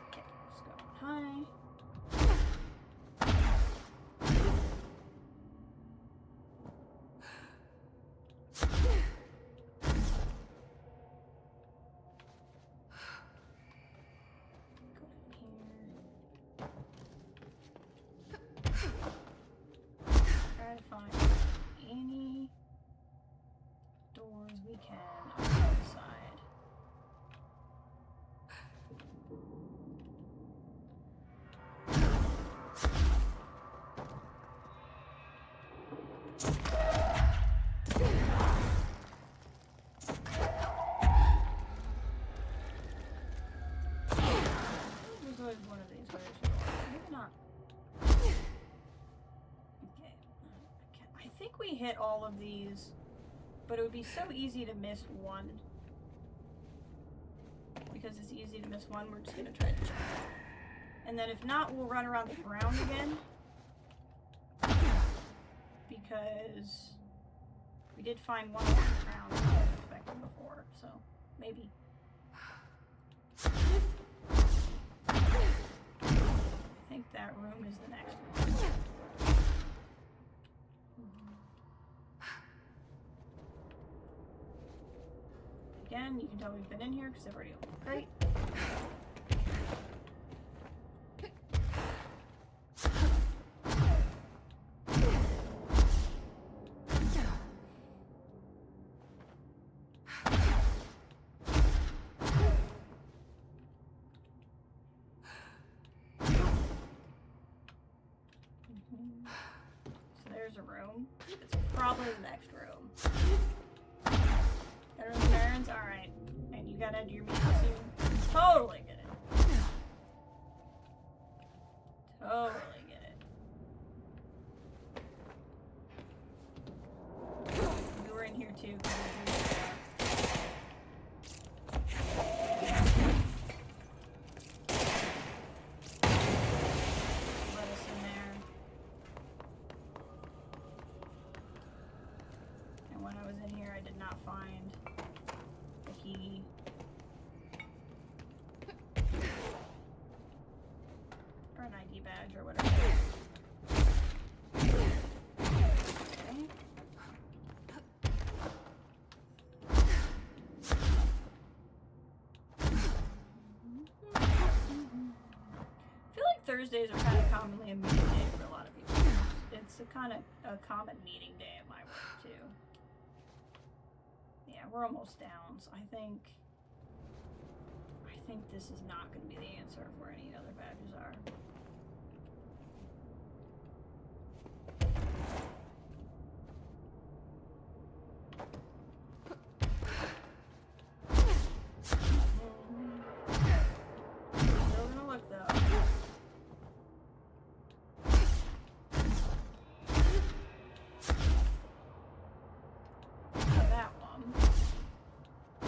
Okay, let's go high. Try to find any doors we can on the other side. was one of these ways. Maybe not. Okay. I think we hit all of these, but it would be so easy to miss one. Because it's easy to miss one, we're just gonna try to check. And then if not, we'll run around the ground again. Because we did find one on the ground that I wasn't expecting before, so maybe. I think that room is the next one. Again, you can tell we've been in here because I've already opened the crate. So there's a room. It's probably the next room. Everyone's errands? Alright. And you gotta do your meeting soon. Totally get it. Totally get it. You were in here too. Let us in there. And when I was in here, I did not find the key. Or an ID badge or whatever. Okay. I feel like Thursdays are kind of commonly a meeting day for a lot of people. It's a kind of a common meeting day at my work too. Yeah, we're almost down, so I think this is not going to be the answer of where any other badges are. Still gonna look though. That one. I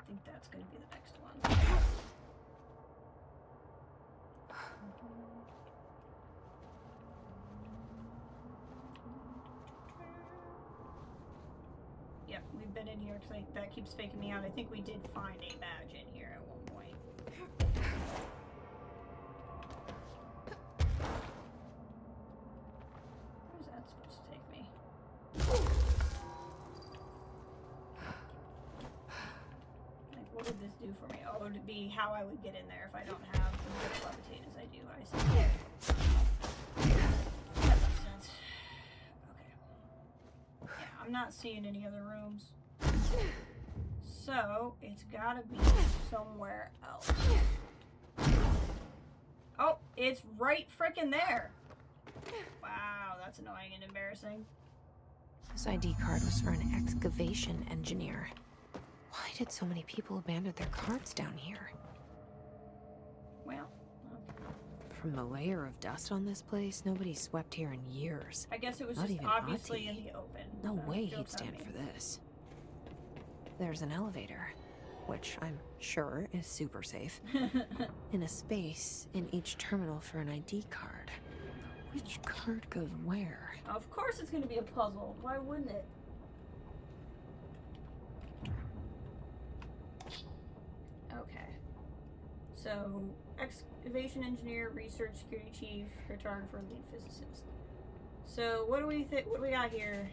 think that's going to be the next one. Yep, we've been in here because that keeps faking me out. I think we did find a badge in here at one point. Where's that supposed to take me? Like, what would this do for me? Oh, it would be how I would get in there if I don't have as much levitate as I do. I see. That makes sense. Okay. Yeah, I'm not seeing any other rooms. So, it's gotta be somewhere else. Oh, it's right frickin' there! Wow, that's annoying and embarrassing. This ID card was for an excavation engineer. Why did so many people abandon their cards down here? Well, okay. From the layer of dust on this place, nobody swept here in years. I guess it was Not just even obviously Auntie. in the open. No way Joke's he'd on stand me. for this. There's an elevator, which I'm sure is super safe, in a space in each terminal for an ID card. Which card goes where? Of course it's gonna be a puzzle. Why wouldn't it? Okay. So, excavation engineer, research security chief, cartographer, lead physicist. So, what do we think? What do we got here?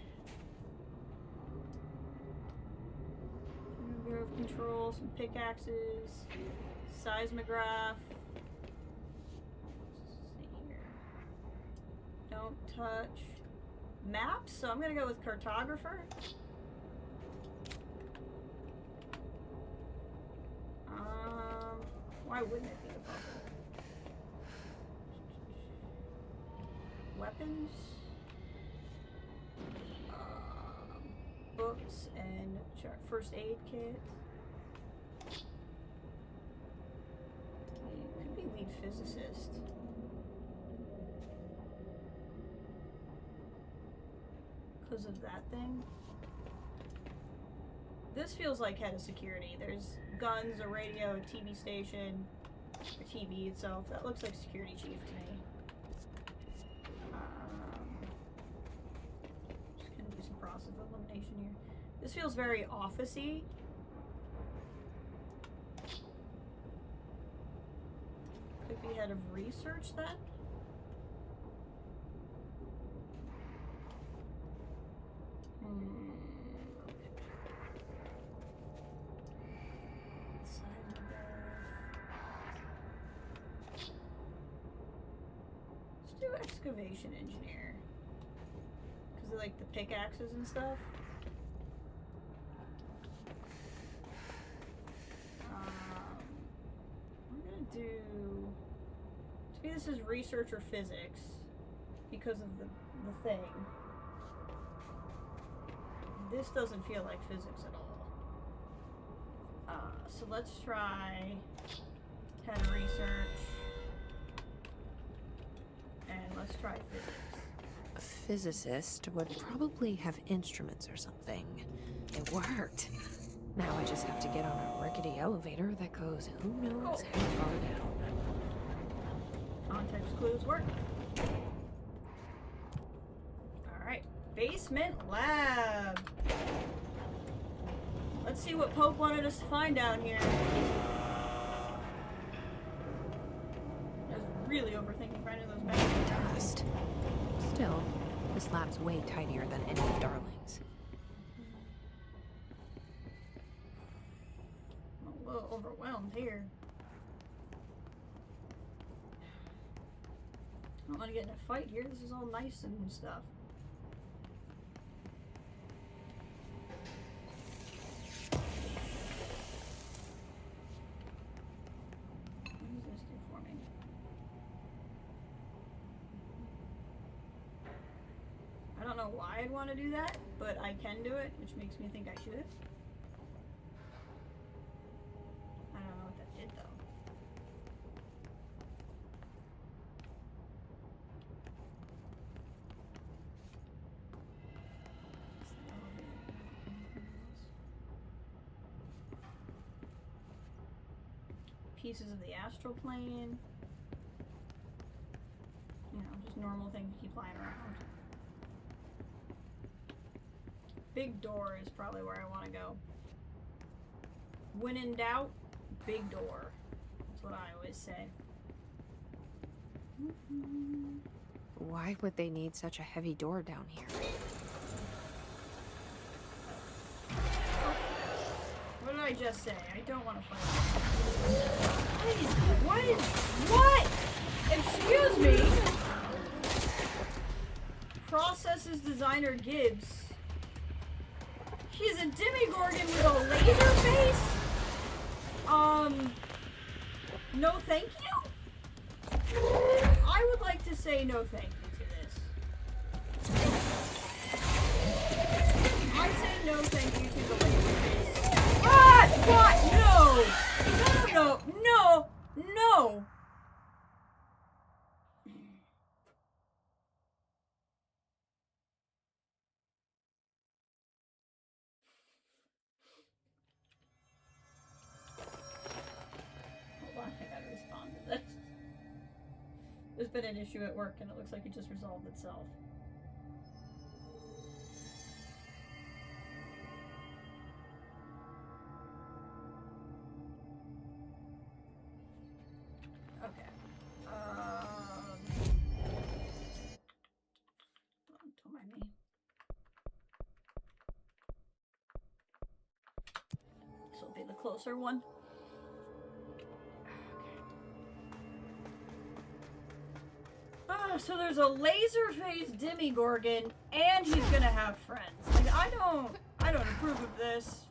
Grove control, some pickaxes, seismograph. Let's see here. Don't touch. Maps? So I'm gonna go with cartographer. Why wouldn't it be a puzzle? Weapons? Books and first aid kit. lead physicist. Because of that thing. This feels like head of security. There's guns, a radio, a TV station, a TV itself. That looks like security chief to me. Just gonna do some process elimination here. This feels very office-y. Could be head of research then? Let's do excavation engineer. Because of like the pickaxes and stuff. I'm gonna do. To me, this is research or physics because of the thing. This doesn't feel like physics at all. So let's try head of research. And let's try physics. A physicist would probably have instruments or something. It worked. Now I just have to get on a rickety elevator that goes who knows how far down. Context clues work. Alright. Basement lab. Let's see what Pope wanted us to find down here. I was really overthinking finding those bags. Dust. Still, this lab's way tidier than any of Darling's. I'm a little overwhelmed here. I don't want to get in a fight here. This is all nice and stuff. What does this do for me? I don't know why I'd want to do that, but I can do it, which makes me think I should. I don't know what that did though. Pieces of the astral plane. You know, just normal things to keep lying around. Big door is probably where I want to go. When in doubt, big door. That's what I always say. Why would they need such a heavy door down here? What did I just say? I don't want to fight. What? Excuse me? Processes designer Gibbs. He's a demigorgon with a laser face? No thank you? I would like to say no thank you to this. I say no thank you to the laser face. Ah! What? No! No! Hold on, I gotta respond to this. There's been an issue at work and it looks like it just resolved itself. Okay. Don't mind me. This will be the closer one. So there's a laser-faced demigorgon, and he's gonna have friends. Like, I don't approve of this.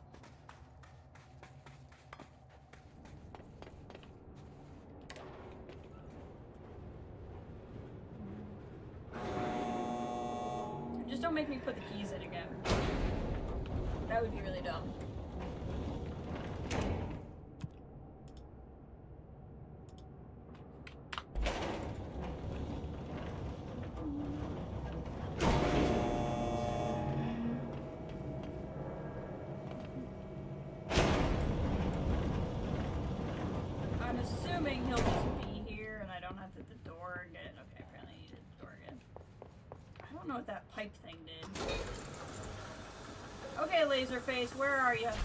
Just don't make me put the keys in again. That would be really dumb. assuming he'll just be here and I don't have to hit the door again. Okay, apparently I need to hit the door again. I don't know what that pipe thing did. Okay, Laserface, where are you? At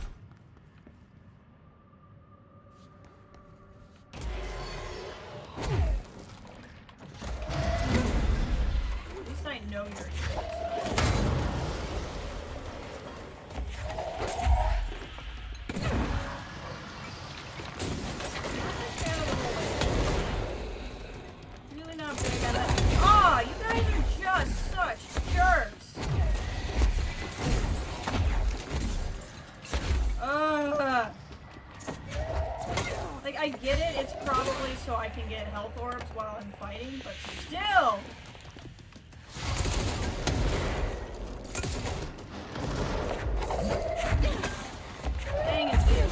least I know you're here. Really not big on it. Ah, you guys are just such jerks. Like, I get it, it's probably so I can get health orbs while I'm fighting, but still! Dang it, dude.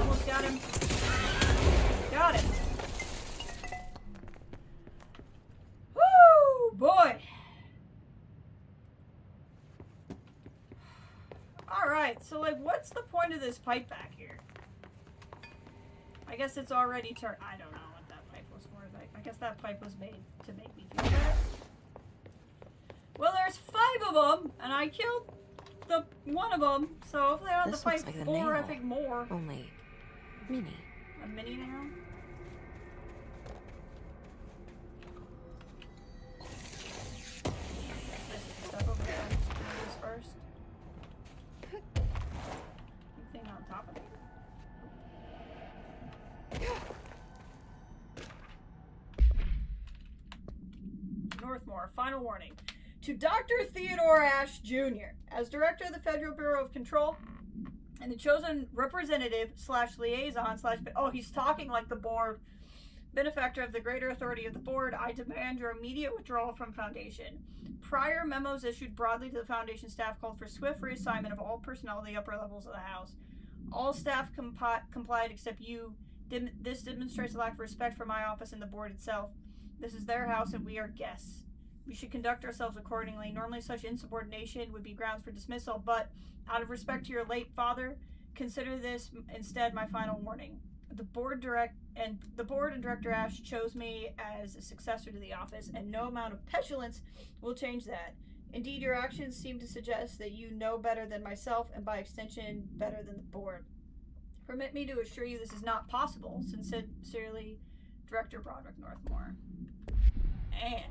Almost got him. Got it. Woo, boy. Alright, so like, what's the point of this pipe back here? I guess it's already turned. I don't know what that pipe was for. I guess that pipe was made to make me feel better. Well, there's 5 of them, and I killed the one of them, so hopefully I don't have to fight like 4, I think, more. Only mini. A mini nail? This stuff over there. Let's do this first. Anything on top of it? Northmore, final warning. To Dr. Theodore Ashe Jr., as Director of the Federal Bureau of Control and the chosen representative / liaison / oh, he's talking like the board, benefactor of the greater authority of the board, I demand your immediate withdrawal from Foundation. Prior memos issued broadly to the Foundation staff called for swift reassignment of all personnel to the upper levels of the House. All staff complied except you. This demonstrates a lack of respect for my office and the board itself. This is their house and we are guests. We should conduct ourselves accordingly. Normally such insubordination would be grounds for dismissal, but out of respect to your late father, consider this instead my final warning. The board and Director Ashe chose me as a successor to the office, and no amount of petulance will change that. Indeed, your actions seem to suggest that you know better than myself, and by extension, better than the board. Permit me to assure you this is not possible. Sincerely, Director Broderick Northmore. And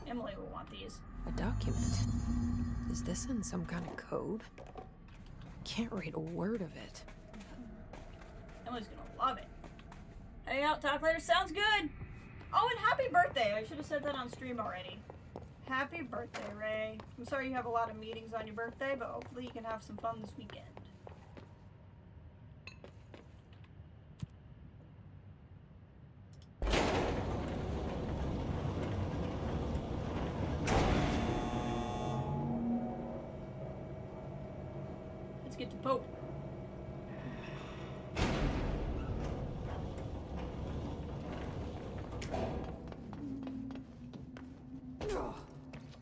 Emily will want these. A document? Is this in some kind of code? Can't read a word of it. Emily's gonna love it. Hang out, talk later. Sounds good. Oh, and happy birthday. I should have said that on stream already. Happy birthday, Ray. I'm sorry you have a lot of meetings on your birthday, but hopefully you can have some fun this weekend. Let's get to Pope.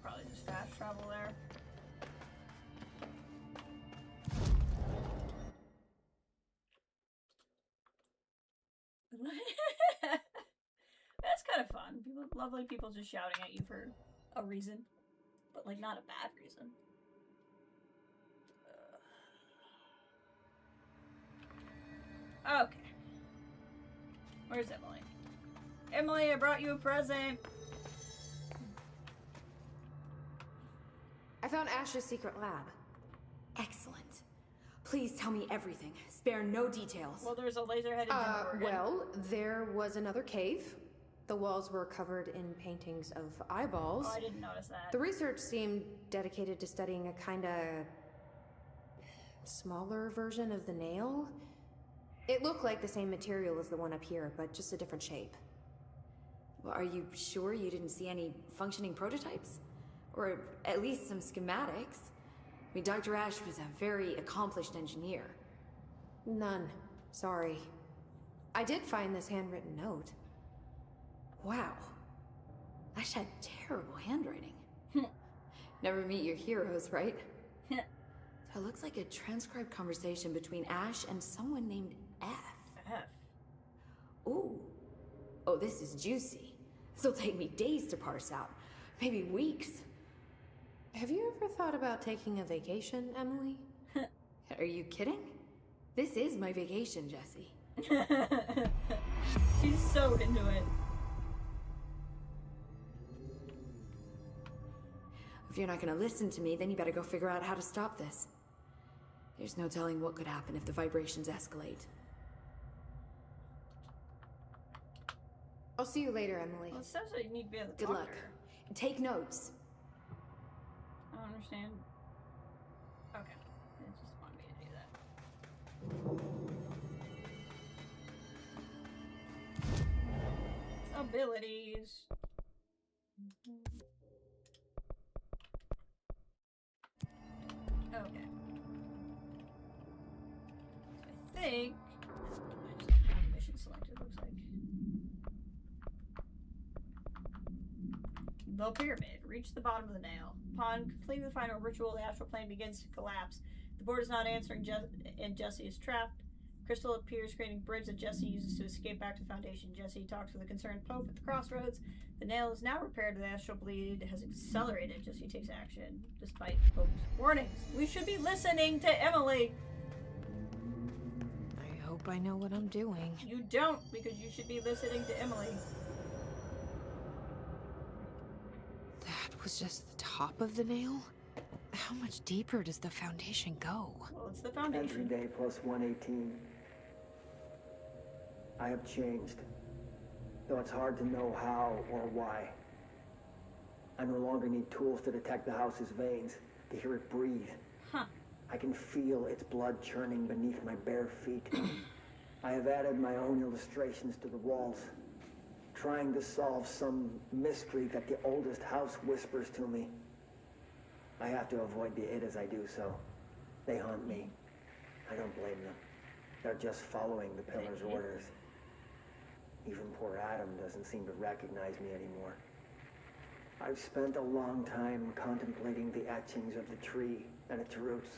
Probably just fast travel there. That's kind of fun. Lovely people just shouting at you for a reason, but like not a bad reason. Okay. Where's Emily? Emily, I brought you a present. I found Ash's secret lab. Excellent. Please tell me everything. Spare no details. Well, there's a laser-headed Demogorgon. Well, there was another cave. The walls were covered in paintings of eyeballs. Oh, I didn't notice that. The research seemed dedicated to studying a kinda smaller version of the nail. It looked like the same material as the one up here, but just a different shape. Well, are you sure you didn't see any functioning prototypes? Or at least some schematics? I mean, Dr. Ash was a very accomplished engineer. None. Sorry. I did find this handwritten note. Wow. Ash had terrible handwriting. Never meet your heroes, right? So it looks like a transcribed conversation between Ash and someone named F. F. Ooh. Oh, this is juicy. This'll take me days to parse out. Maybe weeks. Have you ever thought about taking a vacation, Emily? Are you kidding? This is my vacation, Jessie. She's so into it. If you're not gonna listen to me, then you better go figure out how to stop this. There's no telling what could happen if the vibrations escalate. I'll see you later, Emily. Well, it says that you need to be at the Good doctor. luck. And take notes. I don't understand. Okay. It just wanted me to do that. Abilities. Okay. I think I just don't have mission selected, looks like. The pyramid. Reach the bottom of the nail. Upon completing the final ritual, the astral plane begins to collapse. The board is not answering, and Jesse is trapped. Crystal appears, creating a bridge that Jesse uses to escape back to the Foundation. Jesse talks with the concerned Pope at the crossroads. The nail is now repaired, and the astral bleed has accelerated. Jesse takes action, despite Pope's warnings. We should be listening to Emily. I hope I know what I'm doing. You don't, because you should be listening to Emily. That was just the top of the nail? How much deeper does the Foundation go? Well, it's the Entry Foundation. day plus 118. I have changed, though it's hard to know how or why. I no longer need tools to detect the house's veins, to hear it breathe. Huh. I can feel its blood churning beneath my bare feet. I have added my own illustrations to the walls, trying to solve some mystery that the oldest house whispers to me. I have to avoid the it as I do so. They haunt me. I don't blame them. They're just following the pillar's orders. Even poor Adam doesn't seem to recognize me anymore. I've spent a long time contemplating the etchings of the tree and its roots.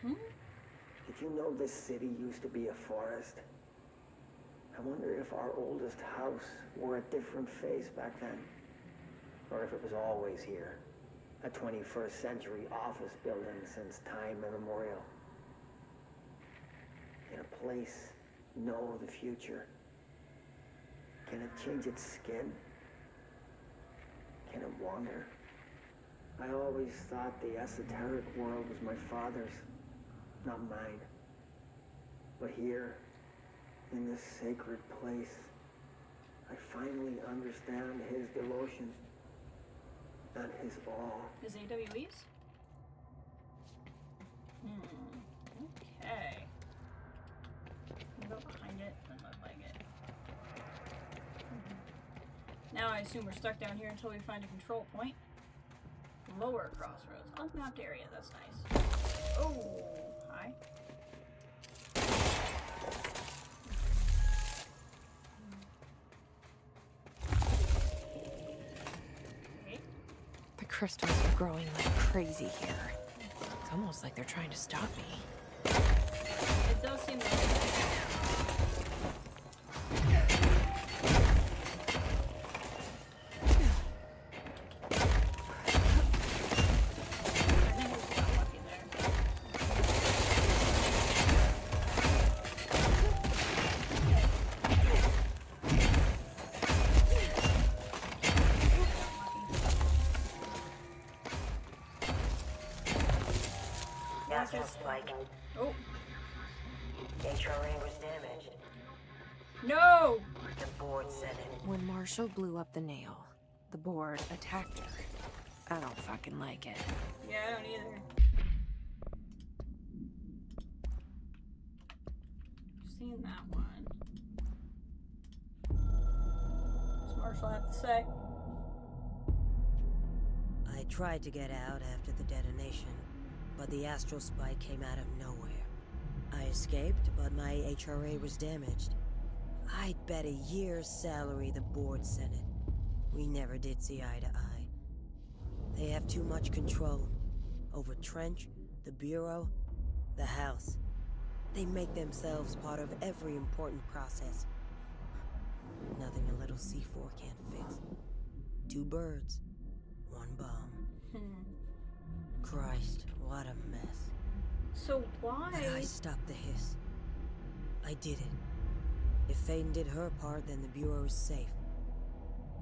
Did you know this city used to be a forest? I wonder if our oldest house wore a different face back then. Or if it was always here. A 21st century office building since time immemorial. Can a place know the future? Can it change its skin? Can it wander? I always thought the esoteric world was my father's, not mine. But here, in this sacred place, I finally understand his devotion and his awe. His AWEs? Okay. I'll go behind it and look like it. Now I assume we're stuck down here until we find a control point. Lower crossroads. Unmapped area, that's nice. Oh, hi. Okay. The crystals are growing like crazy here. It's almost like they're trying to stop me. It does seem like Astral spike. oh HRA was damaged. no! The board said it. When Marshall blew up the nail, the board attacked her. I don't fucking like it. Yeah, I don't either. seen that one. What's Marshall have to say? I tried to get out after the detonation, but the astral spike came out of nowhere. I escaped, but my HRA was damaged. I'd bet a year's salary the board sent it. We never did see eye to eye. They have too much control over Trench, the Bureau, the House. They make themselves part of every important process. Nothing a little C4 can't fix. 2 birds, 1 bomb. Christ, what a mess. So why? But I stopped the hiss. I did it. If Faden did her part, then the Bureau is safe.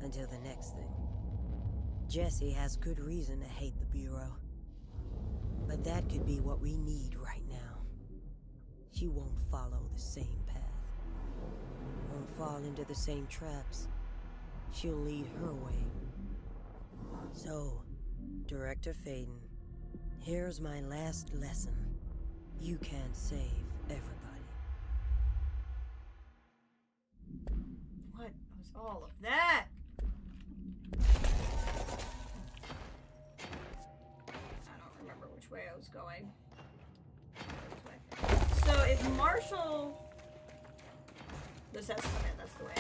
Until the next thing. Jessie has good reason to hate the Bureau. But that could be what we need right now. She won't follow the same path. Won't fall into the same traps. She'll lead her way. So, Director Faden, here's my last lesson. You can't save everybody. What was all of that? I don't remember which way I was going. So if Marshall... This has to come in, that's the way.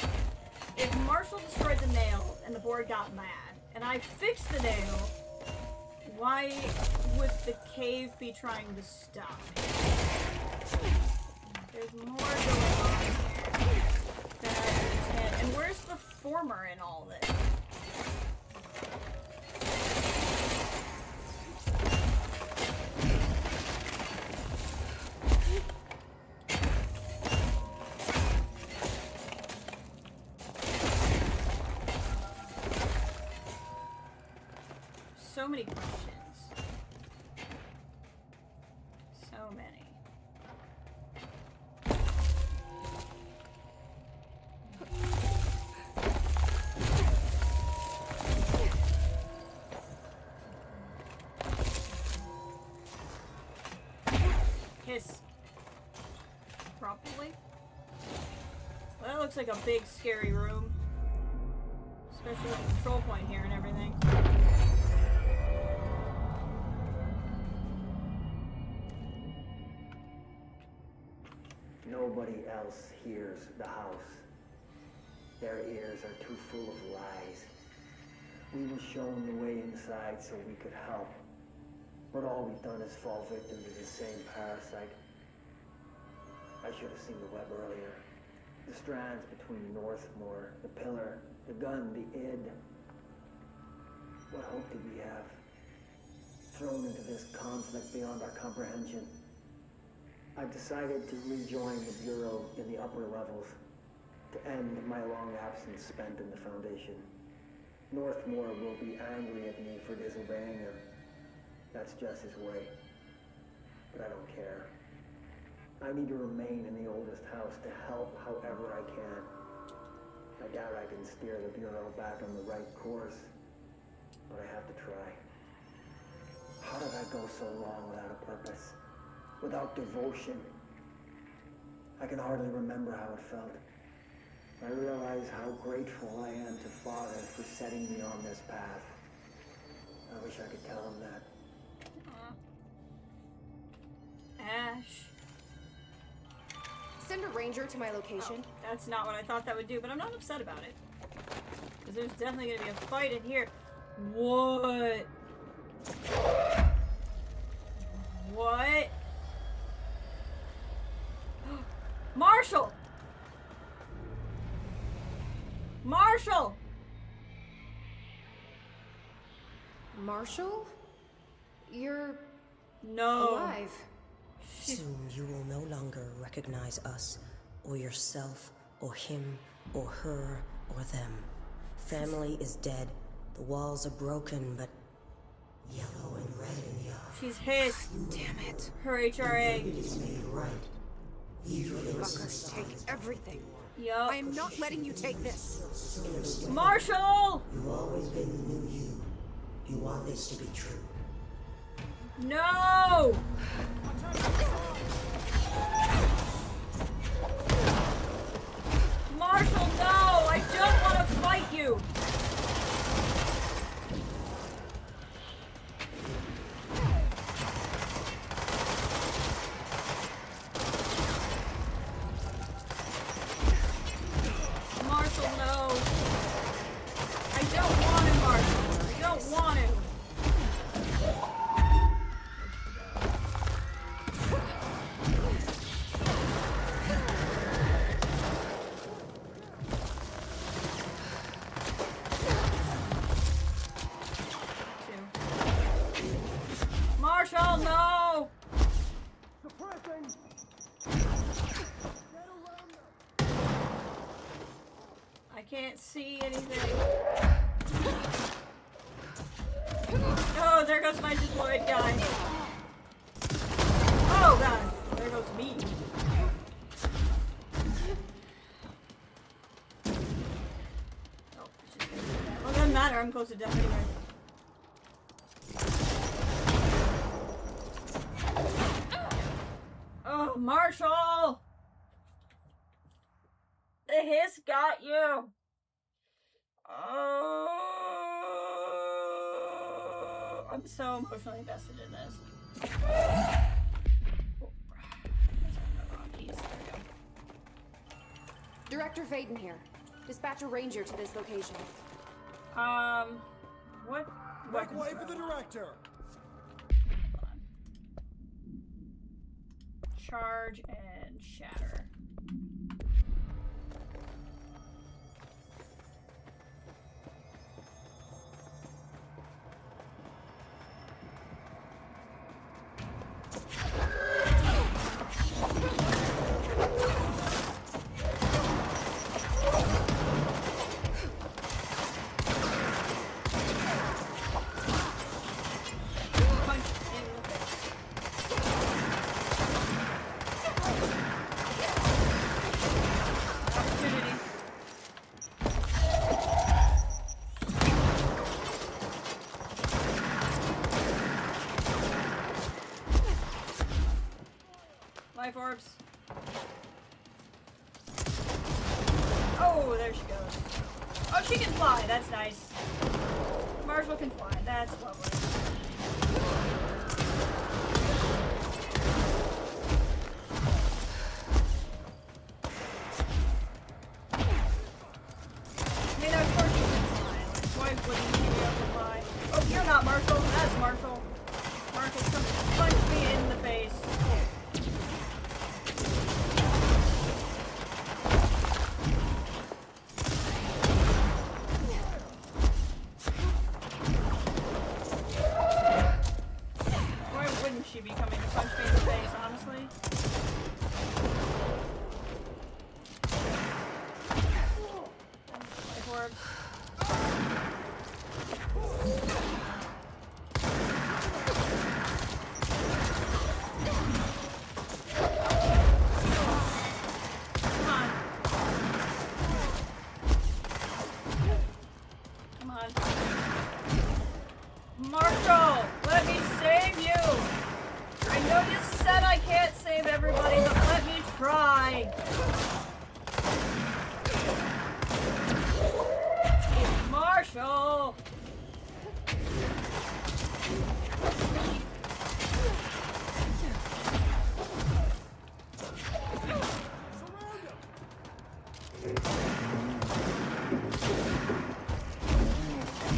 If Marshall destroyed the nail and the board got mad, and I fixed the nail, why would the cave be trying to stop me? There's more going on here than I understand. And where's the former in all this? So many questions. So many. Hiss. Probably. Well, that looks like a big, scary room. Especially with the control point here and everything. Nobody else hears the house. Their ears are too full of lies. We were shown the way inside so we could help. But all we've done is fall victim to the same parasite. I should have seen the web earlier. The strands between Northmore, the pillar, the gun, the id. What hope did we have? Thrown into this conflict beyond our comprehension. I've decided to rejoin the Bureau in the upper levels, to end my long absence spent in the Foundation. Northmore will be angry at me for disobeying him. That's just his way. But I don't care. I need to remain in the oldest house to help however I can. I doubt I can steer the Bureau back on the right course, but I have to try. How did I go so long without a purpose? Without devotion? I can hardly remember how it felt. I realize how grateful I am to Father for setting me on this path. I wish I could tell him that. Ash. Send a ranger to my location. Oh, that's not what I thought that would do, but I'm not upset about it. Because there's definitely going to be a fight in here. What? What? Marshall! Marshall! Marshall? You're No. alive. Soon you will no longer recognize us, or yourself, or him, or her, or them. Family is dead. The walls are broken, but yellow and red in the eye. She's hissed. Damn it. Her HRA. It is made right. Leave your Fuckers take everything. Yup. I am not letting you take this. Marshall! You've always been the new you. You want this to be true. No! can't see anything. Oh, there goes my deployed guy. Oh god, there goes me. Oh, it's just gonna do that. Well, it doesn't matter, I'm close to death anyway. Oh, Marshall! The hiss got you! Oh, I'm so emotionally invested in this. Director Faden here. Dispatch a ranger to this location. What? Make way for the director. Hold on. Charge and shatter. Life orbs. Oh, there she goes. Oh, she can fly. That's nice. Marshall can fly. That's lovely. I mean, of course you can fly. Like, why wouldn't you be able to fly? Oh, you're not Marshall. That's Marshall. Marshall's coming to punch me in the face. She be coming to punch me in the face, honestly. Life orbs. Come on. Come on. Marshall, let me save you! I know you said I can't save everybody, but let me try. Marshall!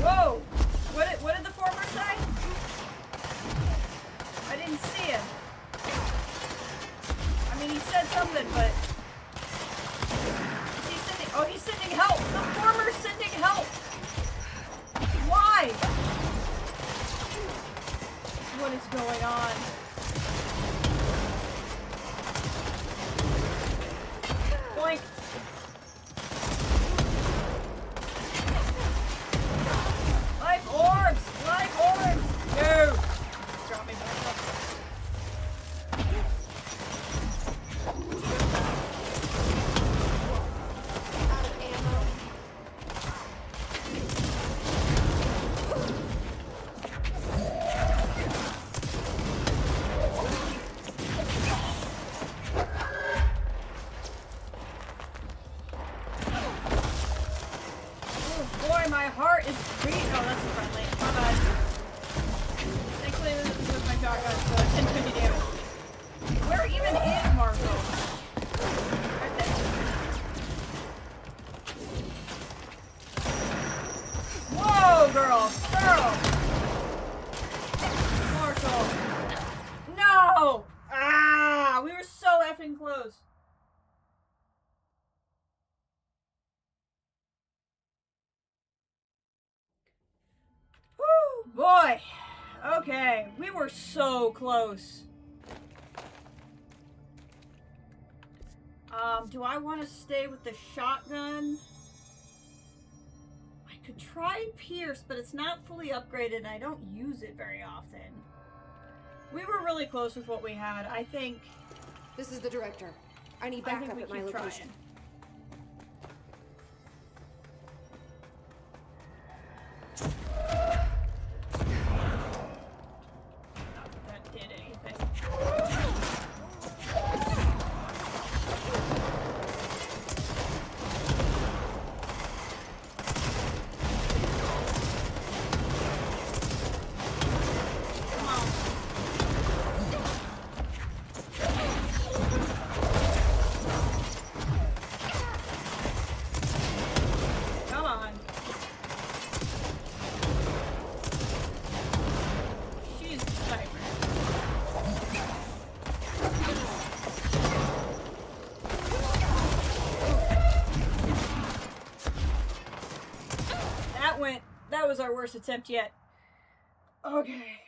Whoa! What did the former say? I didn't see him. I mean, he said something, but... Is he sending... Oh, he's sending help! The former's sending help! Why? What is going on? Boink! Life orbs! Life orbs! No! Drop me back up. Out of ammo. Oh boy, my heart is beating. Oh, that's a friendly. My bad. Thankfully, this is with my shotgun, so it didn't do any damage. Where even is Marshall? Right there. Whoa, girl! Girl! Marshall! No! Ah! We were so effing close. Whew, boy. Okay, we were so close. Do I want to stay with the shotgun? I tried Pierce, but it's not fully upgraded and I don't use it very often. We were really close with what we had. I think... This is the director. I need I think backup we at my keep location. trying. Not that that did anything. Come on. Come on. She's the sniper. That was our worst attempt yet. Okay.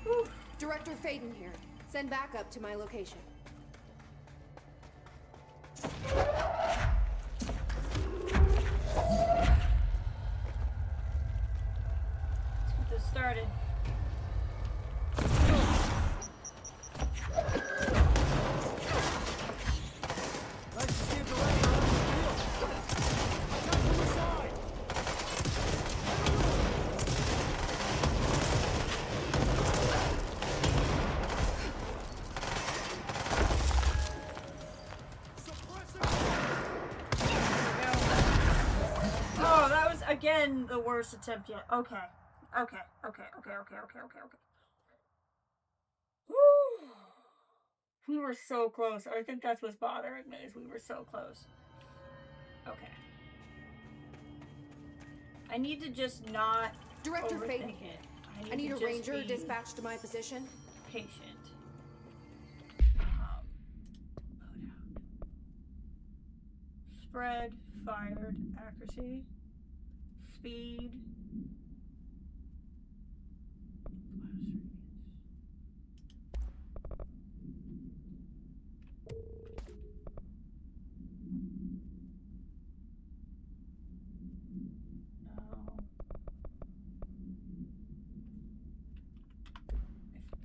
Whew. Director Faden here. Send backup to my location. Let's get this started. Nice to see a director on the field. Attack from the side. Oh, that was again the worst attempt yet. Okay. Okay. Whew. We were so close. I think that's what's bothering me is we were so close. Okay. I need to just not Director overthink Faden it. here. I to need a just ranger be dispatched to my position. patient. Load out. Spread, fired, accuracy, speed.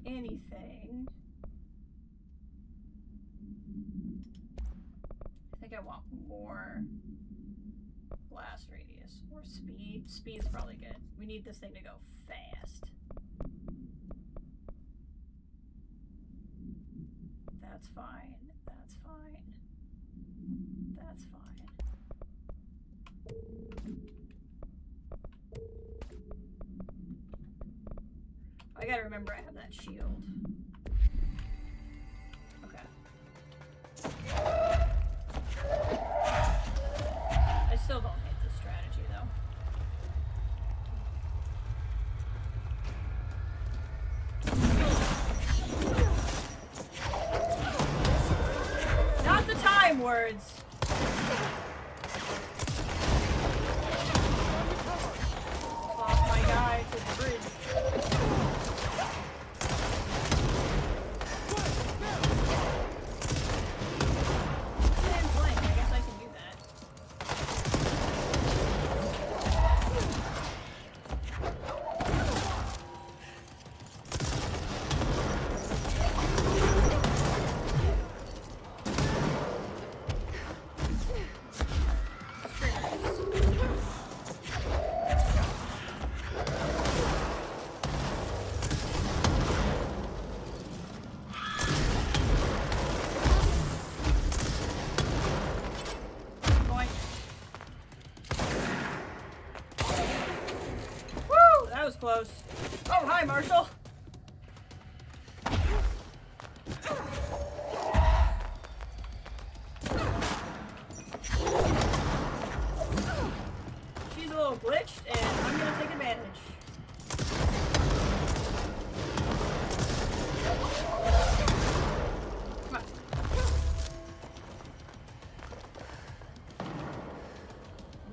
If anything, I think I want more blast radius or speed. Speed's probably good. We need this thing to go fast. That's fine. That's fine. That's fine. I gotta remember I have that shield. Okay. I still don't hate this strategy though. Not the time words. Lost my guy to the bridge. Close. Oh, hi, Marshall. She's a little glitched, and I'm gonna take advantage. Come on.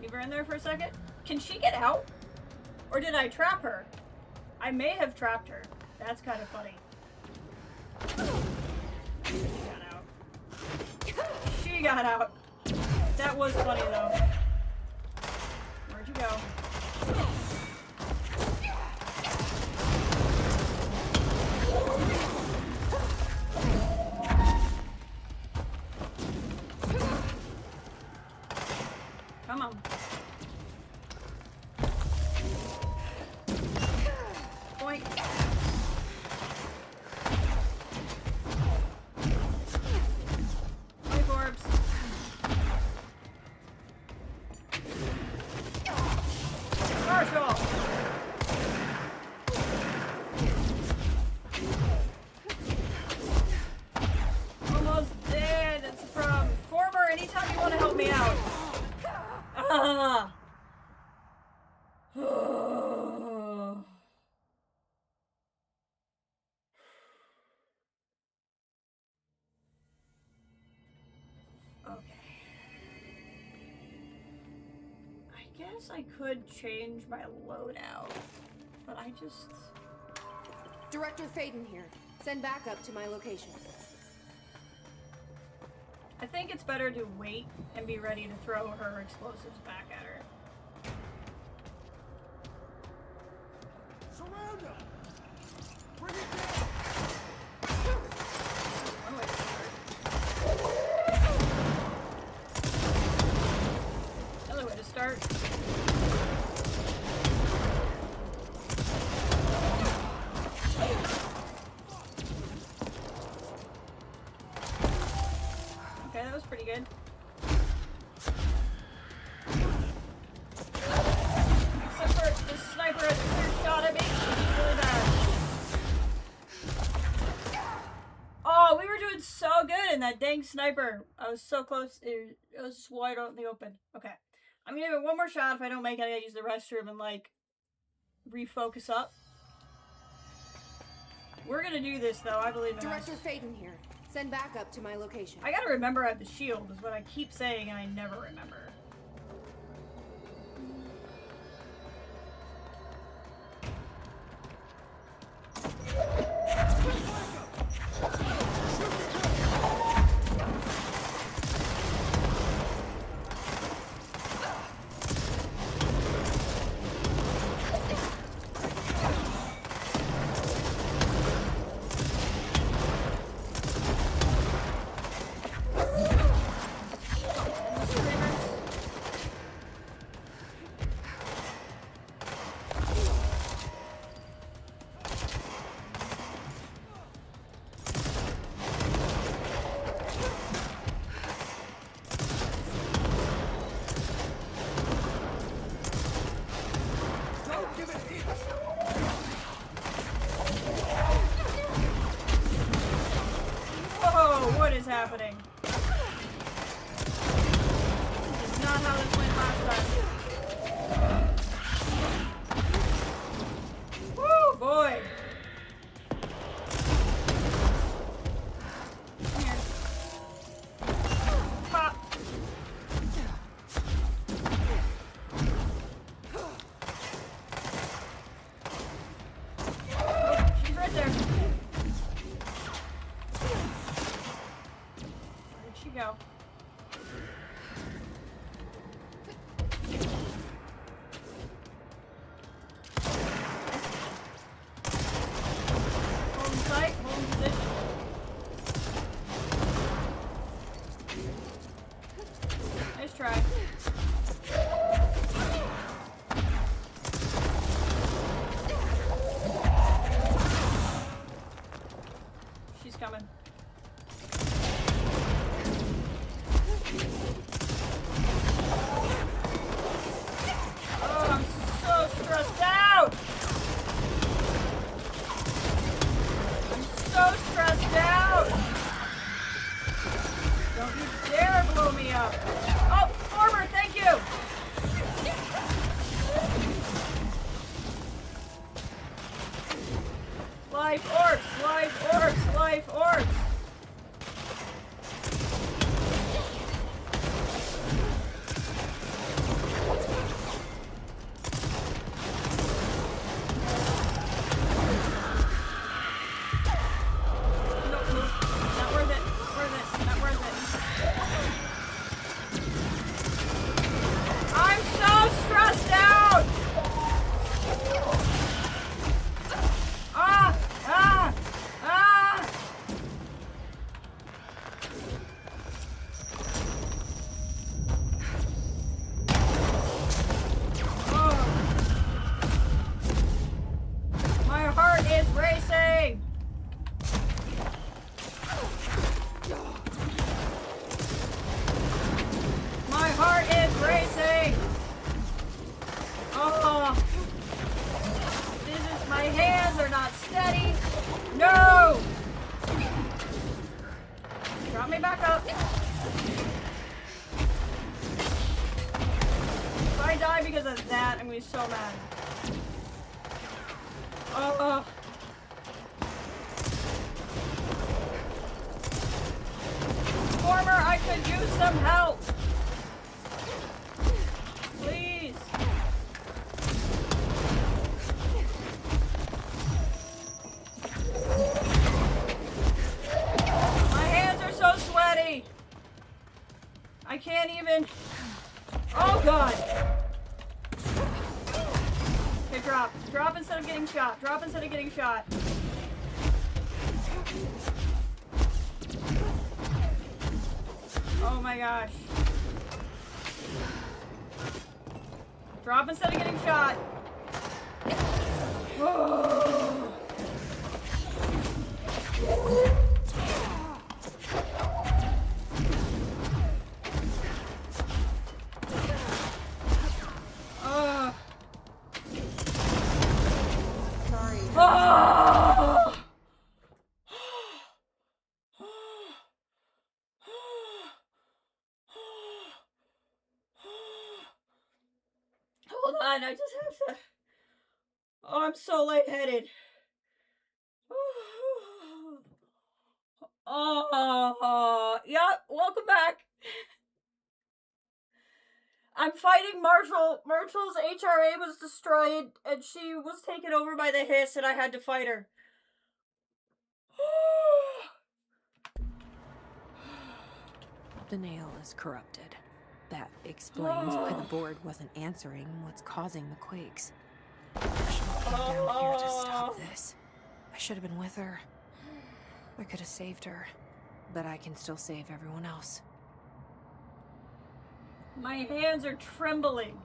Leave her in there for a second. Can she get out? Or did I trap her? I may have trapped her. That's kind of funny. She got out. That was funny though. Where'd you go? Come on. Boink. Life orbs. Marshall! Almost dead. That's the problem. Former, anytime you want to help me out. Ah. Okay. I guess I could change my loadout, but I just... Director Faden here. Send backup to my location. I think it's better to wait and be ready to throw her explosives back at her. Surround him! Bring it One way to start. Another way to start. Okay, that was pretty good. Except for the sniper had a clear shot at me. Really bad. Oh, we were doing so good in that dang sniper. I was so close. It was just wide out in the open. Okay. I'm gonna give it one more shot. If I don't make it, I gotta use the restroom and, like, refocus up. We're gonna do this, though. I believe in us. Director Faden here. Send backup to my location. I gotta remember I have the shield, is what I keep saying, and I never remember. What is happening? This is not how this went last time. Woo, boy! Come here. Pop! Oh, she's right there. I die because of that, I'm gonna be so mad. Former, I could use some help. Please. My hands are so sweaty. I can't even. Oh god. Okay, drop. Drop instead of getting shot. Drop instead of getting shot. Oh my gosh. Drop instead of getting shot. Sorry. Hold on, I just have to. Oh, I'm so lightheaded. Oh, yep, welcome back. I'm fighting Marshall. Marshall's HRA was destroyed, and she was taken over by the hiss, and I had to fight her. The nail is corrupted. That explains why the board wasn't answering what's causing the quakes. I should have come down here to stop this. I should have been with her. I could have saved her. But I can still save everyone else. My hands are trembling.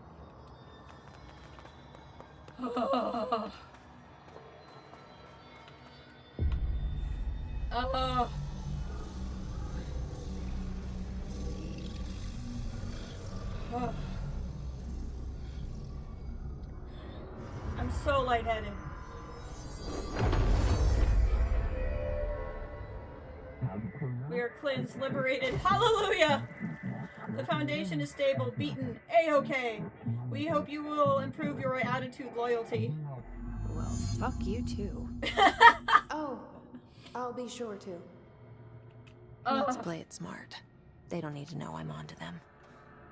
I'm so lightheaded. We are cleansed, liberated. Hallelujah! The Foundation is stable, beaten, A-okay. We hope you will improve your attitude, loyalty. Well, fuck you too. Oh, I'll be sure to. Let's play it smart. They don't need to know I'm onto them.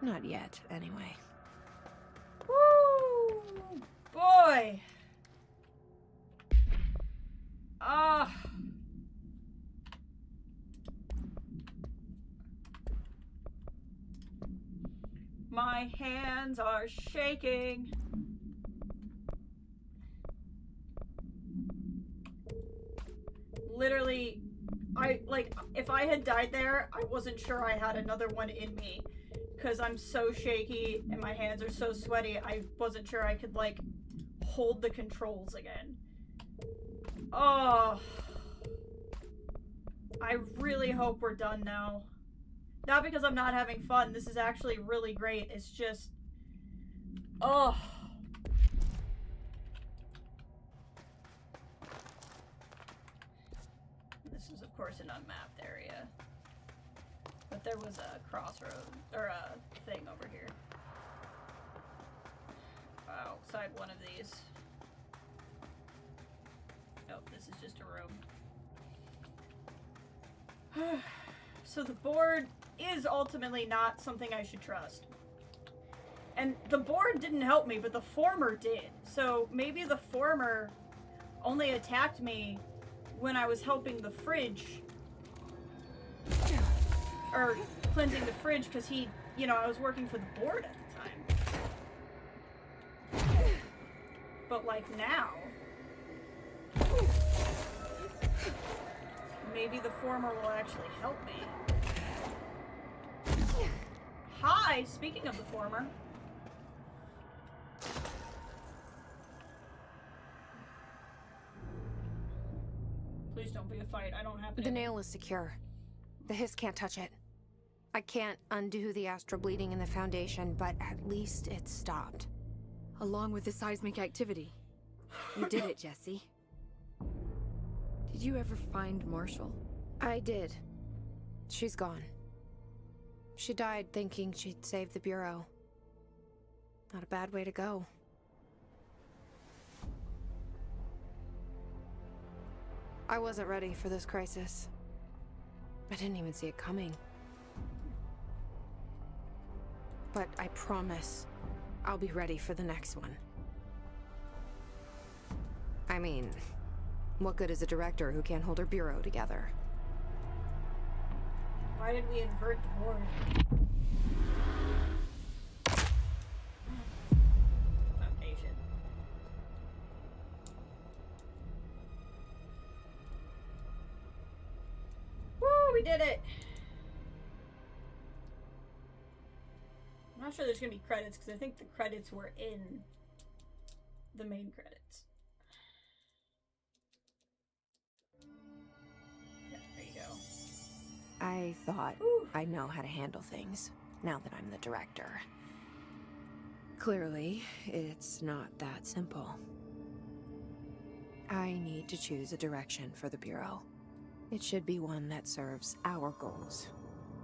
Not yet, anyway. Woo! Boy! My hands are shaking. Literally, if I had died there, I wasn't sure I had another one in me. Because I'm so shaky and my hands are so sweaty, I wasn't sure I could, hold the controls again. Oh. I really hope we're done now. Not because I'm not having fun. This is actually really great. It's just... Oh. This is, of course, an unmapped area. But there was a crossroad, or a thing over here. Outside one of these. Nope, this is just a room. So the board is ultimately not something I should trust. And the board didn't help me, but the former did. So maybe the former only attacked me when I was helping the fridge. Or cleansing the fridge, because he, I was working for the board at the time. But now, maybe the former will actually help me. Hi, speaking of the former. Please don't be a fight. I don't have to. The nail is secure. The hiss can't touch it. I can't undo the astral bleeding in the Foundation, but at least it's stopped. Along with the seismic activity. You did it, Jesse. Did you ever find Marshall? I did. She's gone. She died thinking she'd save the Bureau. Not a bad way to go. I wasn't ready for this crisis. I didn't even see it coming. But I promise I'll be ready for the next one. I mean, what good is a director who can't hold her bureau together? Why did we invert the board? Foundation. Woo, we did it! I'm not sure there's gonna be credits because I think the credits were in the main credits. Yeah, there you go. I thought Whew. I know how to handle things, now that I'm the director. Clearly, it's not that simple. I need to choose a direction for the Bureau. It should be one that serves our goals,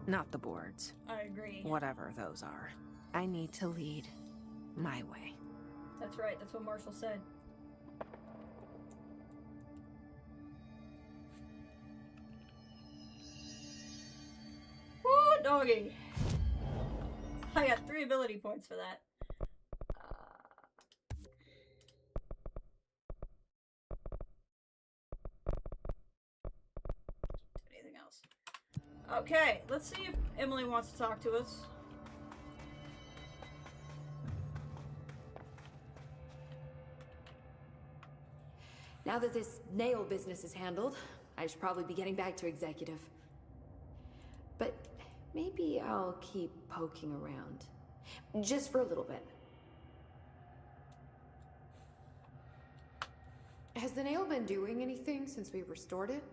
not the board's. I agree. Whatever those are. I need to lead my way. That's right, that's what Marshall said. Woo, doggy! I got 3 ability points for that. Anything else? Okay, let's see if Emily wants to talk to us. Now that this nail business is handled, I should probably be getting back to executive. But maybe I'll keep poking around. Just for a little bit. Has the nail been doing anything since we restored it?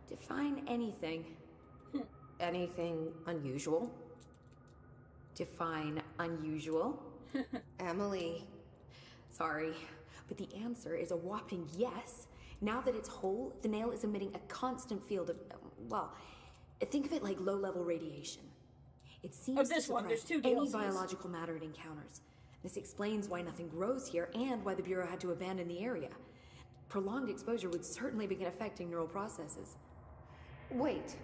Define anything. Anything unusual? Define unusual. Emily. Sorry, but the answer is a whopping yes. Now that it's whole, the nail is emitting a constant field of, well, think of it like low-level radiation. It seems this to one, there's suppress 2 any DLCs. biological matter it encounters. This explains why nothing grows here and why the Bureau had to abandon the area. Prolonged exposure would certainly begin affecting neural processes. Wait.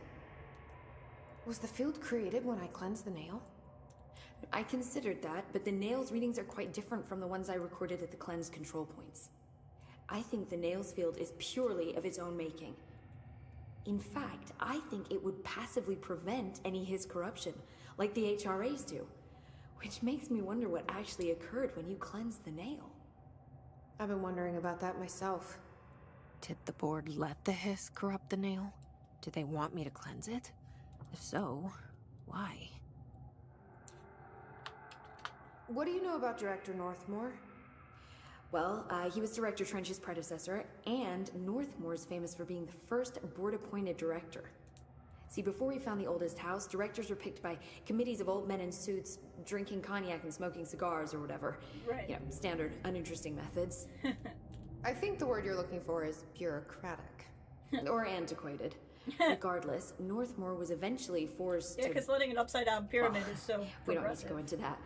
Was the field created when I cleansed the nail? I considered that, but the nail's readings are quite different from the ones I recorded at the cleanse control points. I think the nail's field is purely of its own making. In fact, I think it would passively prevent any His corruption, like the HRAs do. Which makes me wonder what actually occurred when you cleansed the nail. I've been wondering about that myself. Did the board let the hiss corrupt the nail? Did they want me to cleanse it? If so, why? What do you know about Director Northmore? Well, he was Director Trench's predecessor, and Northmore's famous for being the first board-appointed director. See, before we found the oldest house, directors were picked by committees of old men in suits, drinking cognac and smoking cigars or whatever. Right. You know, standard, uninteresting methods. I think the word you're looking for is bureaucratic. Or antiquated. Regardless, Northmore was eventually forced Yeah, to... because letting an upside-down pyramid is so We don't need to progressive. go into that.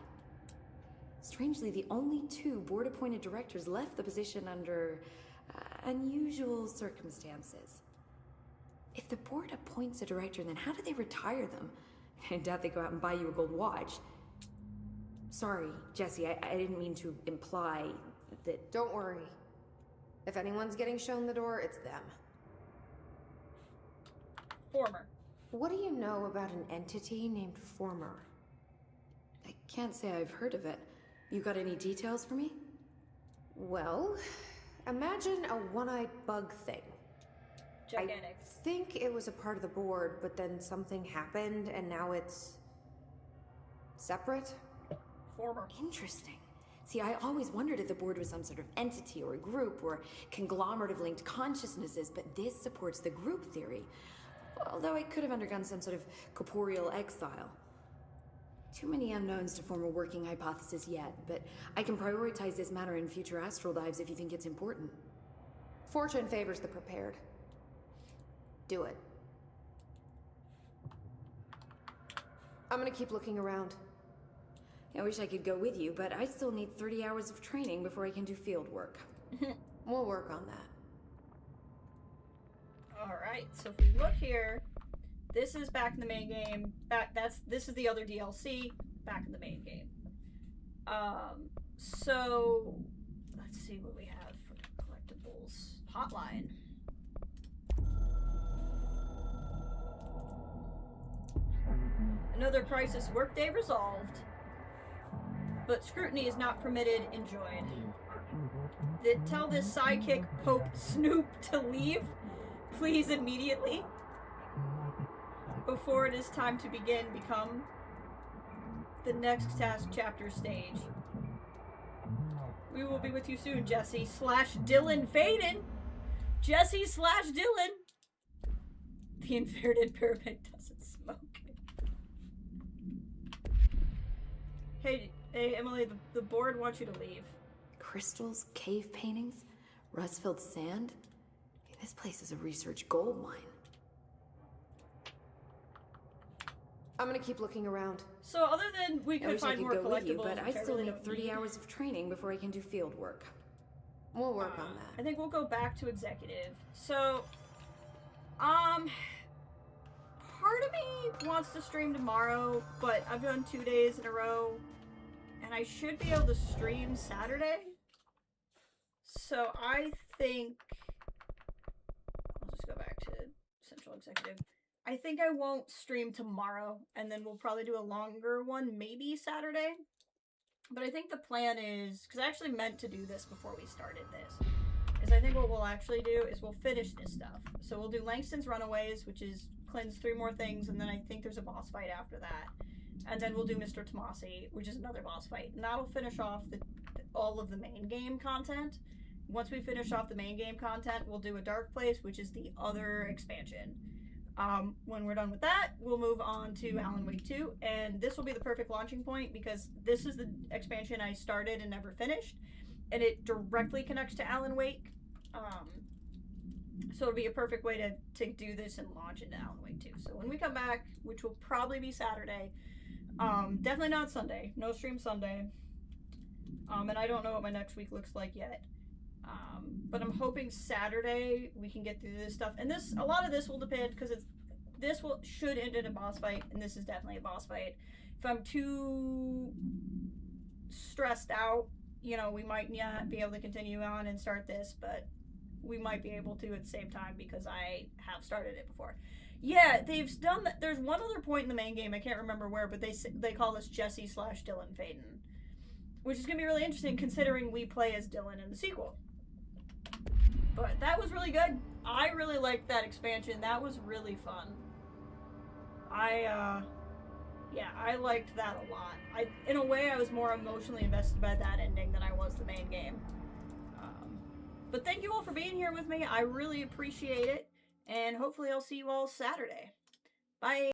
Strangely, the only 2 board-appointed directors left the position under unusual circumstances. If the board appoints a director, then how do they retire them? I doubt they go out and buy you a gold watch. Sorry, Jesse, I didn't mean to imply that... Don't worry. If anyone's getting shown the door, it's them. Former. What do you know about an entity named Former? I can't say I've heard of it. You got any details for me? Well, imagine a one-eyed bug thing. Gigantic. I think it was a part of the board, but then something happened and now it's separate. Former. Interesting. See, I always wondered if the board was some sort of entity or a group or conglomerate of linked consciousnesses, but this supports the group theory. Although it could have undergone some sort of corporeal exile. Too many unknowns to form a working hypothesis yet, but I can prioritize this matter in future astral dives if you think it's important. Fortune favors the prepared. Do it. I'm gonna keep looking around. I wish I could go with you, but I still need 30 hours of training before I can do field work. We'll work on that. Alright, so if we look here, this is back in the main game. This is the other DLC back in the main game. So let's see what we have for collectibles. Hotline. Another crisis workday resolved, but scrutiny is not permitted. Enjoyed. Tell this sidekick Pope Snoop to leave, please, immediately, before it is time to become the next task chapter stage. We will be with you soon, Jesse / Dylan Faden. Jesse / Dylan. The inverted pyramid doesn't smoke. Hey, Emily, the board wants you to leave. Crystals, cave paintings, rust-filled sand. This place is a research gold mine. I'm gonna keep looking around. So other than we could find more collectibles, with you, but I still really need 30 hours of training before I can do field work. We'll work on that. I think we'll go back to executive. So, part of me wants to stream tomorrow, but I've done 2 days in a row, and I should be able to stream Saturday. So I think I'll just go back to Central Executive. I think I won't stream tomorrow, and then we'll probably do a longer one, maybe Saturday. But I think the plan is, because I actually meant to do this before we started this, is I think what we'll actually do is we'll finish this stuff. So we'll do Langston's Runaways, which is cleanse 3 more things, and then I think there's a boss fight after that. And then we'll do Mr. Tomasi, which is another boss fight. And that'll finish off all of the main game content. Once we finish off the main game content, we'll do a Dark Place, which is the other expansion. When we're done with that, we'll move on to Alan Wake 2, and this will be the perfect launching point because this is the expansion I started and never finished, and it directly connects to Alan Wake. So it'll be a perfect way to do this and launch into Alan Wake 2. So when we come back, which will probably be Saturday, definitely not Sunday, no stream Sunday, and I don't know what my next week looks like yet. But I'm hoping Saturday we can get through this stuff, and a lot of this will depend because should end in a boss fight, and this is definitely a boss fight. If I'm too stressed out, we might not be able to continue on and start this, but we might be able to at the same time because I have started it before. Yeah, they've done that. There's one other point in the main game, I can't remember where, but they call this Jesse / Dylan Faden, which is gonna be really interesting considering we play as Dylan in the sequel. But that was really good. I really liked that expansion. That was really fun. I liked that a lot. In a way, I was more emotionally invested by that ending than I was the main game. But thank you all for being here with me. I really appreciate it. And hopefully I'll see you all Saturday. Bye.